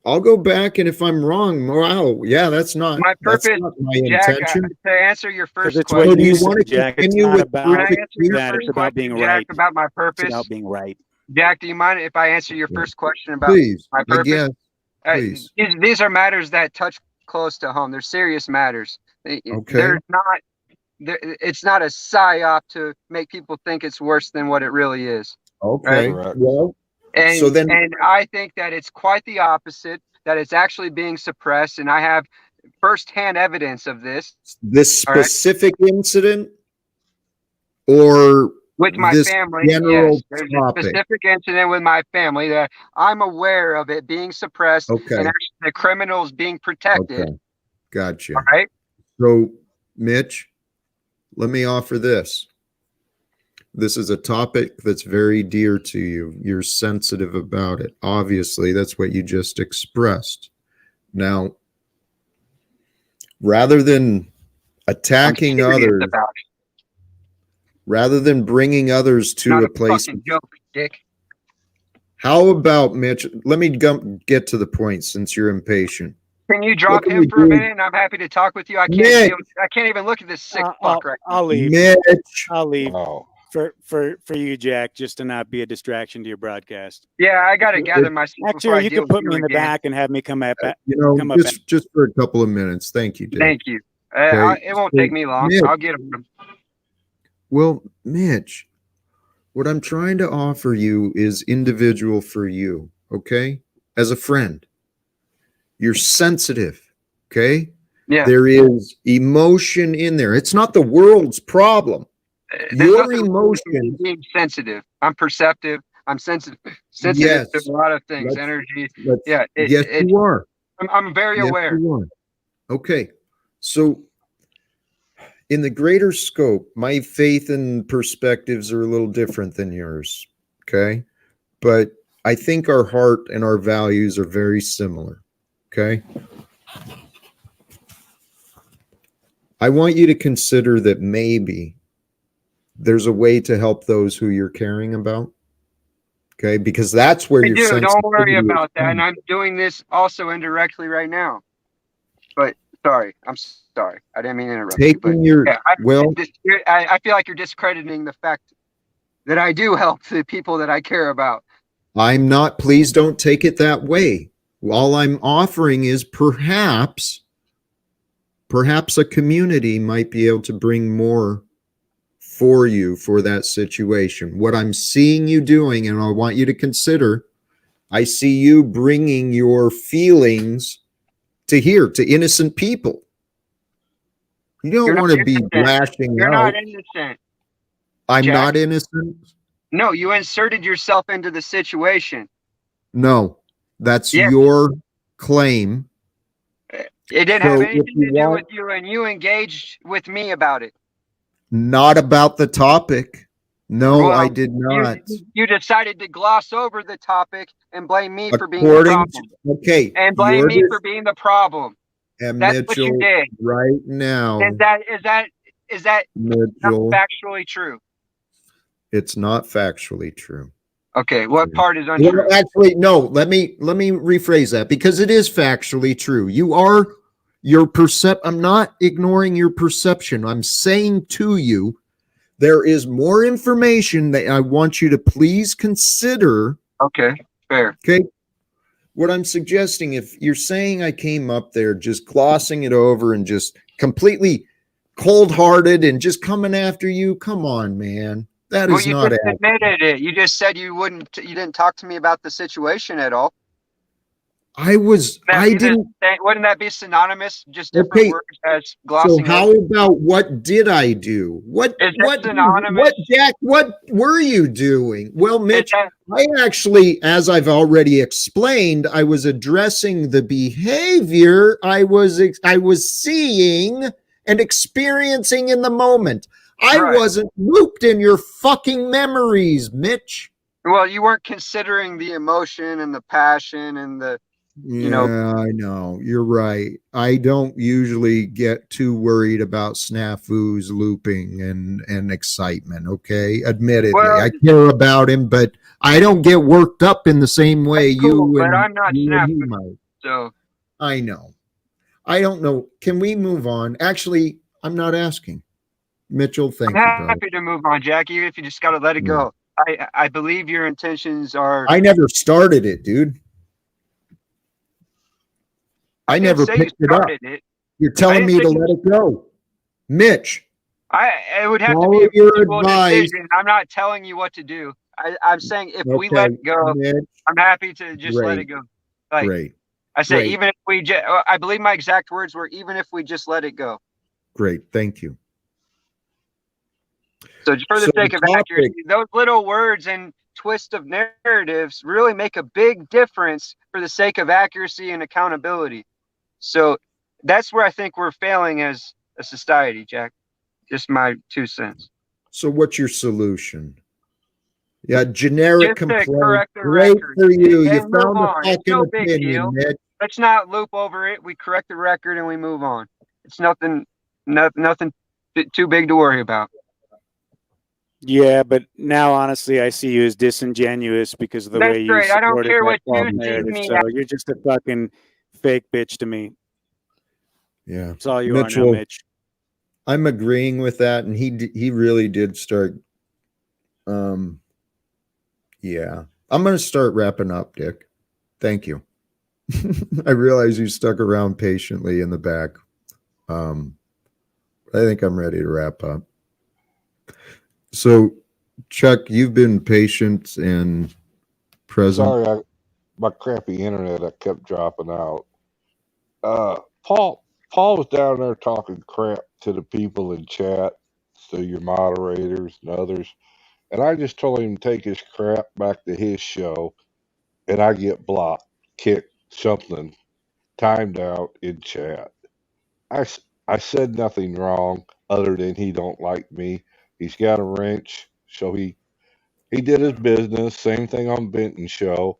I'll go back, and if I'm wrong, wow, yeah, that's not My purpose, my Jack, intention. to answer your Because first it's what So question. do you you want said, to Jack. It's continue not with about Can I answer your that. It's first about being question, Jack, right. about my It's purpose? about being right. Jack, do you mind if I answer your first question about Please, my purpose? again, please. These are matters that touch close to home. They're serious matters. Okay. They're not. It's not a psyop to make people think it's worse than what it really is. Okay. Right? Well, And so then, and I think that it's quite the opposite. That it's actually being suppressed, and I have firsthand evidence of this. this All right? specific incident, or With my this family, general yes. There's a topic? specific incident with my family that I'm aware of it being suppressed, Okay. and actually the criminals being protected. Okay. Gotcha. All right. So, Mitch, let me offer this. This is a topic that's very dear to you. You're sensitive about it. Obviously, that's what you just expressed. Now, rather than attacking others, rather than bringing others to Not a place, fucking joke, Dick. how about, Mitch? Let me get to the point since you're impatient. Can you drop can him we for a do? minute? And I'm happy to talk with you. I can't even look at this sick fuck right now. I'll leave. Mitch. I'll leave. For you, Jack, just to not be a distraction to your broadcast. Yeah, I got to gather myself. Actually, you can put me in the back and have me come up. Just for a couple of minutes. Thank you, Dave. Thank you. Okay, It won't so, take me long. Mitch, I'll get him. well, Mitch, what I'm trying to offer you is individual for you, okay? As a friend. You're sensitive, okay? Yeah. There is emotion in there. It's not the world's problem. Your emotion. Being sensitive. I'm perceptive. I'm sensitive to a lot of things. Energy. Yeah. You are. I'm very aware. You are. Okay. So in the greater scope, my faith and perspectives are a little different than yours. Okay. But I think our heart and our values are very similar. Okay. I want you to consider that maybe there's a way to help those who you're caring about. Okay. Because that's where you're. Don't worry about that. And I'm doing this also indirectly right now. But sorry. I'm sorry. I didn't mean to interrupt you. But I feel like you're discrediting the fact that I do help the people that I care about. I'm not. Please don't take it that way. All I'm offering is perhaps a community might be able to bring more for you for that situation. What I'm seeing you doing, and I want you to consider, I see you bringing your feelings to innocent people. You don't want to be lashing out. You're not innocent. I'm not innocent? No, you inserted yourself into the situation. No, that's your claim. It didn't have anything to do with you, and you engaged with me about it. Not about the topic. No, I did not. You decided to gloss over the topic and blame me for being the problem. And blame me for being the problem. And that's Mitchell, what you did right now. And is that Mitchell, not factually true? It's not factually true. Okay, what part is untrue? Well, actually, no. Let me rephrase that, because it is factually true. I'm not ignoring your perception. I'm saying to you, there is more information that I want you to please consider. Okay, fair. Okay. What I'm suggesting, if you're saying I came up there just glossing it over and just completely cold-hearted and just coming after you, come on, man. That is not it. You just admitted it. You just said you didn't talk to me about the situation at all. Wouldn't that be synonymous? Just different words as glossing. So how about what did I do? What Jack, what were you doing? Well, Mitch, I actually, as I've already explained, I was addressing the behavior I was seeing and experiencing in the moment. I wasn't looped in your fucking memories, Mitch. Well, you weren't considering the emotion and the passion and the I know. You're right. I don't usually get too worried about snafus, looping, and excitement, okay? Admittedly, I care about him, but I don't get worked up in the same way but I'm not snafu. So I know. I don't know. Can we move on? Actually, I'm not asking. Mitchell, thank I'm you, brother. happy to move on, Jack, even if you just got to let it go. I believe your intentions are. I never started it, dude. I never picked it up. You're telling me to let it go. Mitch. It would have to follow be a your mutual advice. decision. I'm not telling you what to do. I'm saying if we let it go, Mitch. I'm happy to just let it go. Like, Great. I say, Great. even if we I believe my exact words were, even if we just let it go. Great. Thank you. So for the sake of accuracy, those little words and twists of narratives really make a big difference for the sake of accuracy and accountability. So that's where I think we're failing as a society, Jack. Just my 2 cents. So what's your solution? Yeah, generic complaint. Great for you. You found a It's no fucking big opinion, deal. Mitch. Let's not loop over it. We correct the record and we move on. It's nothing too big to worry about. Yeah, but now honestly, I see you as disingenuous because of the way you great. I don't supported care that what false you see narrative. me So as. you're just a fucking fake bitch to me. Yeah, that's all you Mitchell, are now, Mitch. I'm agreeing with that, and he really did start. Yeah, I'm gonna start wrapping up, Dick. Thank you. I realize you stuck around patiently in the back. I think I'm ready to wrap up. So, Chuck, you've been patient and present. Sorry, my crappy internet, I kept dropping out. Paul was down there talking crap to the people in chat, to your moderators and others, and I just told him to take his crap back to his show, and I get blocked, kicked, something, timed out in chat. I said nothing wrong other than he don't like me. He's got a wrench, so he did his business. Same thing on Benton's show.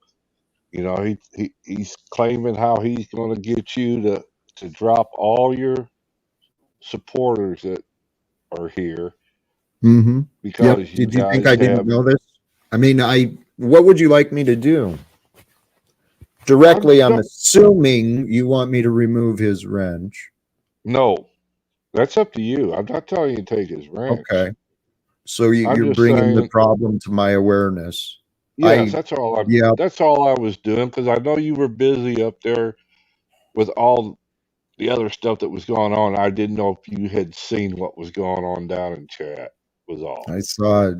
You know, he's claiming how he's going to get you to drop all your supporters that are here Mm-hmm. because Yep. you Did you think guys I didn't have. know this? I mean, what would you like me to do? Directly, I'm assuming you want me to remove his wrench. No, that's up to you. I'm not telling you to take his wrench. Okay. So you're just bringing the saying, problem to my awareness. yes, that's all. Yeah. That's all I was doing because I know you were busy up there with all the other stuff that was going on. I didn't know if you had seen what was going on down in chat. Was all. I saw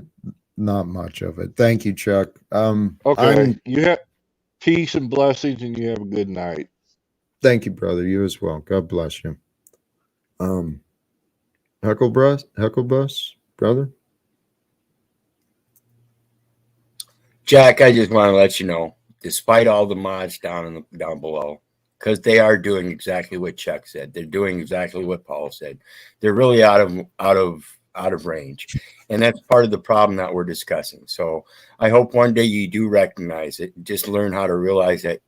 not much of it. Thank you, Chuck. Okay. You have peace and blessings, and you have a good night. Thank you, brother. You as well. God bless you. Heckle-Bus, brother. Jack, I just want to let you know, despite all the mods down below, because they are doing exactly what Chuck said. They're doing exactly what Paul said. They're really out of range, and that's part of the problem that we're discussing. So I hope one day you do recognize it. Just learn how to realize that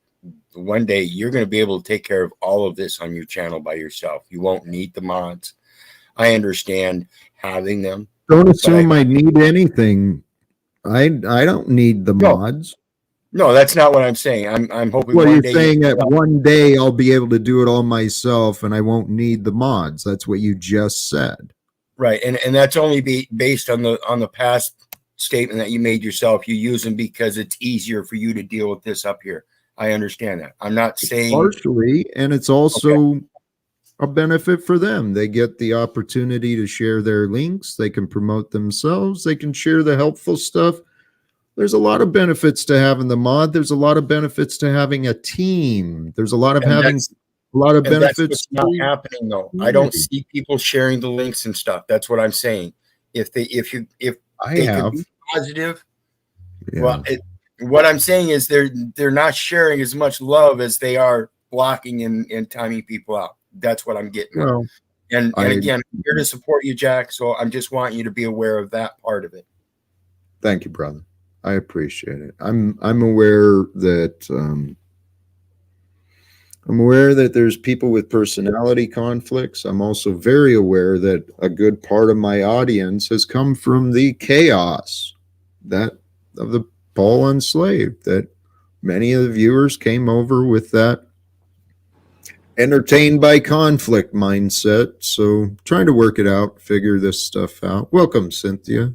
one day you're going to be able to take care of all of this on your channel by yourself. You won't need the mods. I understand having them. Don't assume I need anything. I don't need the mods. No, that's not what I'm saying. I'm hoping. Well, one you're day saying that one day I'll be able to do it all myself, and I won't need the mods. That's what you just said, right? And that's only based on the past statement that you made yourself. You use them because it's easier for you to deal with this up here. I understand that. I'm not saying partially, and it's also a benefit for them. They get the opportunity to share their links. They can promote themselves. They can share the helpful stuff. There's a lot of benefits to having the mod. There's a lot of benefits to having a team. There's a lot of benefits. That's what's not happening though. I don't see people sharing the links and stuff. That's what I'm saying. If they could be positive, well, what I'm saying is they're not sharing as much love as they are blocking and timing people out. That's what I'm getting at. And again, I'm here to support you, Jack. So I'm just wanting you to be aware of that part of it. Thank you, brother. I appreciate it. I'm aware that there's people with personality conflicts. I'm also very aware that a good part of my audience has come from the chaos of the Paul Unslaved, that many of the viewers came over with that entertained by conflict mindset. So trying to work it out, figure this stuff out. Welcome, Cynthia.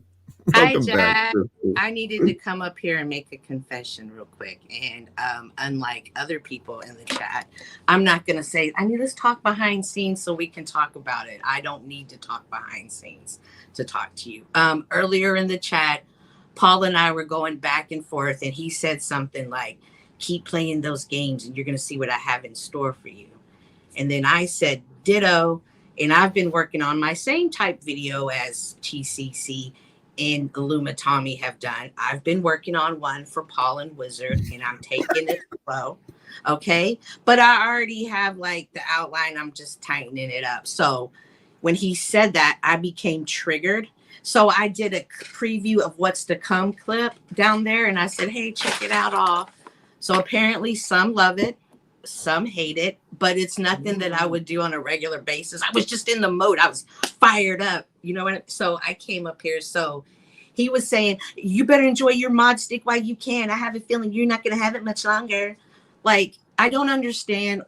Hi, Welcome back. Jack. I needed to come up here and make a confession real quick. And unlike other people in the chat, I'm not going to say, I need to talk behind scenes so we can talk about it. I don't need to talk behind scenes to talk to you. Earlier in the chat, Paul and I were going back and forth, and he said something like, keep playing those games and you're going to see what I have in store for you. And then I said, ditto. And I've been working on my same type video as TCC and Illuma Tommy have done. I've been working on one for Paul and Wizard, and I'm taking it slow. Okay. But I already have like the outline. I'm just tightening it up. So when he said that, I became triggered. So I did a preview of what's to come clip down there. And I said, hey, check it out all. So apparently some love it, some hate it, but it's nothing that I would do on a regular basis. I was just in the mode. I was fired up, you know what? So I came up here. So he was saying, you better enjoy your mod stick while you can. I have a feeling you're not going to have it much longer. Like, I don't understand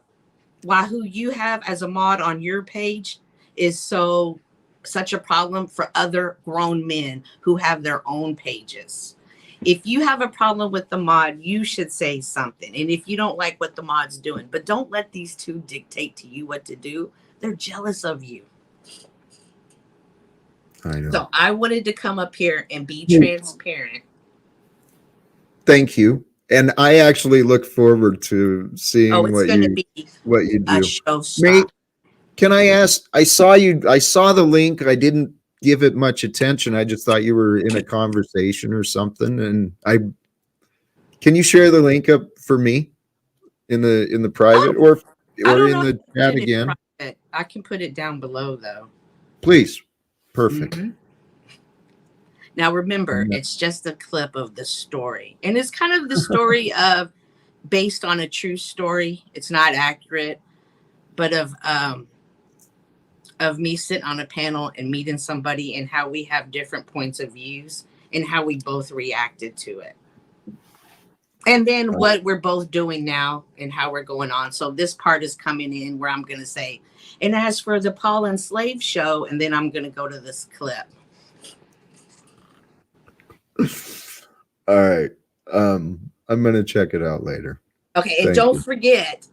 why who you have as a mod on your page is such a problem for other grown men who have their own pages. If you have a problem with the mod, you should say something. And if you don't like what the mod's doing, but don't let these two dictate to you what to do. They're jealous of you. I know. So I wanted to come up here and be transparent. Thank you. And I actually look forward to seeing what you do. Mate, can I ask, I saw the link. I didn't give it much attention. I just thought you were in a conversation or something. And can you share the link up for me in the private or in the chat again? I can put it down below though. Please. Perfect. Mm-hmm. Now remember, it's just a clip of the story. And it's kind of the story of based on a true story. It's not accurate, but of me sitting on a panel and meeting somebody and how we have different points of views and how we both reacted to it. And then what we're both doing now and how we're going on. So this part is coming in where I'm going to say, and as for the Paul and Slave show, and then I'm going to go to this clip. All right. I'm going to check it out later. Okay. And don't forget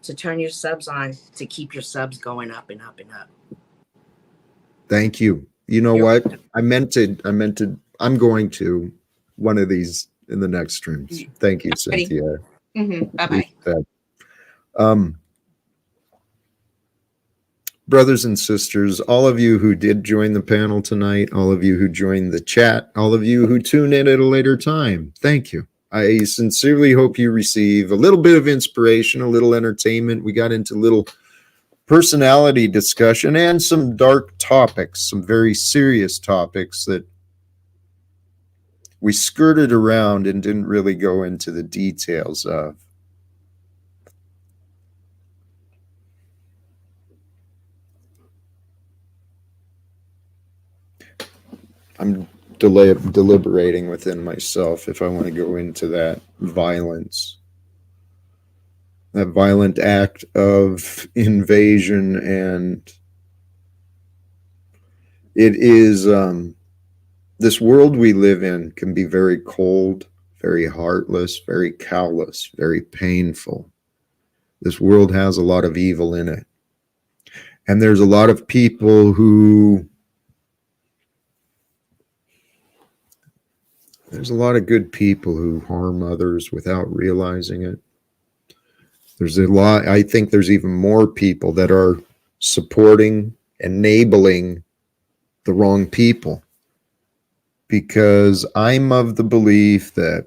to turn your subs on to keep your subs going up and up and up. Thank you. You know what? I'm going to one of these in the next streams. Thank you, Cynthia. Mm-hmm. Bye-bye. Brothers and sisters, all of you who did join the panel tonight, all of you who joined the chat, all of you who tune in at a later time, thank you. I sincerely hope you receive a little bit of inspiration, a little entertainment. We got into a little personality discussion and some dark topics, some very serious topics that we skirted around and didn't really go into the details of. I'm deliberating within myself if I want to go into that violence, that violent act of invasion. And it is, this world we live in can be very cold, very heartless, very callous, very painful. This world has a lot of evil in it. And there's a lot of people who, there's a lot of good people who harm others without realizing it. There's a lot, I think there's even more people that are supporting, enabling the wrong people. Because I'm of the belief that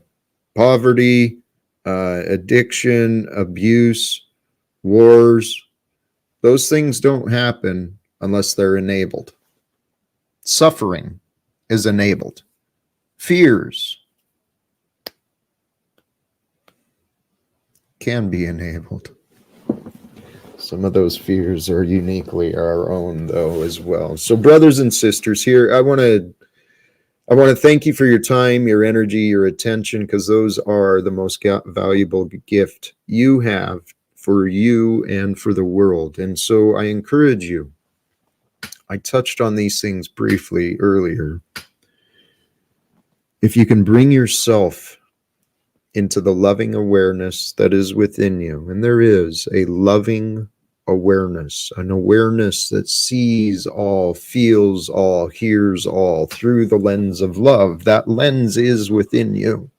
poverty, addiction, abuse, wars, those things don't happen unless they're enabled. Suffering is enabled. Fears can be enabled. Some of those fears are uniquely our own, though, as well. So, brothers and sisters, here I want to thank you for your time, your energy, your attention, because those are the most valuable gift you have for you and for the world. And so I encourage you. I touched on these things briefly earlier. If you can bring yourself into the loving awareness that is within you, and there is a loving awareness, an awareness that sees all, feels all, hears all through the lens of love. That lens is within you.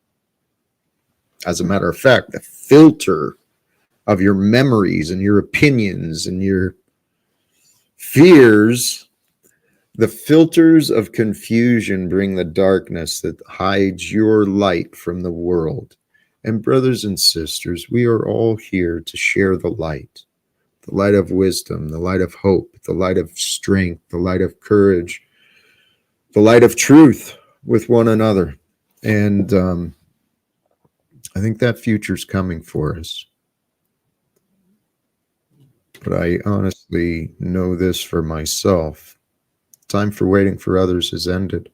As a matter of fact, the filter of your memories and your opinions and your fears, the filters of confusion bring the darkness that hides your light from the world. And brothers and sisters, we are all here to share the light of wisdom, the light of hope, the light of strength, the light of courage, the light of truth with one another. And I think that future's coming for us. But I honestly know this for myself. Time for waiting for others has ended.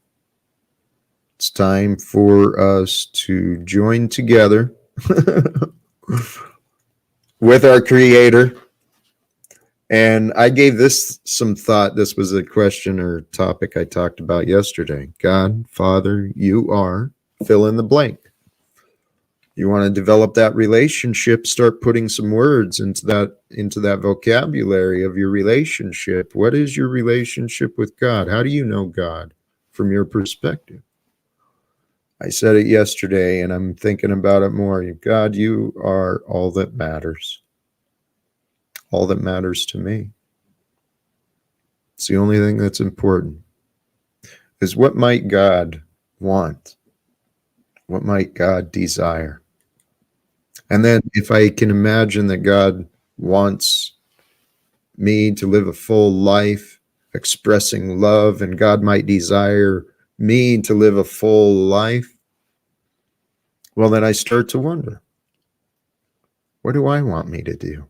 It's time for us to join together with our Creator. And I gave this some thought. This was a question or topic I talked about yesterday. God, Father, you are, fill in the blank. You want to develop that relationship, start putting some words into that vocabulary of your relationship. What is your relationship with God? How do you know God from your perspective? I said it yesterday, and I'm thinking about it more. God, you are all that matters. All that matters to me. It's the only thing that's important. Is what might God want? What might God desire? And then if I can imagine that God wants me to live a full life expressing love, and God might desire me to live a full life, well, then I start to wonder, what do I want me to do?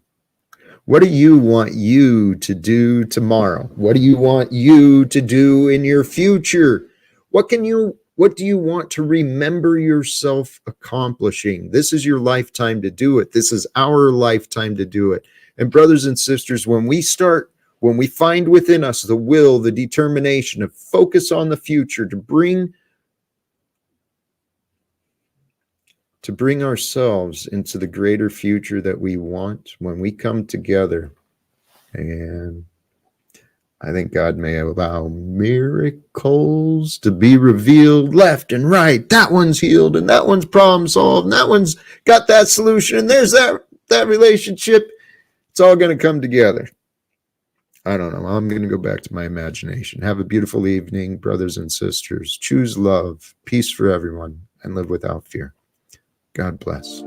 What do you want you to do tomorrow? What do you want you to do in your future? What do you want to remember yourself accomplishing? This is your lifetime to do it. This is our lifetime to do it. And brothers and sisters, when we find within us the will, the determination to focus on the future, to bring ourselves into the greater future that we want, when we come together, and I think God may allow miracles to be revealed left and right. That one's healed, and that one's problem solved, and that one's got that solution, and there's that relationship. It's all going to come together. I don't know. I'm going to go back to my imagination. Have a beautiful evening, brothers and sisters. Choose love, peace for everyone, and live without fear. God bless.